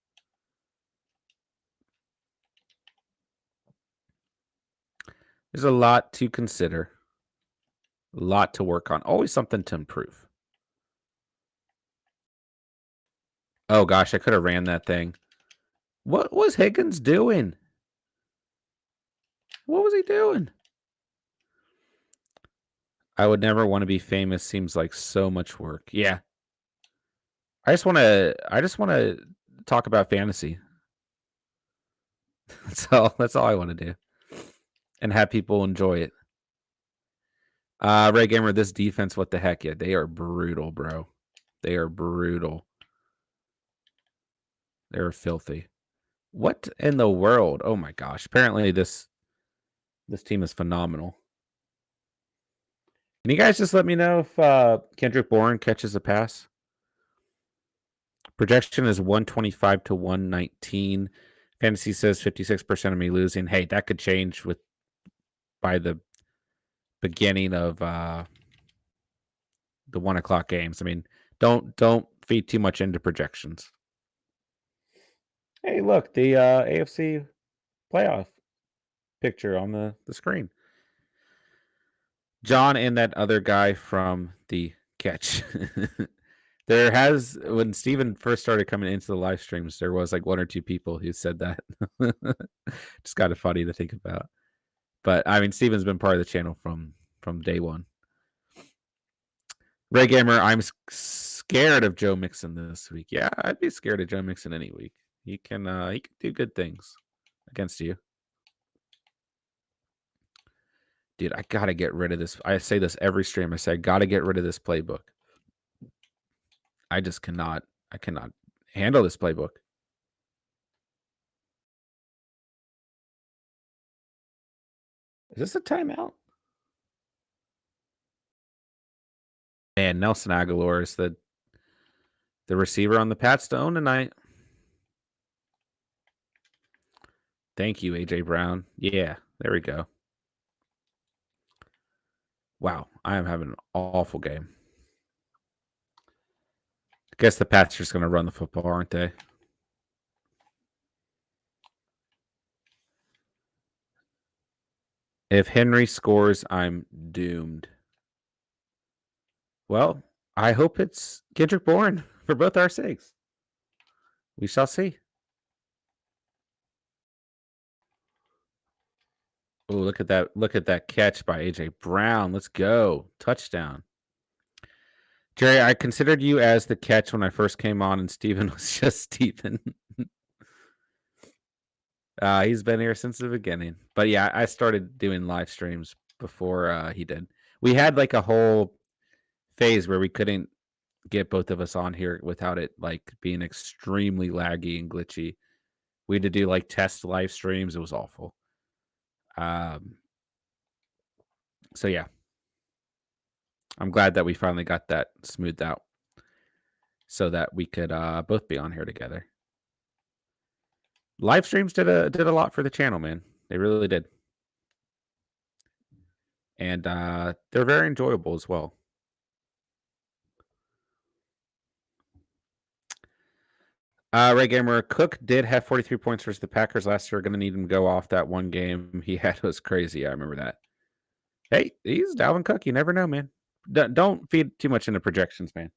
There's a lot to consider. A lot to work on. Always something to improve. Oh gosh, I could have ran that thing. What was Higgins doing? What was he doing? I would never want to be famous. Seems like so much work. Yeah. I just want to talk about fantasy. That's all I want to do. And have people enjoy it. Ray Gamer, this defense, what the heck? Yeah, they are brutal, bro. They are brutal. They're filthy. What in the world? Oh my gosh. Apparently this team is phenomenal. Can you guys just let me know if Kendrick Bourne catches a pass? Projection is 125 to 119. Fantasy says 56% of me losing. Hey, that could change by the beginning of the 1 o'clock games. I mean, don't feed too much into projections. Hey, look, the AFC playoff picture on the screen. John and that other guy from the catch. When Steven first started coming into the live streams, there was like 1 or 2 people who said that. Just kind of funny to think about. But I mean, Steven's been part of the channel from day one. Ray Gamer, I'm scared of Joe Mixon this week. Yeah, I'd be scared of Joe Mixon any week. He can do good things against you. Dude, I gotta get rid of this. I say this every stream. I say I gotta get rid of this playbook. I just cannot. I cannot handle this playbook. Is this a timeout? Man, Nelson Aguilar is the receiver on the Pats to own tonight. Thank you, AJ Brown. Yeah, there we go. Wow, I am having an awful game. I guess the Pats are just going to run the football, aren't they? If Henry scores, I'm doomed. Well, I hope it's Kendrick Bourne for both our sakes. We shall see. Oh, look at that. Look at that catch by AJ Brown. Let's go. Touchdown. Jerry, I considered you as the catch when I first came on, and Steven was just Steven. He's been here since the beginning. But yeah, I started doing live streams before he did. We had like a whole phase where we couldn't get both of us on here without it like being extremely laggy and glitchy. We had to do like test live streams. It was awful. So yeah. I'm glad that we finally got that smoothed out so that we could both be on here together. Live streams did a lot for the channel, man. They really did. And they're very enjoyable as well. Ray Gamer, Cook did have 43 points versus the Packers last year. Going to need him to go off that one game he had. Was crazy. I remember that. Hey, he's Dalvin Cook. You never know, man. Don't feed too much into projections, man.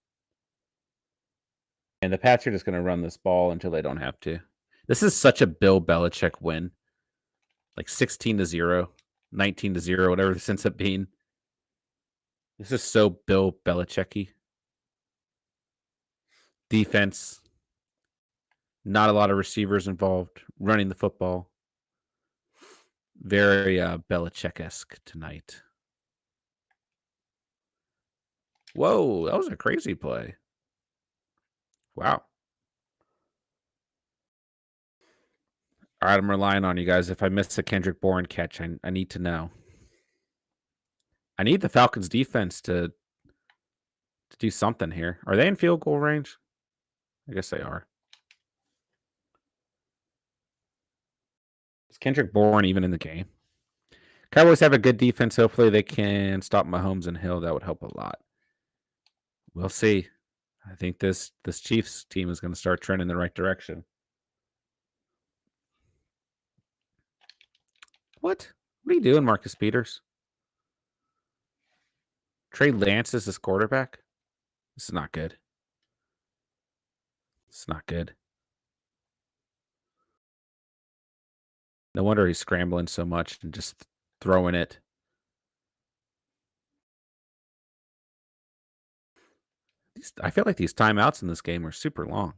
And the Pats are just going to run this ball until they don't have to. This is such a Bill Belichick win. Like 16-0, 19-0, whatever this ends up being. This is so Bill Belichick-y. Defense. Not a lot of receivers involved. Running the football. Very Belichick-esque tonight. Whoa, that was a crazy play. Wow. All right, I'm relying on you guys. If I miss a Kendrick Bourne catch, I need to know. I need the Falcons defense to do something here. Are they in field goal range? I guess they are. Is Kendrick Bourne even in the game? Cowboys have a good defense. Hopefully they can stop Mahomes and Hill. That would help a lot. We'll see. I think this Chiefs team is going to start trending in the right direction. What? What are you doing, Marcus Peters? Trey Lance is his quarterback? This is not good. It's not good. No wonder he's scrambling so much and just throwing it. I feel like these timeouts in this game are super long.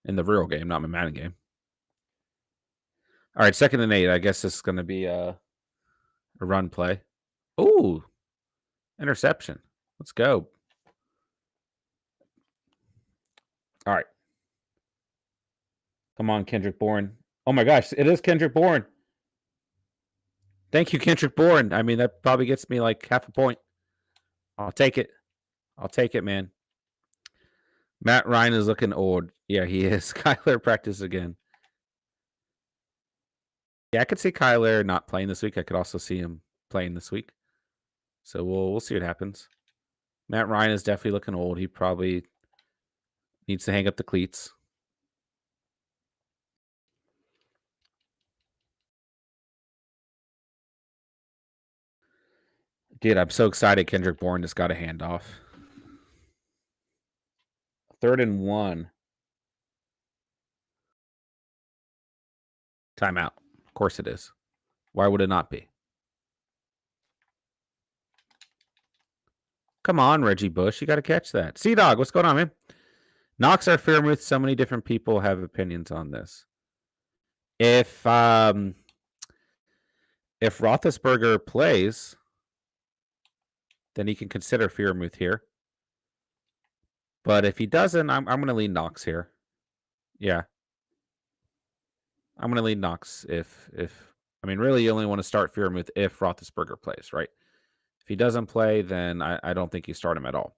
In the real game, not my Madden game. All right, 2nd and 8. I guess this is going to be a run play. Ooh, interception. Let's go. All right. Come on, Kendrick Bourne. Oh my gosh, it is Kendrick Bourne. Thank you, Kendrick Bourne. I mean, that probably gets me like half a point. I'll take it. I'll take it, man. Matt Ryan is looking old. Yeah, he is. Kyler practice again. Yeah, I could see Kyler not playing this week. I could also see him playing this week. So we'll see what happens. Matt Ryan is definitely looking old. He probably needs to hang up the cleats. Dude, I'm so excited Kendrick Bourne just got a handoff. 3rd and 1. Timeout. Of course it is. Why would it not be? Come on, Reggie Bush. You got to catch that. Sea-Dog, what's going on, man? Knox or Fairmouth, so many different people have opinions on this. If Roethlisberger plays, then he can consider Fairmouth here. But if he doesn't, I'm going to lean Knox here. Yeah. I'm going to lean Knox if I mean, really, you only want to start Fairmouth if Roethlisberger plays, right? If he doesn't play, then I don't think you start him at all.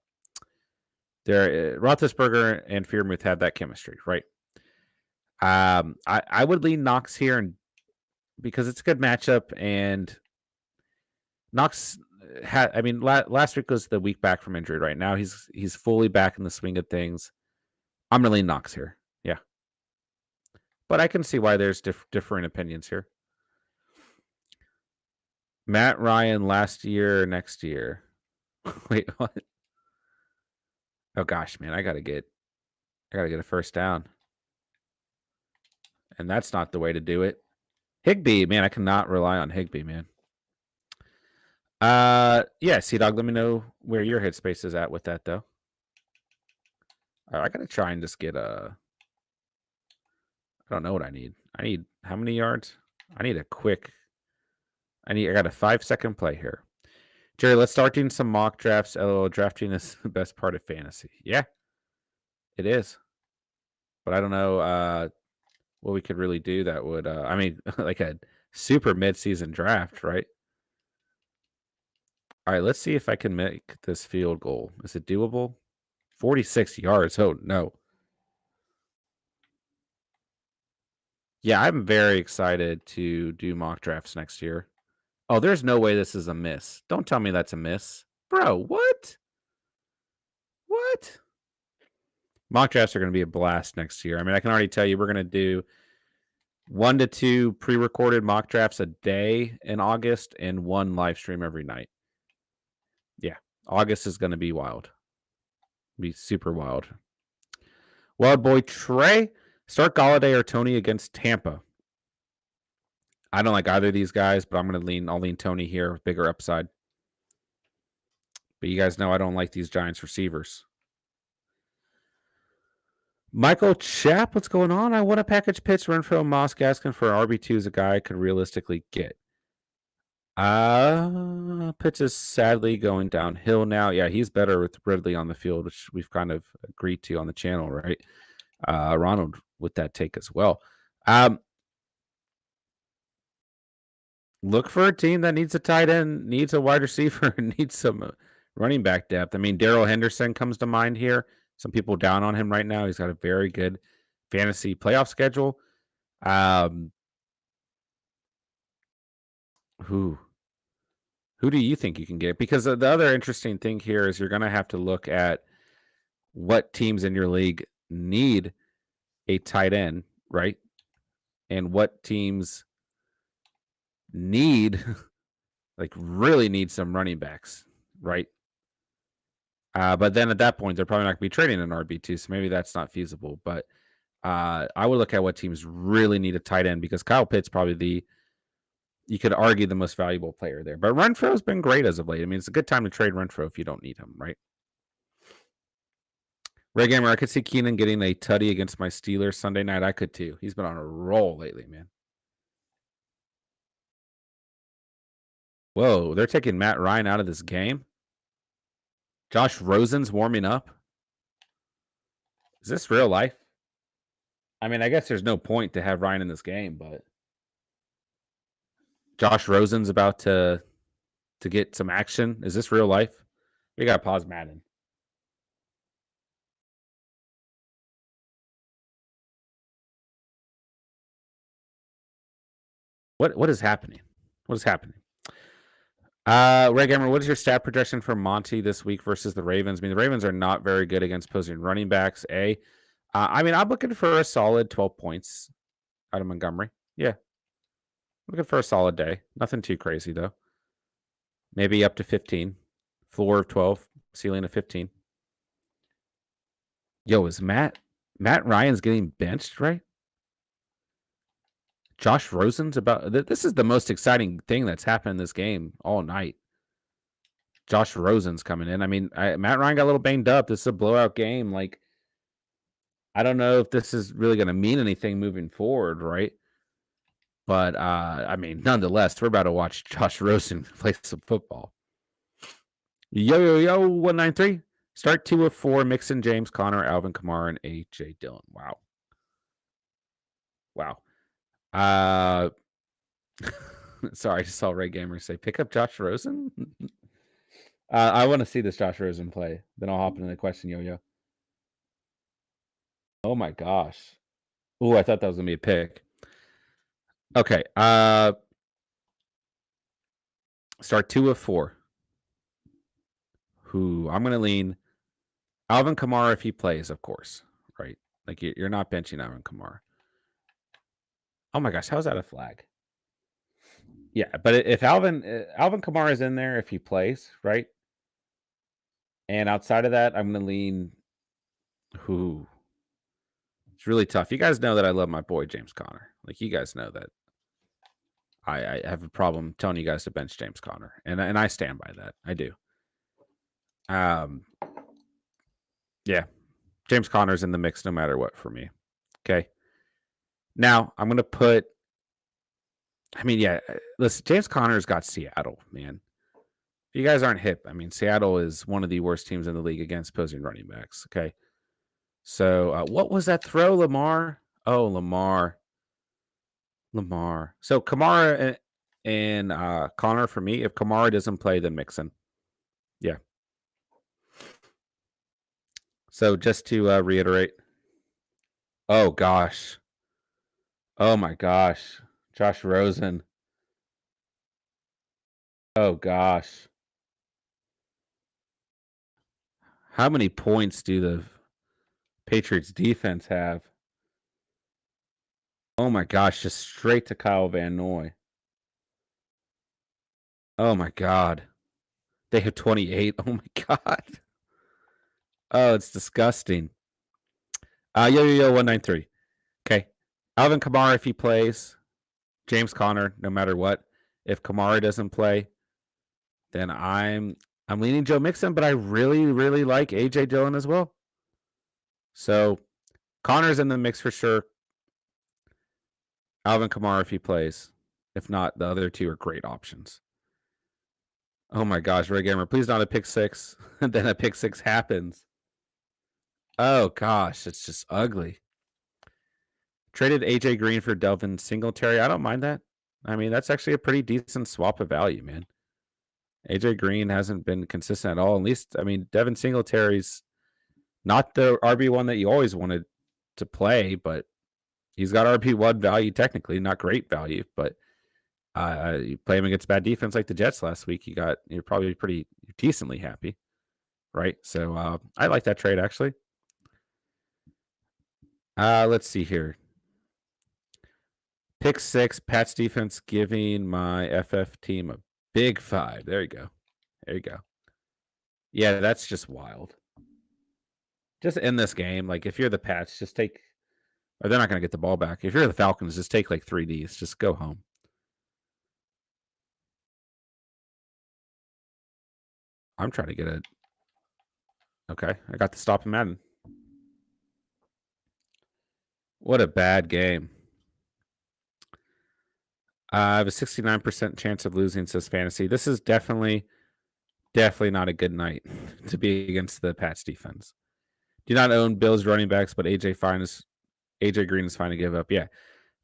Roethlisberger and Fairmouth have that chemistry, right? I would lean Knox here, and because it's a good matchup, and Knox had. I mean, last week was the week back from injury. Right now, he's fully back in the swing of things. I'm gonna lean Knox here. Yeah, but I can see why there's differing opinions here. Matt Ryan last year, next year. Wait, what? Oh gosh, man, I gotta get a first down, and that's not the way to do it. Higbee, man, I cannot rely on Higbee, man. Yeah, Sea-Dog, let me know where your headspace is at with that, though. I gotta try and just get I don't know what I need. I need how many yards? I need a quick. I got a 5-second play here. Jerry, let's start doing some mock drafts. LOL, drafting is the best part of fantasy. Yeah, it is. But I don't know what we could really do that would. I mean, like a super mid-season draft, right? All right, let's see if I can make this field goal. Is it doable? 46 yards. Oh, no. Yeah, I'm very excited to do mock drafts next year. Oh, there's no way this is a miss. Don't tell me that's a miss. Bro, what? What? Mock drafts are going to be a blast next year. I mean, I can already tell you we're going to do 1 to 2 pre-recorded mock drafts a day in August and 1 live stream every night. Yeah, August is going to be wild. Be super wild. Wild boy Trey, start Galladay or Tony against Tampa. I don't like either of these guys, but I'll lean Tony here with bigger upside. But you guys know I don't like these Giants receivers. Michael Chapp, what's going on? I want a package pitch Renfrow Moss Gaskin for RB2 is a guy I could realistically get. Pitch is sadly going downhill now. Yeah, he's better with Ridley on the field, which we've kind of agreed to on the channel, right? Ronald with that take as well. Look for a team that needs a tight end, needs a wide receiver, needs some running back depth. I mean, Darrell Henderson comes to mind here. Some people down on him right now. He's got a very good fantasy playoff schedule. Who do you think you can get? Because the other interesting thing here is you're going to have to look at what teams in your league need a tight end, right? And what teams need, like really need some running backs, right? But then at that point, they're probably not going to be trading an RB2, so maybe that's not feasible. But I would look at what teams really need a tight end because Kyle Pitt's probably you could argue the most valuable player there. But Renfro's been great as of late. I mean, it's a good time to trade Renfro if you don't need him, right? Ray Gamer, I could see Keenan getting a tutty against my Steelers Sunday night. I could too. He's been on a roll lately, man. Whoa, they're taking Matt Ryan out of this game? Josh Rosen's warming up? Is this real life? I mean, I guess there's no point to have Ryan in this game, but Josh Rosen's about to get some action. Is this real life? We got to pause Madden. What is happening? What is happening? Ray Gamer, what is your stat projection for Monty this week versus the Ravens? I mean, the Ravens are not very good against opposing running backs. I mean, I'm looking for a solid 12 points out of Montgomery. Yeah. Looking for a solid day. Nothing too crazy, though. Maybe up to 15. Floor of 12, ceiling of 15. Yo, is Matt Ryan's getting benched, right? Josh Rosen's about... This is the most exciting thing that's happened in this game all night. Josh Rosen's coming in. I mean, Matt Ryan got a little banged up. This is a blowout game. Like, I don't know if this is really going to mean anything moving forward, right? But, I mean, nonetheless, we're about to watch Josh Rosen play some football. Yo, 193. Start 2 of 4. Mixon, James Conner, Alvin Kamara, and A.J. Dillon. Wow. Sorry, I just saw Ray Gamer say, pick up Josh Rosen? I want to see this Josh Rosen play. Then I'll hop into the question, Yo. Oh, my gosh. Oh, I thought that was going to be a pick. Okay. Start 2 of 4. I'm going to lean Alvin Kamara if he plays, of course, right? Like, you're not benching Alvin Kamara. Oh my gosh, how's that a flag? Yeah, but if Alvin Kamara is in there, if he plays, right? And outside of that, I'm going to lean it's really tough. You guys know that I love my boy James Conner. Like, you guys know that I have a problem telling you guys to bench James Conner, and I stand by that. I do. Yeah, James Conner's in the mix no matter what for me. Okay. Now I'm going to put. I mean, yeah. Listen, James Conner's got Seattle, man. If you guys aren't hip, I mean, Seattle is one of the worst teams in the league against opposing running backs. Okay. So what was that throw, Lamar? Oh, Lamar. So Kamara and Conner for me. If Kamara doesn't play, then Mixon. Yeah. So just to reiterate. Oh, gosh. Oh, my gosh. Josh Rosen. Oh, gosh. How many points do the Patriots defense have? Oh, my gosh. Just straight to Kyle Van Noy. Oh, my God. They have 28. Oh, my God. Oh, it's disgusting. Yo, 193. Okay. Alvin Kamara, if he plays. James Conner, no matter what. If Kamara doesn't play, then I'm leaning Joe Mixon, but I really, really like A.J. Dillon as well. So Conner's in the mix for sure. Alvin Kamara if he plays. If not, the other two are great options. Oh my gosh, Ray Gamer, please not a pick six. And then a pick six happens. Oh gosh, it's just ugly. Traded AJ Green for Devin Singletary. I don't mind that. I mean, that's actually a pretty decent swap of value, man. AJ Green hasn't been consistent at all. At least, I mean, Devin Singletary's not the RB1 that you always wanted to play, but he's got RB1 value technically, not great value, but you play him against bad defense like the Jets last week, you're probably pretty decently happy, right? So I like that trade actually. Let's see here. Pick 6, Pats defense giving my FF team a big 5. There you go. Yeah, that's just wild. Just in this game, like if you're the Pats, just take, or they're not going to get the ball back. If you're the Falcons, just take like 3 Ds. Just go home. I'm trying to get it. Okay, I got the stop in Madden. What a bad game. I have a 69% chance of losing, says Fantasy. This is definitely not a good night to be against the Pats defense. Do not own Bills running backs, but AJ Green is fine to give up. Yeah.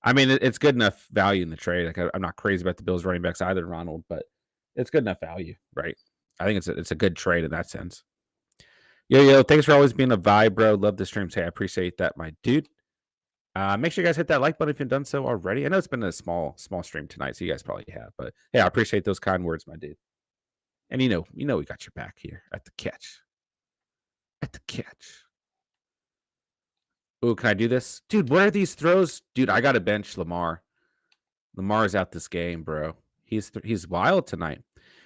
I mean, it's good enough value in the trade. Like I'm not crazy about the Bills running backs either, Ronald, but it's good enough value, right? I think it's a good trade in that sense. Yo, thanks for always being a vibe, bro. Love the streams. Hey, I appreciate that, my dude. Make sure you guys hit that like button if you've done so already. I know it's been a small stream tonight, so you guys probably have. But hey, I appreciate those kind words, my dude. And you know we got your back here at the catch. At the catch. Oh, can I do this? Dude, what are these throws? Dude, I got to bench Lamar. Lamar's out this game, bro. He's wild tonight.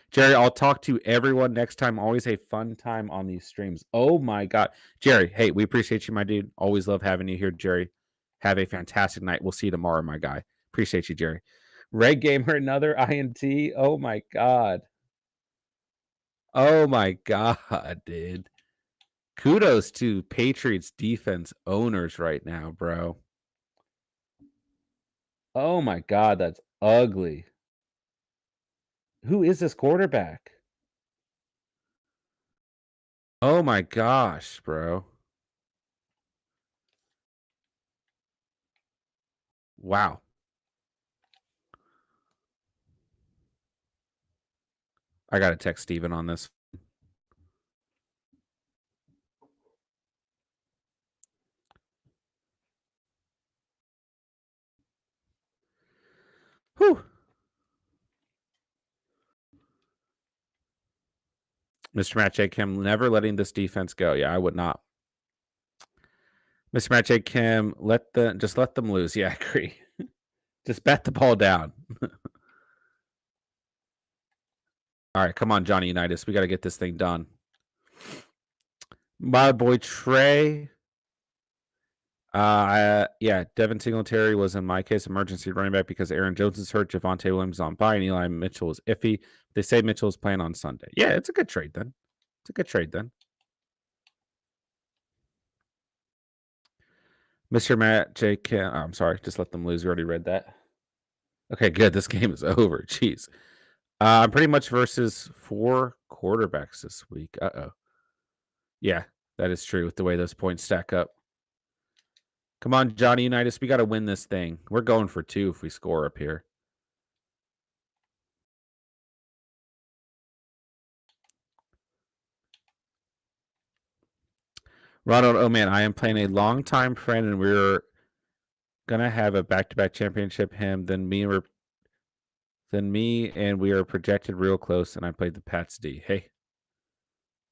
Jerry, I'll talk to everyone next time. Always a fun time on these streams. Oh my God. Jerry, hey, we appreciate you, my dude. Always love having you here, Jerry. Have a fantastic night. We'll see you tomorrow, my guy. Appreciate you, Jerry. Red Gamer, another INT. Oh my God. Oh my God, dude. Kudos to Patriots defense owners right now, bro. Oh my God, that's ugly. Who is this quarterback? Oh my gosh, bro. Wow. I got to text Steven on this. Whew. Mr. Match Kim, never letting this defense go. Yeah, I would not. Mr. Match Kim, just let them lose. Yeah, I agree. Just bet the ball down. All right, come on, Johnny Unitas. We got to get this thing done. My boy Trey. Yeah, Devin Singletary was in my case emergency running back because Aaron Jones is hurt, Javonte Williams on bye, and Eli Mitchell is iffy. They say Mitchell is playing on Sunday. Yeah, it's a good trade then. It's a good trade then. Mr. Matt J. Kim. Oh, I'm sorry, just let them lose. We already read that. Okay, good. This game is over. Jeez. I'm pretty much versus 4 quarterbacks this week. Uh-oh. Yeah, that is true with the way those points stack up. Come on, Johnny Unitas. We got to win this thing. We're going for 2 if we score up here. Ronald, oh man, I am playing a longtime friend, and we're gonna have a back-to-back championship. Him, then me, and we are projected real close. And I played the Pats D. Hey,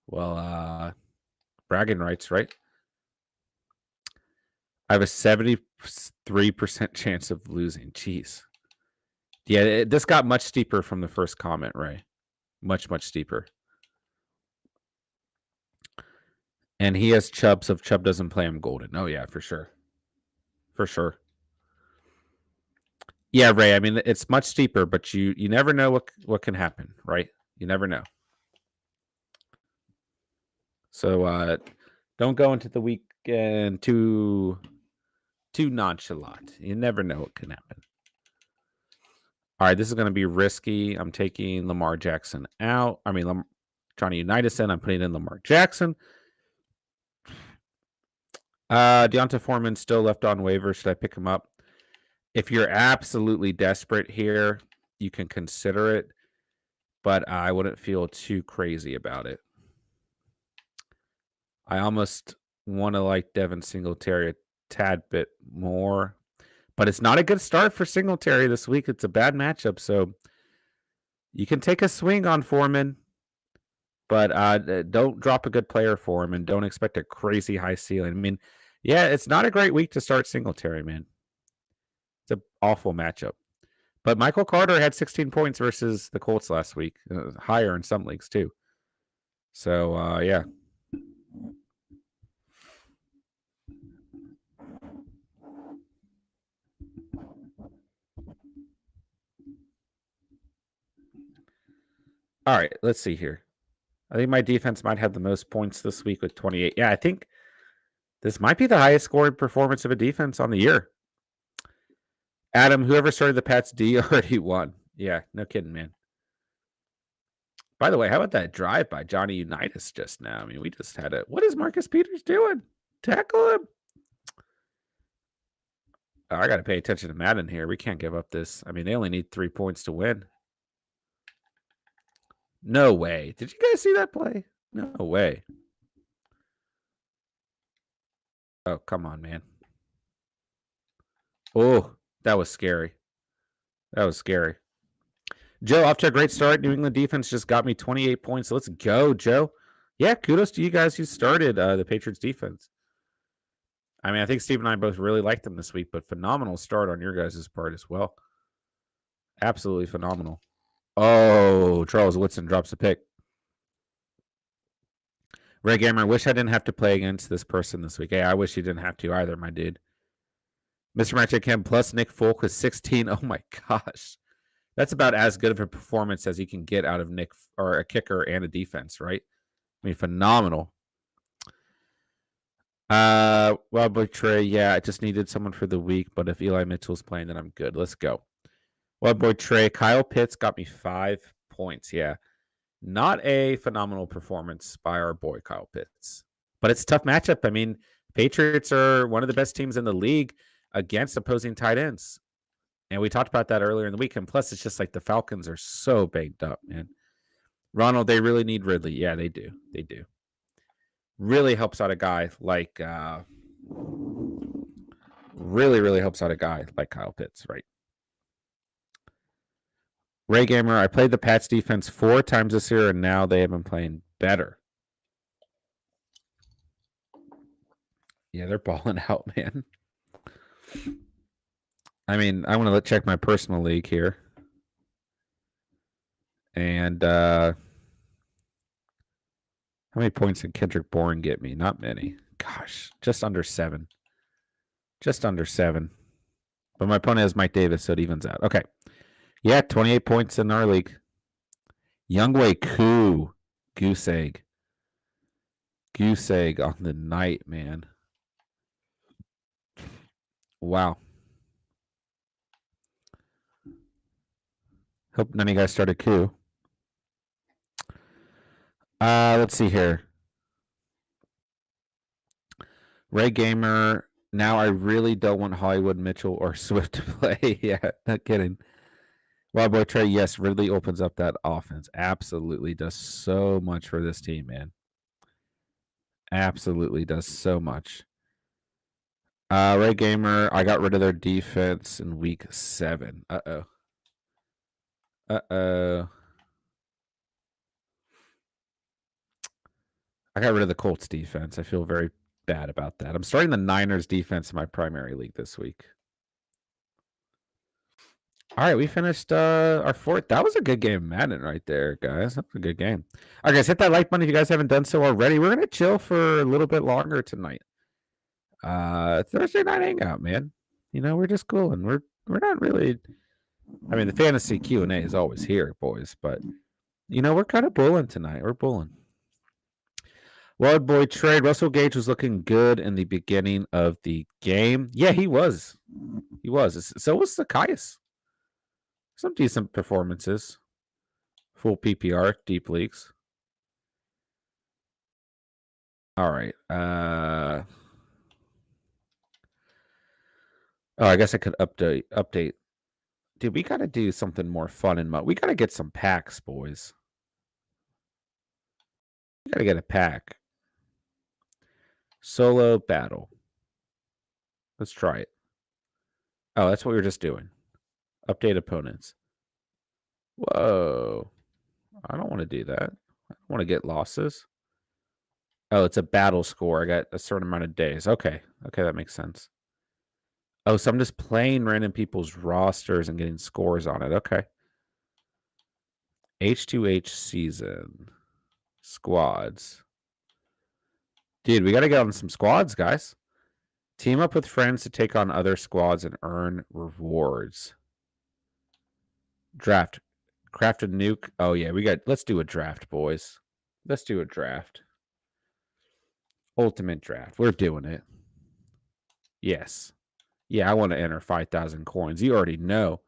well, bragging rights, right? I have a 73% chance of losing. Jeez. Yeah, this got much steeper from the first comment, Ray. Much steeper. And he has Chubb, so if Chubb doesn't play, I'm golden. Oh, yeah, for sure. For sure. Yeah, Ray, I mean, it's much steeper, but you never know what can happen, right? You never know. So don't go into the weekend too nonchalant. You never know what can happen. All right, this is going to be risky. I'm taking Lamar Jackson out. I mean, Johnny Unitas in. I'm putting in Lamar Jackson. Deonta Foreman still left on waivers. Should I pick him up? If you're absolutely desperate here, you can consider it, but I wouldn't feel too crazy about it. I almost want to like Devin Singletary a tad bit more, but it's not a good start for Singletary this week. It's a bad matchup, so you can take a swing on Foreman, but don't drop a good player for him, and don't expect a crazy high ceiling. I mean, yeah, it's not a great week to start Singletary, man. It's an awful matchup. But Michael Carter had 16 points versus the Colts last week, higher in some leagues too. So, yeah. All right, let's see here. I think my defense might have the most points this week with 28. Yeah, I think this might be the highest scored performance of a defense on the year. Adam, whoever started the Pats D already won. Yeah, no kidding, man. By the way, how about that drive by Johnny Unitas just now? I mean, we just had what is Marcus Peters doing? Tackle him. Oh, I got to pay attention to Madden here. We can't give up this. I mean, they only need 3 points to win. No way. Did you guys see that play? No way. Oh, come on, man. Oh, that was scary. That was scary. Joe, off to a great start. New England defense just got me 28 points. Let's go, Joe. Yeah, kudos to you guys who started the Patriots defense. I mean, I think Steve and I both really liked them this week, but phenomenal start on your guys' part as well. Absolutely phenomenal. Oh, Charles Woodson drops a pick. Ray Gamer, I wish I didn't have to play against this person this week. Hey, I wish you didn't have to either, my dude. Mr. Magic Cam plus Nick Folk with 16. Oh my gosh. That's about as good of a performance as you can get out of Nick or a kicker and a defense, right? I mean, phenomenal. Well, boy, Trey, yeah, I just needed someone for the week, but if Eli Mitchell's playing, then I'm good. Let's go. Well, boy, Trey, Kyle Pitts got me 5 points. Yeah. Not a phenomenal performance by our boy Kyle Pitts, but it's a tough matchup. I mean, Patriots are one of the best teams in the league against opposing tight ends. And we talked about that earlier in the week. And plus, it's just like the Falcons are so banged up, man. Ronald, they really need Ridley. Yeah, they do. They do. Really helps out a guy like really helps out a guy like Kyle Pitts, right? Ray Gamer, I played the Pats defense 4 times this year, and now they have been playing better. Yeah, they're balling out, man. I mean, I want to check my personal league here. And how many points did Kendrick Bourne get me? Not many. Gosh, just under 7. Just under 7. But my opponent has Mike Davis, so it evens out. Okay. Yeah, 28 points in our league. Youngway Koo. Goose egg. Goose egg on the night, man. Wow. Hope none of you guys started Koo. Let's see here. Ray Gamer. Now I really don't want Hollywood, Mitchell, or Swift to play. Yeah, not kidding. Well, boy, Trey, yes, Ridley opens up that offense. Absolutely does so much for this team, man. Absolutely does so much. Ray Gamer, I got rid of their defense in week 7. Uh-oh. Uh-oh. I got rid of the Colts defense. I feel very bad about that. I'm starting the Niners defense in my primary league this week. All right, we finished our 4th. That was a good game of Madden right there, guys. That was a good game. All right, guys, hit that like button if you guys haven't done so already. We're going to chill for a little bit longer tonight. Thursday night hangout, man. You know, we're just cool, and we're not really. I mean, the fantasy Q&A is always here, boys, but you know, we're kind of bulling tonight. We're bulling. Well, boy, trade. Russell Gage was looking good in the beginning of the game. Yeah, he was. He was. So was Zacchaeus. Some decent performances. Full PPR, deep leagues. All right. Oh, I guess I could update. Dude, we got to do something more fun and we got to get some packs, boys. We got to get a pack. Solo battle. Let's try it. Oh, that's what we were just doing. Update opponents. Whoa. I don't want to do that. I don't want to get losses. Oh, it's a battle score. I got a certain amount of days. Okay. Okay, that makes sense. Oh, so I'm just playing random people's rosters and getting scores on it. Okay. H2H season. Squads. Dude, we got to get on some squads, guys. Team up with friends to take on other squads and earn rewards. Draft. Craft a nuke. Oh, yeah, let's do a draft, boys. Let's do a draft. Ultimate draft. We're doing it. Yes. Yeah, I want to enter 5,000 coins. You already know.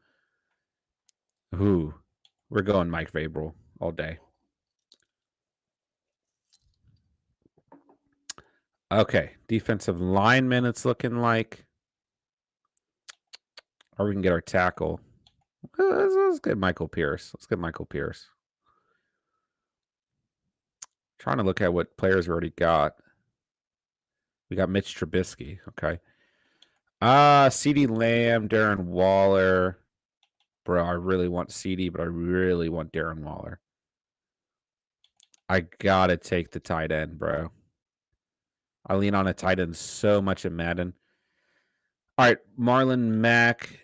Ooh. We're going Mike Vrabel all day. Okay. Defensive lineman, it's looking like. Or we can get our tackle. Let's get Michael Pierce. Let's get Michael Pierce. trying to look at what players we already got. We got Mitch Trubisky. Okay. CeeDee Lamb, Darren Waller. Bro, I really want CeeDee, but I really want Darren Waller. I gotta take the tight end, bro. I lean on a tight end so much in Madden. All right, Marlon Mack.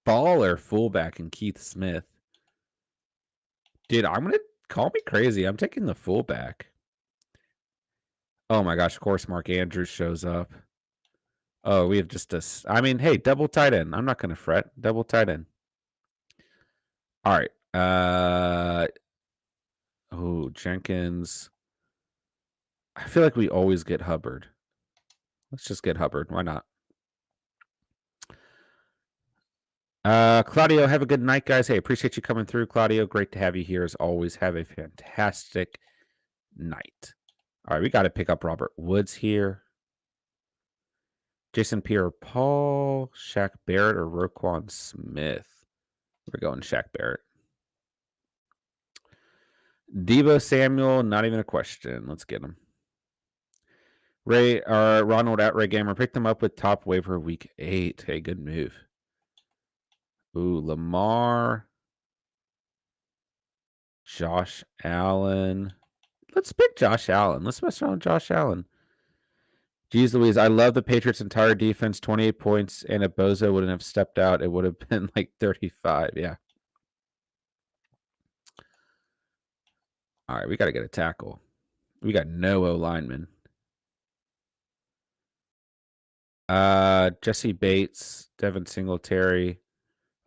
Baller fullback and Keith Smith. Dude, I'm gonna call me crazy. I'm taking the fullback. Oh my gosh, of course Mark Andrews shows up. Oh, we have just a... I mean, hey, double tight end. I'm not gonna fret. Double tight end. All right. Oh, Jenkins. I feel like we always get Hubbard. Let's just get Hubbard. Why not? Claudio, have a good night, guys. Hey, appreciate you coming through, Claudio. Great to have you here as always. Have a fantastic night. All right, we got to pick up Robert Woods here. Jason Pierre-Paul, Shaq Barrett, or Roquan Smith. We're going Shaq Barrett. Deebo Samuel, not even a question. Let's get him. Ronald at Ray Gamer picked him up with top waiver week 8. Hey, good move. Ooh, Lamar. Josh Allen. Let's pick Josh Allen. Let's mess around with Josh Allen. Jeez Louise, I love the Patriots' entire defense. 28 points, and if Bozo wouldn't have stepped out, it would have been like 35. Yeah. All right, we got to get a tackle. We got no O-lineman. Jesse Bates, Devin Singletary.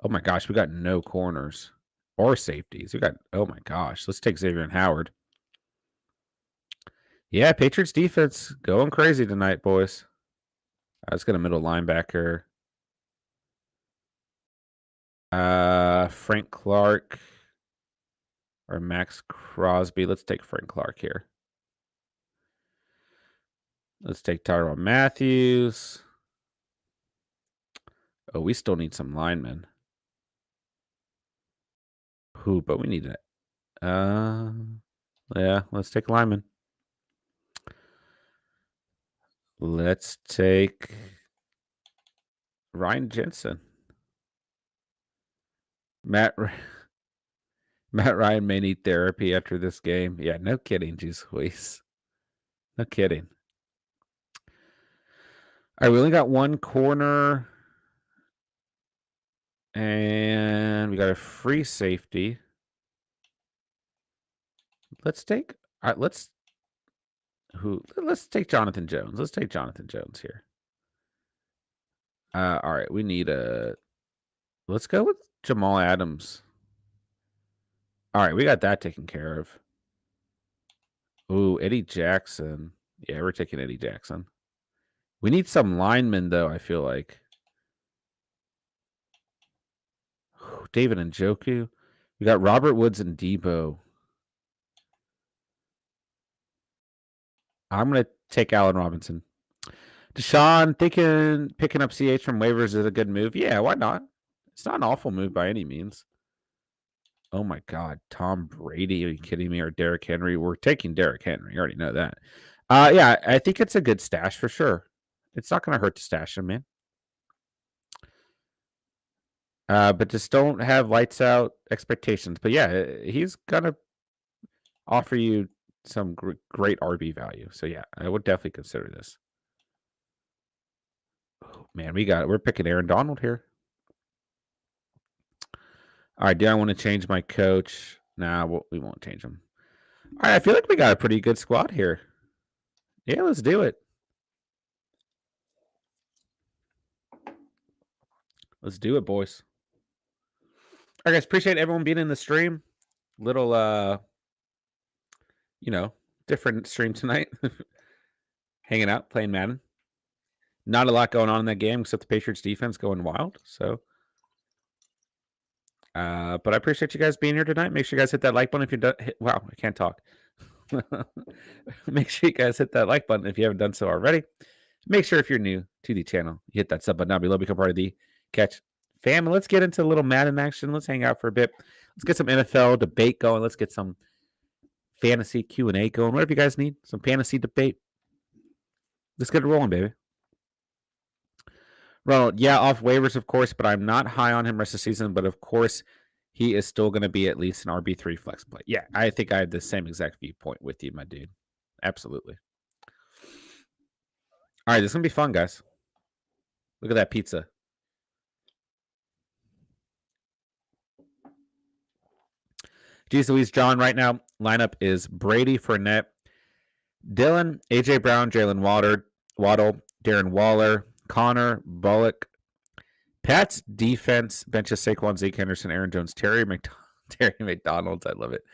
Oh my gosh, we got no corners or safeties. We got, oh my gosh, let's take Xavier Howard. Yeah, Patriots defense going crazy tonight, boys. Let's get a middle linebacker. Frank Clark or Max Crosby. Let's take Frank Clark here. Let's take Tyrann Mathieu. Oh, we still need some linemen. Who? But we need it. Yeah, let's take linemen. Let's take Ryan Jensen. Matt Ryan may need therapy after this game. Yeah, no kidding, geez Louise. No kidding. All right, we only got one corner. And we got a free safety. Let's take let's take Jonathan Jones. Let's take Jonathan Jones here. All right, we need let's go with Jamal Adams. All right, we got that taken care of. Ooh, Eddie Jackson. Yeah, we're taking Eddie Jackson. We need some linemen, though, I feel like. David Njoku. We got Robert Woods and Deebo. I'm going to take Allen Robinson. Deshaun, picking up CH from waivers is a good move. Yeah, why not? It's not an awful move by any means. Oh, my God. Tom Brady. Are you kidding me? Or Derrick Henry? We're taking Derrick Henry. You already know that. Yeah, I think it's a good stash for sure. It's not going to hurt to stash him, man. But just don't have lights out expectations. But yeah, he's going to offer you some great RB value. So yeah, I would definitely consider this. Oh, man, we're picking Aaron Donald here. All right, do I want to change my coach? Nah, we won't change him. All right, I feel like we got a pretty good squad here. Yeah, let's do it. Let's do it, boys. All right, guys, appreciate everyone being in the stream. Little, different stream tonight. Hanging out, playing Madden. Not a lot going on in that game except the Patriots defense going wild. So, but I appreciate you guys being here tonight. Make sure you guys hit that like button if you're done. Wow, I can't talk. Make sure you guys hit that like button if you haven't done so already. Make sure if you're new to the channel, you hit that sub button down below, become part of the Catch fam. And let's get into a little Madden action. Let's hang out for a bit. Let's get some NFL debate going. Let's get some fantasy Q&A going. Whatever you guys need. Some fantasy debate. Let's get it rolling, baby. Ronald, yeah, off waivers, of course, but I'm not high on him rest of the season. But of course, he is still going to be at least an RB3 flex play. Yeah, I think I have the same exact viewpoint with you, my dude. Absolutely. All right, this is going to be fun, guys. Look at that pizza. Geez Louise, John, right now, lineup is Brady, Fournette, Dylan, A.J. Brown, Jalen Waddle, Darren Waller, Connor, Bullock. Pat's defense benches Saquon, Zeke Henderson, Aaron Jones, Terry McDonald's. I love it.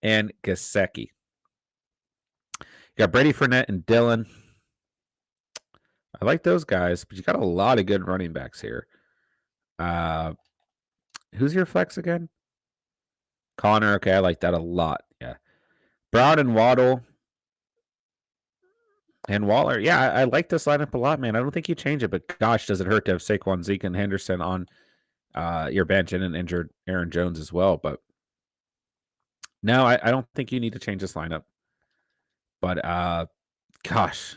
And Gesicki. You got Brady, Fournette, and Dylan. I like those guys, but you got a lot of good running backs here. Who's your flex again? Connor. Okay, I like that a lot. Yeah. Brown and Waddle. And Waller. Yeah, I like this lineup a lot, man. I don't think you change it, but gosh, does it hurt to have Saquon, Zeke, and Henderson on your bench and an injured Aaron Jones as well. But no, I don't think you need to change this lineup. But gosh,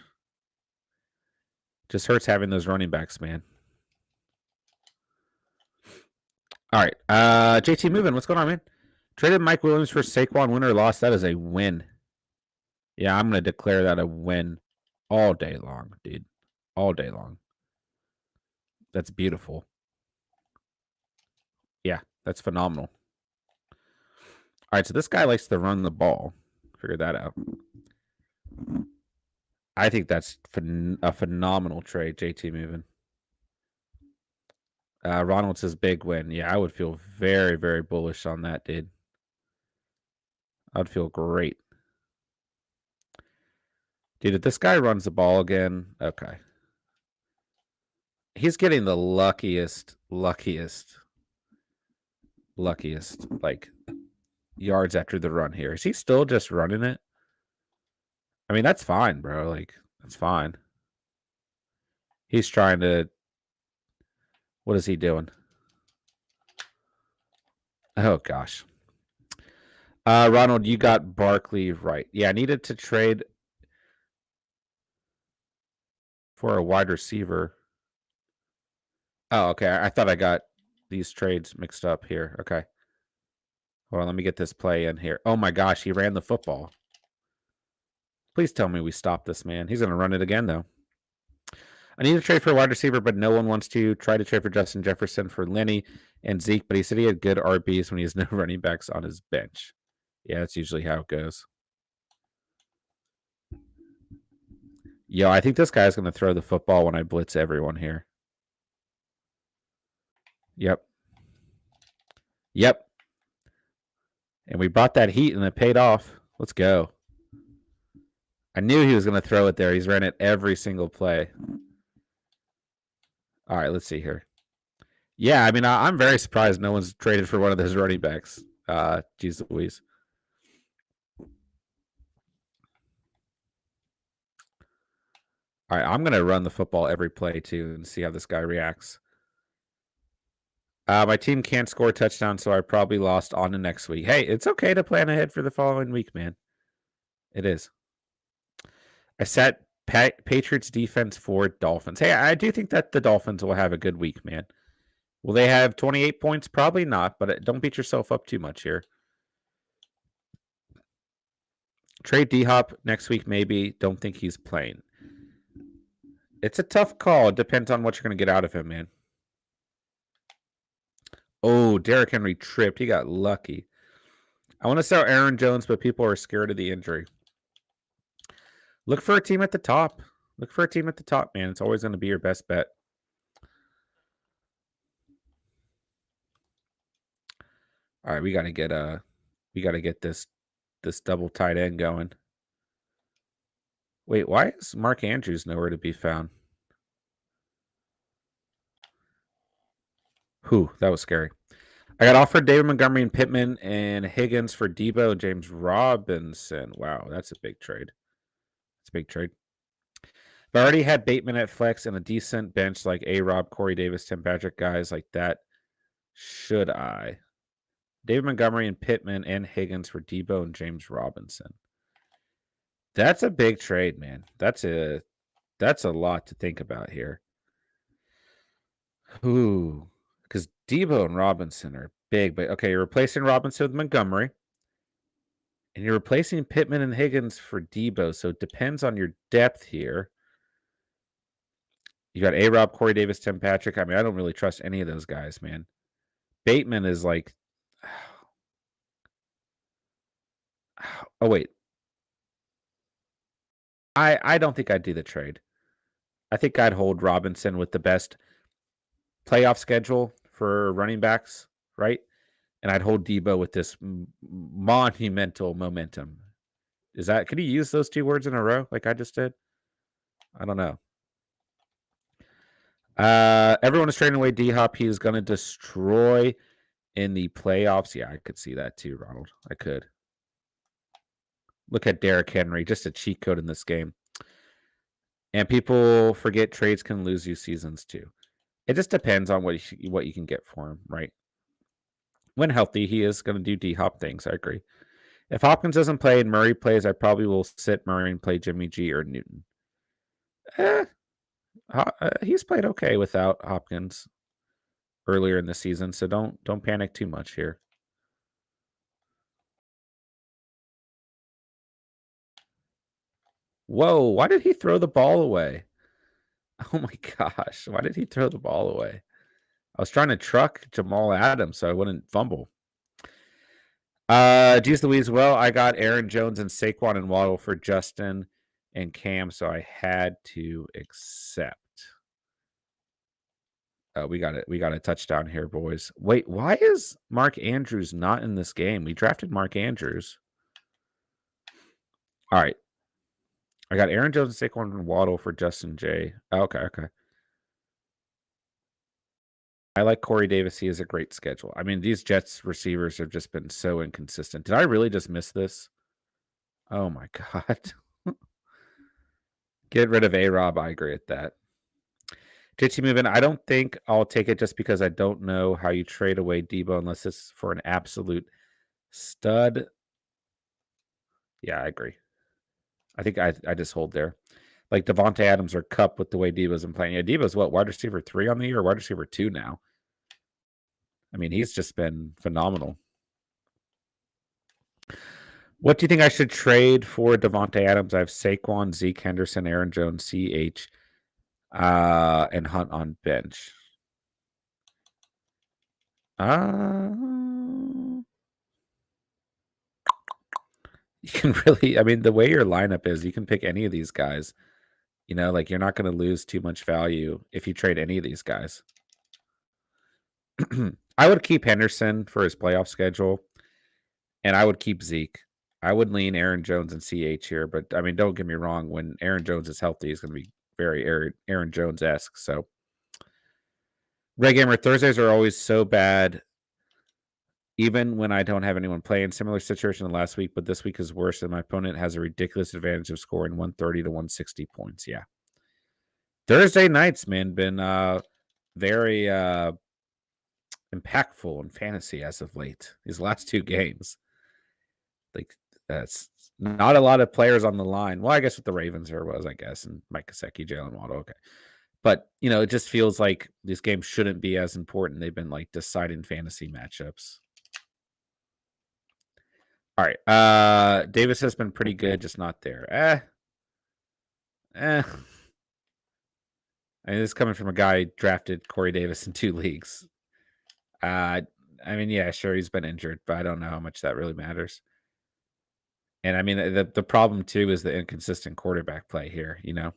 just hurts having those running backs, man. All right, JT moving. What's going on, man? Traded Mike Williams for Saquon. Win or loss? That is a win. Yeah, I'm gonna declare that a win all day long, dude. All day long. That's beautiful. Yeah, that's phenomenal. All right, so this guy likes to run the ball. Figure that out. I think that's a phenomenal trade, JT moving. Ronald's his big win. Yeah, I would feel very, very bullish on that, dude. I'd feel great. Dude, if this guy runs the ball again, okay. He's getting the luckiest, like, yards after the run here. Is he still just running it? I mean, that's fine, bro. Like, that's fine. He's trying to... What is he doing? Oh, gosh. Ronald, you got Barkley right. Yeah, I needed to trade for a wide receiver. Oh, okay. I thought I got these trades mixed up here. Okay. Hold on, let me get this play in here. Oh my gosh, he ran the football. Please tell me we stop this, man. He's going to run it again, though. I need to trade for a wide receiver, but no one wants to. Try to trade for Justin Jefferson for Lenny and Zeke, but he said he had good RBs when he has no running backs on his bench. Yeah, that's usually how it goes. Yo, I think this guy's going to throw the football when I blitz everyone here. Yep. And we brought that heat, and it paid off. Let's go. I knew he was going to throw it there. He's ran it every single play. All right, let's see here. Yeah, I mean, I'm very surprised no one's traded for one of those running backs. Jeez Louise. All right, I'm going to run the football every play, too, and see how this guy reacts. My team can't score a touchdown, so I probably lost on to next week. Hey, it's okay to plan ahead for the following week, man. It is. I set Patriots defense for Dolphins. Hey, I do think that the Dolphins will have a good week, man. Will they have 28 points? Probably not, but don't beat yourself up too much here. Trade D-Hop next week, maybe. Don't think he's playing. It's a tough call. It depends on what you're going to get out of him, man. Oh, Derrick Henry tripped. He got lucky. I want to sell Aaron Jones, but people are scared of the injury. Look for a team at the top. Look for a team at the top, man. It's always going to be your best bet. All right, we got to get this double tight end going. Wait, why is Mark Andrews nowhere to be found? Whew, that was scary. I got offered David Montgomery and Pittman and Higgins for Debo and James Robinson. Wow, that's a big trade. It's a big trade. But I already had Bateman at flex and a decent bench like A-Rob, Corey Davis, Tim Patrick, guys like that. Should I? David Montgomery and Pittman and Higgins for Debo and James Robinson. That's a big trade, man. That's a lot to think about here. Ooh, because Debo and Robinson are big, but okay, you're replacing Robinson with Montgomery, and you're replacing Pittman and Higgins for Debo. So it depends on your depth here. You got A-Rob, Corey Davis, Tim Patrick. I mean, I don't really trust any of those guys, man. Bateman is like, oh wait, I don't think I'd do the trade. I think I'd hold Robinson with the best playoff schedule for running backs, right? And I'd hold Debo with this monumental momentum. Could he use those two words in a row like I just did? I don't know. Everyone is trading away D-Hop. He is going to destroy in the playoffs. Yeah, I could see that too, Ronald. I could. Look at Derrick Henry, just a cheat code in this game. And people forget trades can lose you seasons too. It just depends on what you can get for him, right? When healthy, he is going to do D-Hop things. I agree. If Hopkins doesn't play and Murray plays, I probably will sit Murray and play Jimmy G or Newton. He's played okay without Hopkins earlier in the season, so don't panic too much here. Whoa, why did he throw the ball away? Oh my gosh, why did he throw the ball away? I was trying to truck Jamal Adams so I wouldn't fumble. Geez Louise, well, I got Aaron Jones and Saquon and Waddle for Justin and Cam, so I had to accept. We got it. We got a touchdown here, boys. Wait, why is Mark Andrews not in this game? We drafted Mark Andrews. All right. I got Aaron Jones and Saquon and Waddle for Justin J. Okay. I like Corey Davis. He has a great schedule. I mean, these Jets receivers have just been so inconsistent. Did I really just miss this? Oh my God. Get rid of A-Rob. I agree with that. JT moving. I don't think I'll take it just because I don't know how you trade away Debo unless it's for an absolute stud. Yeah, I agree. I think I just hold there. Like Devontae Adams or Cup with the way Debo's been playing. Yeah, Debo's what, wide receiver 3 on the year, wide receiver 2 now. I mean, he's just been phenomenal. What do you think I should trade for Devontae Adams? I have Saquon, Zeke, Henderson, Aaron Jones, CH, and Hunt on bench. You can really, I mean, the way your lineup is, you can pick any of these guys. You know, like you're not going to lose too much value if you trade any of these guys. I would keep Henderson for his playoff schedule, and I would keep Zeke. I would lean Aaron Jones and CH here, but I mean, don't get me wrong. When Aaron Jones is healthy, he's going to be very Aaron Jones-esque. So, Red Gamer, Thursdays are always so bad, even when I don't have anyone playing. Similar situation than last week, but this week is worse, and my opponent has a ridiculous advantage of scoring 130 to 160 points. Yeah. Thursday nights, man, been very impactful in fantasy as of late. These last 2 games. Like, that's not a lot of players on the line. Well, I guess what the Ravens there was, I guess, and Mike Gesicki, Jalen Waddle. Okay. But, you know, it just feels like these games shouldn't be as important. They've been like deciding fantasy matchups. All right. Davis has been pretty good, just not there. I mean, this is coming from a guy who drafted Corey Davis in 2 leagues. I mean, yeah, sure, he's been injured, but I don't know how much that really matters. And I mean, the problem too is the inconsistent quarterback play here, you know.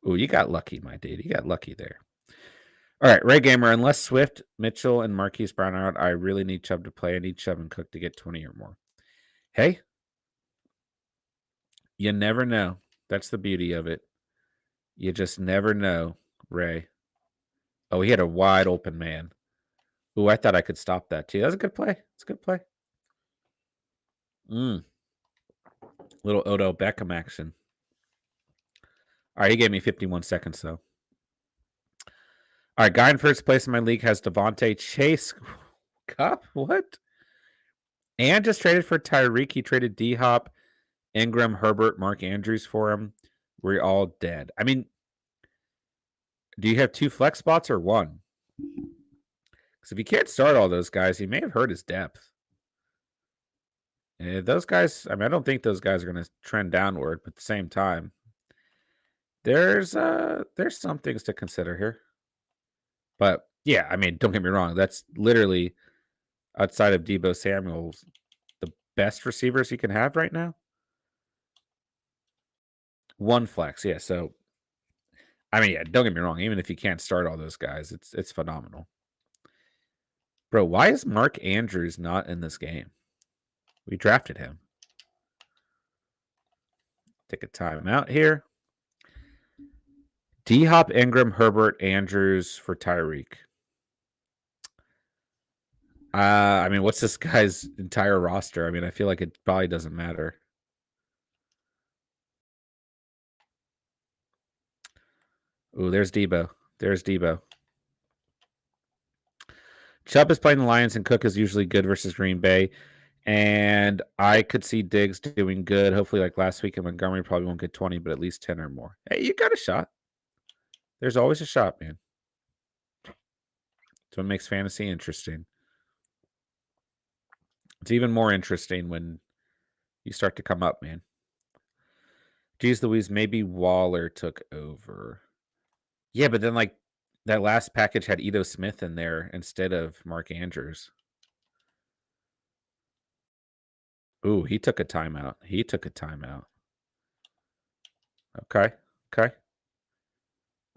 Ooh, you got lucky, my dude. You got lucky there. All right, Ray Gamer. Unless Swift, Mitchell, and Marquise Brown are out, I really need Chubb to play. I need Chubb and Cook to get 20 or more. Hey, you never know. That's the beauty of it. You just never know, Ray. Oh, he had a wide open man. Ooh, I thought I could stop that too. That was a good play. It's a good play. Little Odell Beckham action. All right, he gave me 51 seconds, though. All All right, guy in first place in my league has Devontae Chase. Cup? What? And just traded for Tyreek. He traded D-Hop, Ingram, Herbert, Mark Andrews for him. We're all dead. I mean, do you have 2 flex spots or 1? Because if he can't start all those guys, he may have hurt his depth. And those guys, I mean, I don't think those guys are going to trend downward, but at the same time, there's some things to consider here. But yeah, I mean, don't get me wrong. That's literally outside of Deebo Samuel, the best receivers you can have right now. 1 flex, yeah. So, I mean, yeah, don't get me wrong. Even if you can't start all those guys, it's phenomenal. Bro, why is Mark Andrews not in this game? We drafted him. Take a time out here. D-Hop, Ingram, Herbert, Andrews for Tyreek. I mean, what's this guy's entire roster? I mean, I feel like it probably doesn't matter. Ooh, there's Deebo. There's Deebo. Chubb is playing the Lions, and Cook is usually good versus Green Bay. And I could see Diggs doing good. Hopefully, like last week in Montgomery, probably won't get 20, but at least 10 or more. Hey, you got a shot. There's always a shot, man. That's what makes fantasy interesting. It's even more interesting when you start to come up, man. Geez Louise, maybe Waller took over. Yeah, but then like that last package had Ito Smith in there instead of Mark Andrews. Ooh, he took a timeout. He took a timeout. Okay. Okay.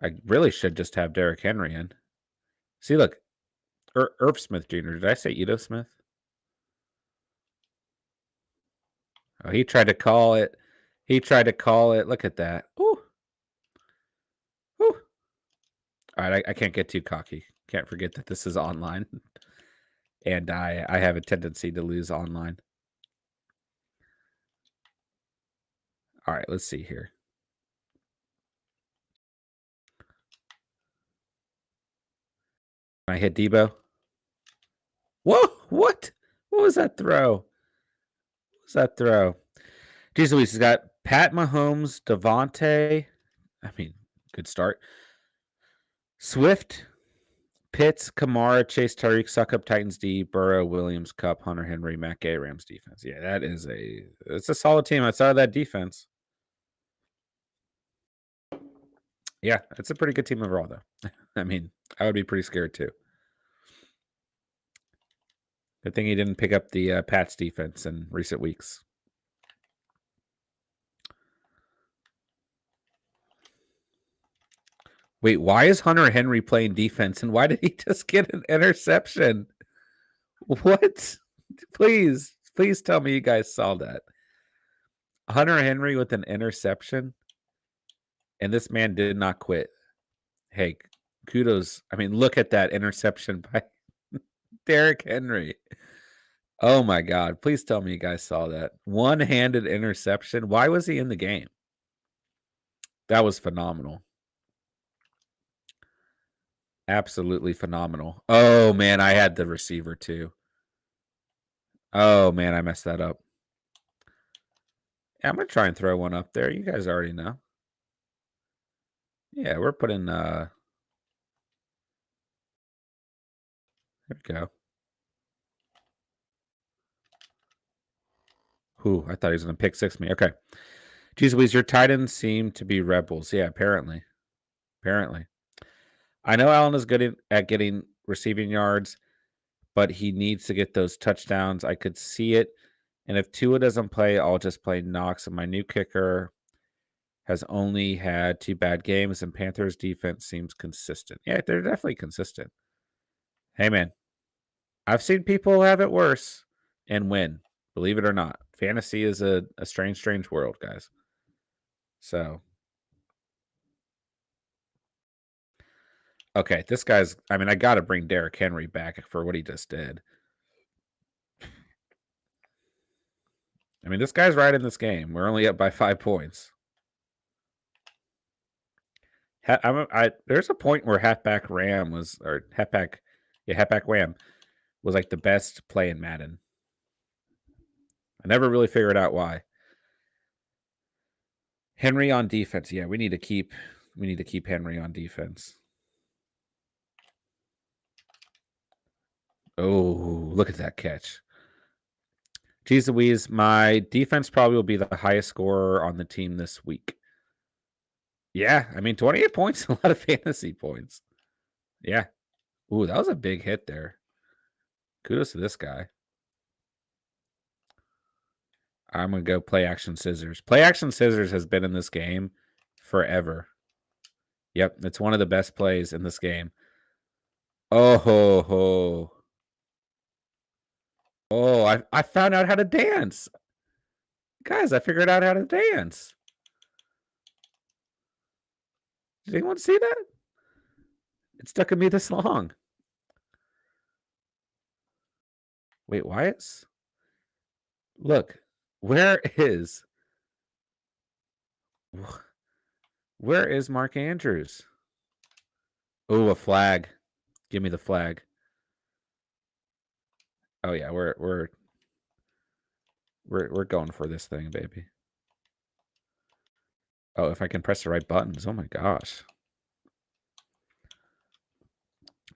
I really should just have Derrick Henry in. See, look. Irv Smith Jr. Did I say Ito Smith? Oh, he tried to call it. He tried to call it. Look at that. Ooh. Ooh. All right, I can't get too cocky. Can't forget that this is online. And I have a tendency to lose online. All right, let's see here. I hit Deebo. Whoa, what? What was that throw? What was that throw? Jeez Louise has got Pat Mahomes, Devontae. I mean, good start. Swift, Pitts, Kamara, Chase, Tariq, Suckup, Titans D, Burrow, Williams, Cup, Hunter Henry, Matt Gay, Rams defense. Yeah, it's a solid team outside of that defense. Yeah, it's a pretty good team overall, though. I mean, I would be pretty scared too. Good thing he didn't pick up the Pats defense in recent weeks. Wait, why is Hunter Henry playing defense, and why did he just get an interception? What? Please tell me you guys saw that. Hunter Henry with an interception, and this man did not quit. Hey, kudos. I mean, look at that interception by Derrick Henry. Oh my God. Please tell me you guys saw that. One-handed interception. Why was he in the game? That was phenomenal. Absolutely phenomenal. Oh man, I had the receiver too. Oh man, I messed that up. Yeah, I'm gonna try and throw one up there. You guys already know. Yeah, we're putting there we go. Ooh, I thought he was gonna pick 6 me. Okay. Geez Louise, your Titans seem to be rebels. Yeah, apparently. Apparently. I know Allen is good at getting receiving yards, but he needs to get those touchdowns. I could see it. And if Tua doesn't play, I'll just play Knox. And my new kicker has only had 2 bad games, and Panthers defense seems consistent. Yeah, they're definitely consistent. Hey, man, I've seen people have it worse and win, believe it or not. Fantasy is a strange, strange world, guys. So, okay, this guy's, I mean, I got to bring Derrick Henry back for what he just did. I mean, this guy's right in this game. We're only up by 5 points. There's a point where halfback Ram was, or halfback Wham was like the best play in Madden. I never really figured out why. Henry on defense. Yeah, we need to keep Henry on defense. Oh, look at that catch. Jeez Louise, my defense probably will be the highest scorer on the team this week. Yeah, I mean, 28 points, a lot of fantasy points. Yeah. Ooh, that was a big hit there. Kudos to this guy. I'm going to go play action scissors. Play action scissors has been in this game forever. Yep, it's one of the best plays in this game. Oh, ho, ho. Oh, I found out how to dance. Guys, I figured out how to dance. Did anyone see that? It's taken me this long. Wait, Wyatt's? Look, where is Mark Andrews? Oh, a flag. Give me the flag. Oh yeah, we're going for this thing, baby. Oh, if I can press the right buttons. Oh my gosh.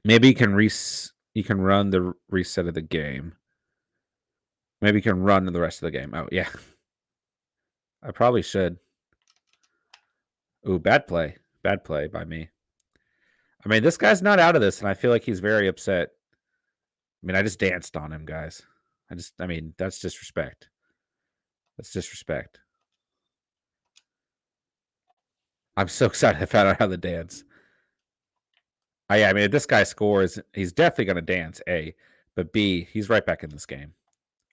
Maybe you can run the reset of the game. Maybe you can run the rest of the game. Oh yeah. I probably should. Ooh, bad play. Bad play by me. I mean, this guy's not out of this, and I feel like he's very upset. I mean, I just danced on him, guys. I mean, that's disrespect. That's disrespect. I'm so excited I found out how to dance. I mean, if this guy scores, he's definitely going to dance, A. But B, he's right back in this game.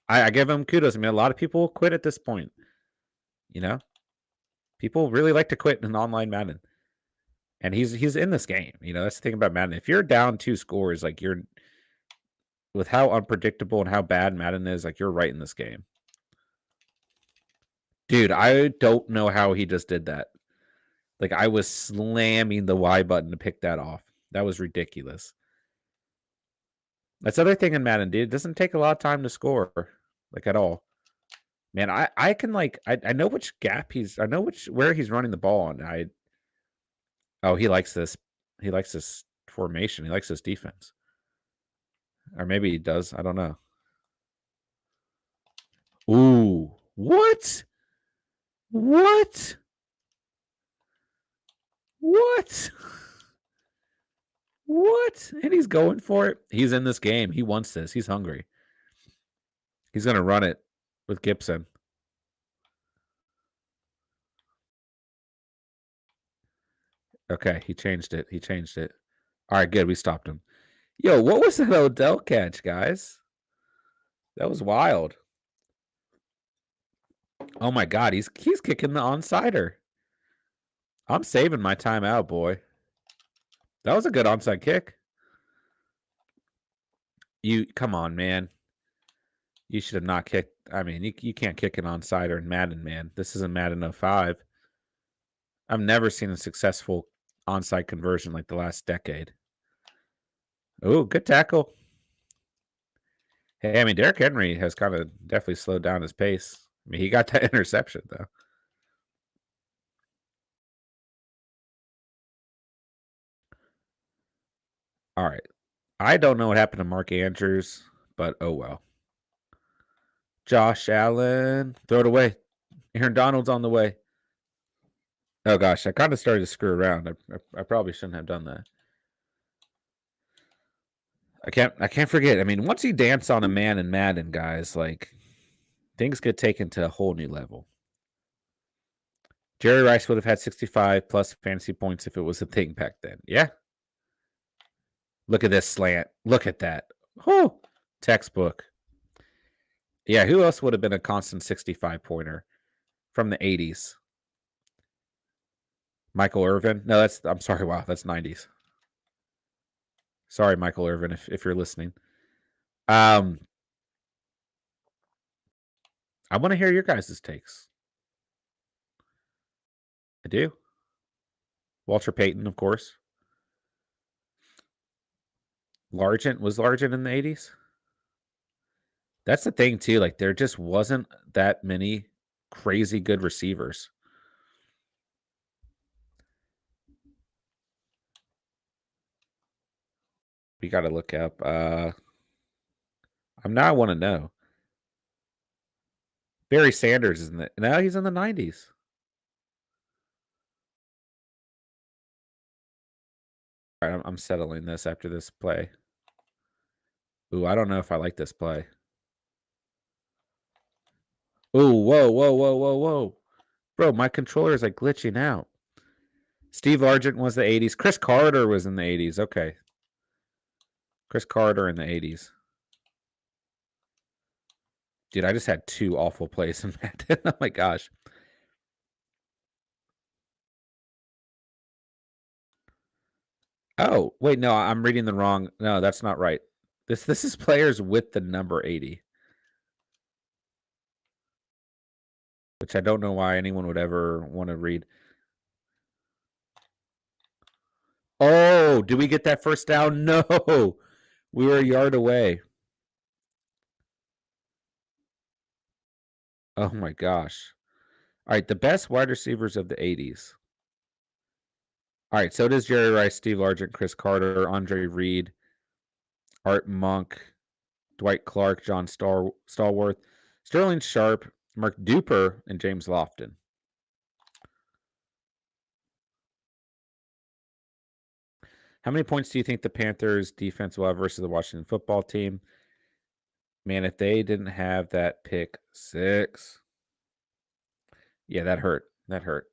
I give him kudos. I mean, a lot of people quit at this point. You know? People really like to quit in online Madden. And he's in this game. You know, that's the thing about Madden. If you're down 2 scores, like you're with how unpredictable and how bad Madden is, like you're right in this game. Dude, I don't know how he just did that. Like I was slamming the Y button to pick that off. That was ridiculous. That's the other thing in Madden, dude. It doesn't take a lot of time to score, like at all. Man, I can like I know which gap I know where he's running the ball on. Oh, he likes this. He likes this formation. He likes this defense. Or maybe he does. I don't know. Ooh. What? What? What? What? And he's going for it. He's in this game. He wants this. He's hungry. He's going to run it with Gibson. Okay, he changed it. He changed it. All right, good. We stopped him. Yo, what was that Odell catch, guys? That was wild. Oh my God, he's kicking the onsider. I'm saving my timeout, boy. That was a good onside kick. Come on, man. You should have not kicked. I mean, you can't kick an onsider in Madden, man. This isn't Madden 05. I've never seen a successful onside conversion like the last decade. Oh, good tackle. Hey, I mean, Derrick Henry has kind of definitely slowed down his pace. I mean, he got that interception, though. All right. I don't know what happened to Mark Andrews, but oh well. Josh Allen, throw it away. Aaron Donald's on the way. Oh gosh, I kind of started to screw around. I probably shouldn't have done that. I can't forget. I mean, once you dance on a man in Madden, guys, like things get taken to a whole new level. Jerry Rice would have had 65 plus fantasy points if it was a thing back then. Yeah. Look at this slant. Look at that. Oh, textbook. Yeah, who else would have been a constant 65 pointer from the 80s? Michael Irvin? No, I'm sorry. Wow, that's 90s. Sorry, Michael Irvin, if you're listening. I want to hear your guys' takes. I do. Walter Payton, of course. Largent, was Largent in the 80s? That's the thing too, like, there just wasn't that many crazy good receivers. We gotta look up, I wanna know. Barry Sanders is in the no, he's in the 90s. Alright, I'm settling this after this play. Ooh, I don't know if I like this play. Ooh, whoa, whoa, whoa, whoa, whoa. Bro, my controller is, like, glitching out. Steve Largent was the 80s. Chris Carter was in the 80s, okay. Chris Carter in the 80s. Dude, I just had 2 awful plays in Madden. Oh my gosh. Oh, wait, no, I'm reading the wrong. No, that's not right. This is players with the number 80. Which I don't know why anyone would ever want to read. Oh, did we get that first down? No. We were a yard away. Oh my gosh. All right, the best wide receivers of the 80s. All right, so does Jerry Rice, Steve Largent, Chris Carter, Andre Reed, Art Monk, Dwight Clark, John Stallworth, Sterling Sharp, Mark Duper, and James Lofton. How many points do you think the Panthers defense will have versus the Washington football team? Man, if they didn't have that pick 6. Yeah, that hurt. That hurt.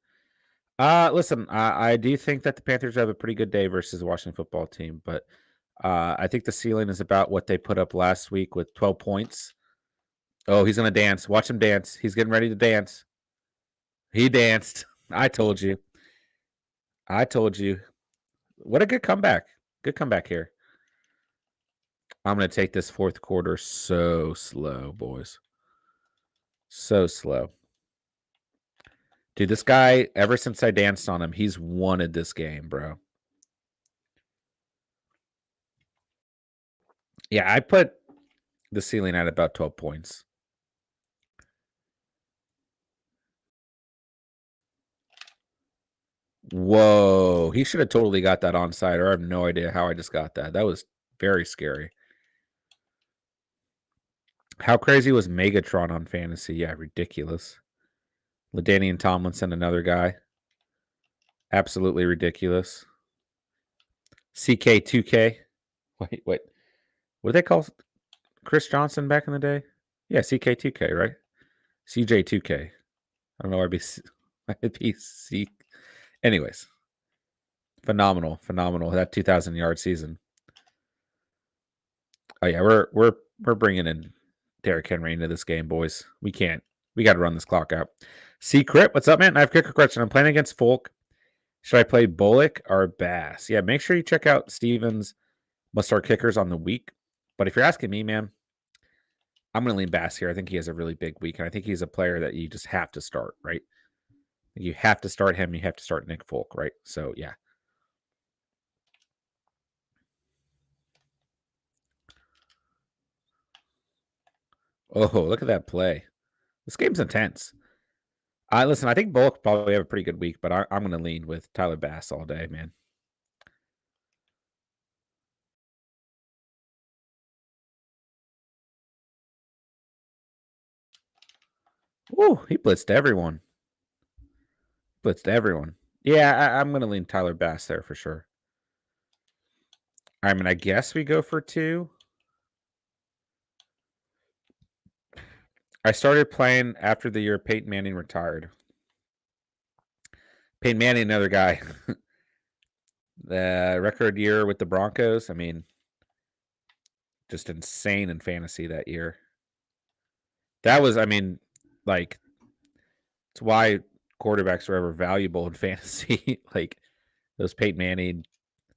Listen, I do think that the Panthers have a pretty good day versus the Washington football team, but I think the ceiling is about what they put up last week with 12 points. Oh, he's going to dance. Watch him dance. He's getting ready to dance. He danced. I told you. I told you. What a good comeback. Good comeback here. I'm going to take this fourth quarter so slow, boys. So slow. Dude, this guy, ever since I danced on him, he's wanted this game, bro. Yeah, I put the ceiling at about 12 points. Whoa. He should have totally got that onside, or I have no idea how I just got that. That was very scary. How crazy was Megatron on fantasy? Yeah, ridiculous. LaDainian Tomlinson, another guy. Absolutely ridiculous. CK2K. Wait. What did they call Chris Johnson back in the day? Yeah, CK2K, right? CJ2K. I don't know. I'd be C. Anyways, phenomenal. That 2,000-yard season. Oh yeah, we're bringing in Derrick Henry into this game, boys. We can't. We got to run this clock out. Secret, what's up, man? I have a kicker question. I'm playing against Folk. Should I play Bullock or Bass? Yeah, make sure you check out Steven's must-start kickers on the week. But if you're asking me, man, I'm going to lean Bass here. I think he has a really big week, and I think he's a player that you just have to start, right? You have to start him. You have to start Nick Folk, right? So, yeah. Oh, look at that play. This game's intense. Listen, I think Bullock probably have a pretty good week, but I'm going to lean with Tyler Bass all day, man. Ooh, he blitzed everyone. Yeah, I'm going to lean Tyler Bass there for sure. I mean, I guess we go for 2. I started playing after the year Peyton Manning retired. Peyton Manning, another guy. The record year with the Broncos. I mean, just insane in fantasy that year. That was, I mean, like, it's why quarterbacks are ever valuable in fantasy. Like, those Peyton Manning,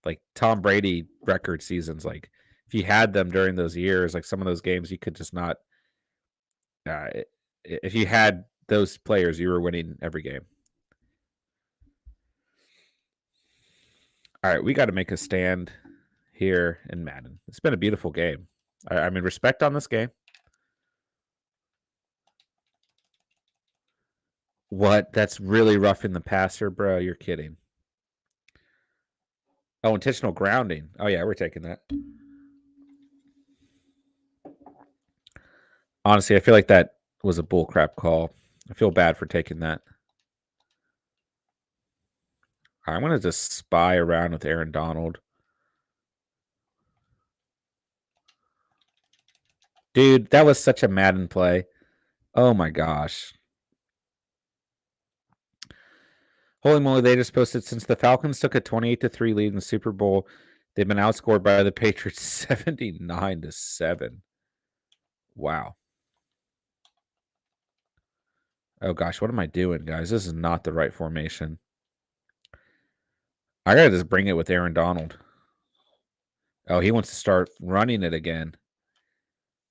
like Tom Brady record seasons. Like, if you had them during those years, like some of those games, you could just not. If you had those players, you were winning every game. All right, we got to make a stand here in Madden. It's been a beautiful game. I mean, respect on this game. What? That's really roughing the passer, bro. You're kidding. Oh, intentional grounding. Oh, yeah, we're taking that. Honestly, I feel like that was a bullcrap call. I feel bad for taking that. I'm going to just spy around with Aaron Donald. Dude, that was such a Madden play. Oh, my gosh. Holy moly, they just posted since the Falcons took a 28-3 lead in the Super Bowl, they've been outscored by the Patriots 79-7. Wow. Oh gosh, what am I doing, guys? This is not the right formation. I gotta just bring it with Aaron Donald. Oh, he wants to start running it again.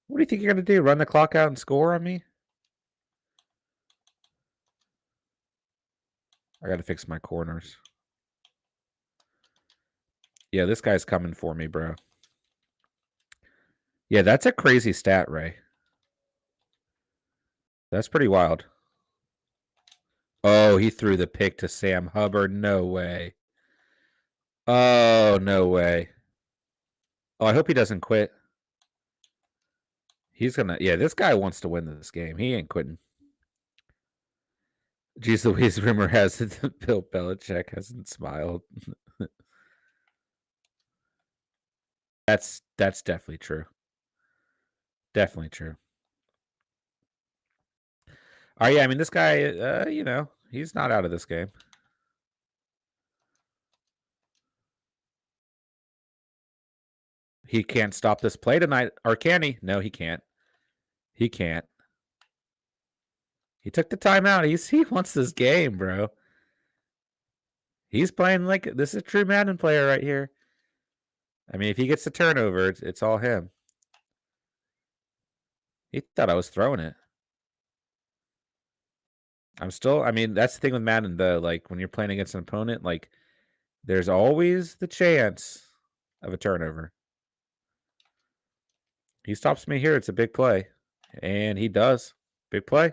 What do you think you're gonna do? Run the clock out and score on me? I gotta fix my corners. Yeah, this guy's coming for me, bro. Yeah, that's a crazy stat, Ray. That's pretty wild. Oh, he threw the pick to Sam Hubbard. No way. Oh, no way. Oh, I hope he doesn't quit. He's gonna. Yeah, this guy wants to win this game. He ain't quitting. Jeez Louise, rumor has it that Bill Belichick hasn't smiled. That's definitely true. Definitely true. Oh yeah, I mean this guy, he's not out of this game. He can't stop this play tonight, or can he? No, he can't. He can't. He took the timeout. He wants this game, bro. He's playing like this is a true Madden player right here. I mean, if he gets the turnover, it's all him. He thought I was throwing it. I mean, that's the thing with Madden, though. Like, when you're playing against an opponent, like, there's always the chance of a turnover. He stops me here. It's a big play. And he does. Big play.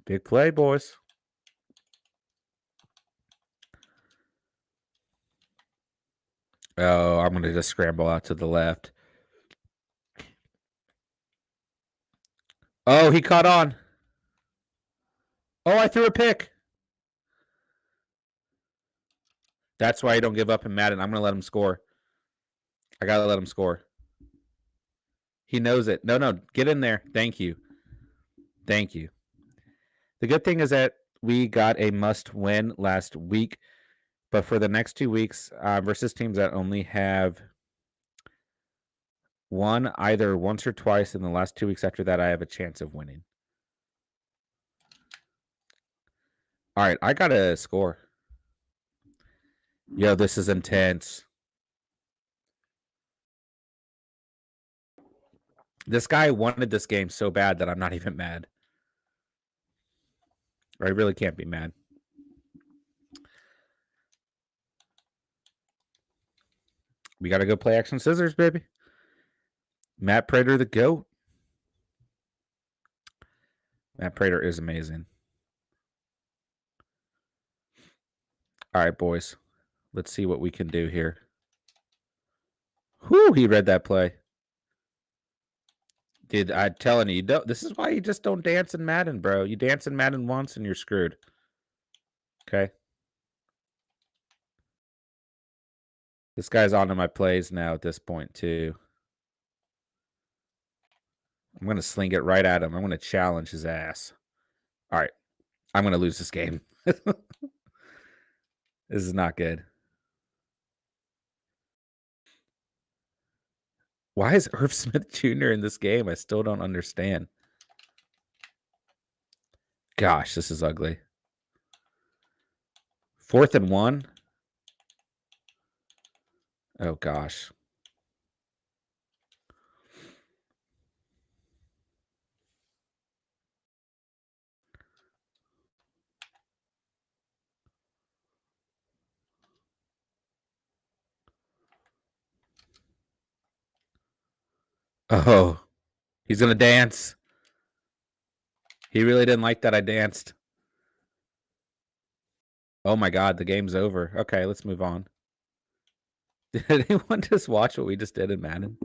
Big play, boys. Oh, I'm going to just scramble out to the left. Oh, he caught on. Oh, I threw a pick. That's why I don't give up in Madden. I'm going to let him score. I got to let him score. He knows it. No, get in there. Thank you. Thank you. The good thing is that we got a must win last week, but for the next 2 weeks versus teams that only have won either once or twice in the last 2 weeks after that, I have a chance of winning. All right, I got to score. Yo, this is intense. This guy wanted this game so bad that I'm not even mad. I really can't be mad. We got to go play action scissors, baby. Matt Prater, the GOAT. Matt Prater is amazing. All right, boys. Let's see what we can do here. Whew, he read that play. Dude, I'm telling you, this is why you just don't dance in Madden, bro. You dance in Madden once and you're screwed. Okay? This guy's onto my plays now at this point, too. I'm going to sling it right at him. I'm going to challenge his ass. All right. I'm going to lose this game. This is not good. Why is Irv Smith Jr. in this game? I still don't understand. Gosh, this is ugly. 4th and 1. Oh, gosh. Oh, he's going to dance. He really didn't like that I danced. Oh my God, the game's over. Okay, let's move on. Did anyone just watch what we just did in Madden?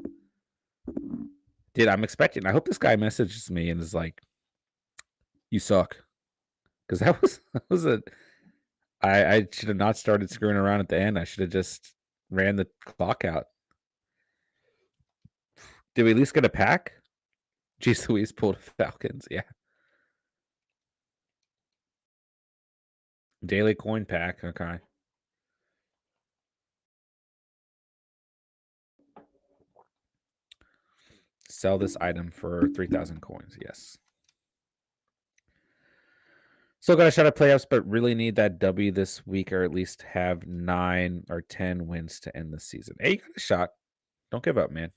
Dude, I'm expecting. I hope this guy messages me and is like, "You suck," because that was a. I should have not started screwing around at the end. I should have just ran the clock out. Did we at least get a pack? Jeez Louise pulled Falcons. Yeah. Daily coin pack. Okay. Sell this item for 3,000 coins. Yes. Still got a shot at playoffs, but really need that W this week, or at least have 9 or 10 wins to end the season. Hey, you got a shot. Don't give up, man.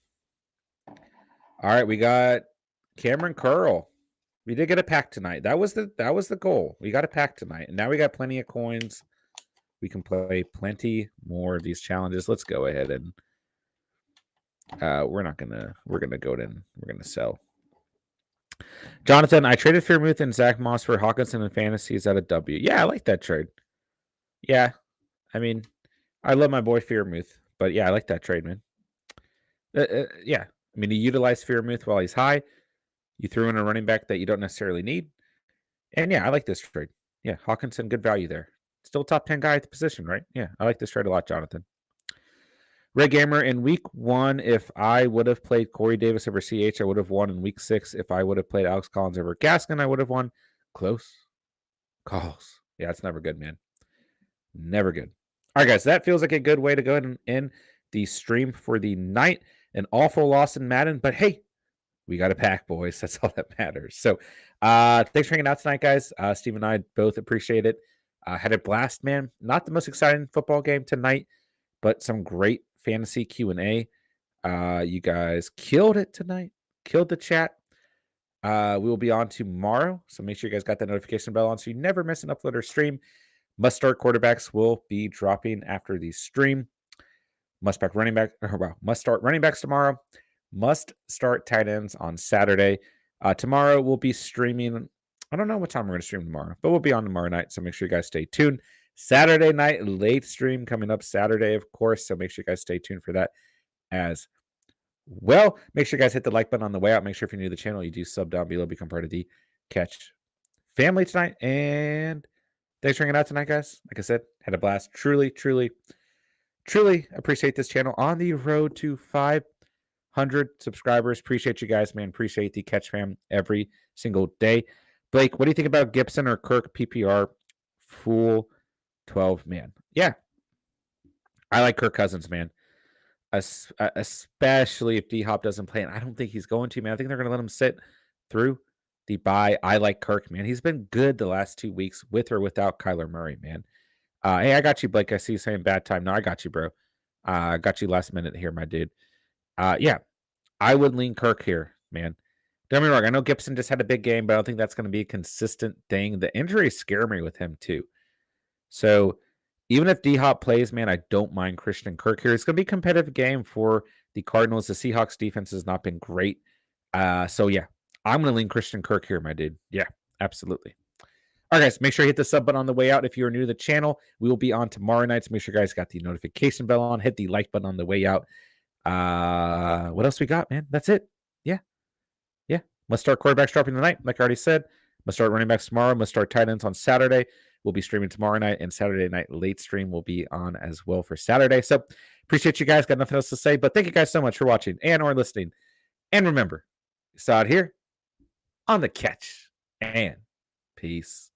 All right, we got Cameron Curl. We did get a pack tonight. That was the goal. We got a pack tonight, and now we got plenty of coins. We can play plenty more of these challenges. Let's go ahead and we're gonna go in. We're gonna sell. Jonathan, I traded Fearmouth and Zach Moss for Hawkinson and Fantasies at a W. Yeah, I like that trade. Yeah, I mean, I love my boy Fearmouth, but yeah, I like that trade, man. Yeah, I mean, you utilize Fearmouth while he's high. You threw in a running back that you don't necessarily need, and yeah, I like this trade. Yeah, Hawkinson, good value there. Still top 10 guy at the position, right? Yeah, I like this trade a lot, Jonathan. Red Gamer, in week 1, if I would have played Corey Davis over CH, I would have won. In week 6, if I would have played Alex Collins over Gaskin, I would have won. Close calls. Yeah, it's never good, man. Never good. All right, guys, that feels like a good way to go ahead and end the stream for the night. An awful loss in Madden, but hey, we got a pack, boys. That's all that matters. So thanks for hanging out tonight, guys. Steve and I both appreciate it. Had a blast, man. Not the most exciting football game tonight, but some great fantasy Q&A. You guys killed it tonight. Killed the chat. We will be on tomorrow, so make sure you guys got that notification bell on so you never miss an upload or stream. Must start quarterbacks will be dropping after the stream. Must start running backs tomorrow. Must start tight ends on Saturday. Tomorrow we'll be streaming. I don't know what time we're going to stream tomorrow, but we'll be on tomorrow night, so make sure you guys stay tuned. Saturday night, late stream coming up Saturday, of course, so make sure you guys stay tuned for that as well. Make sure you guys hit the like button on the way out. Make sure if you're new to the channel, you do sub down below, become part of the Catch family tonight. And thanks for hanging out tonight, guys. Like I said, had a blast. Truly appreciate this channel on the road to 500 subscribers. Appreciate you guys, man. Appreciate the Catch fam every single day. Blake, what do you think about Gibson or Kirk PPR full 12 man? Yeah, I like Kirk Cousins, man. Especially if D-Hop doesn't play, and I don't think he's going to, man. I think they're going to let him sit through the bye. I like Kirk, man. He's been good the last 2 weeks with or without Kyler Murray, man. Hey, I got you, Blake. I see you saying bad time. No, I got you, bro. I got you last minute here, my dude. Yeah, I would lean Kirk here, man. Don't get me wrong. I know Gibson just had a big game, but I don't think that's going to be a consistent thing. The injuries scare me with him, too. So even if D-Hop plays, man, I don't mind Christian Kirk here. It's going to be a competitive game for the Cardinals. The Seahawks defense has not been great. So, yeah, I'm going to lean Christian Kirk here, my dude. Yeah, absolutely. All right, guys, make sure you hit the sub button on the way out. If you're new to the channel, we will be on tomorrow night. So make sure you guys got the notification bell on. Hit the like button on the way out. What else we got, man? That's it. Yeah. Must start quarterbacks dropping tonight, like I already said. Must start running backs tomorrow. Must start tight ends on Saturday. We'll be streaming tomorrow night, and Saturday night late stream will be on as well for Saturday. So appreciate you guys. Got nothing else to say, but thank you guys so much for watching and or listening. And remember, you saw it here on the Catch, and peace.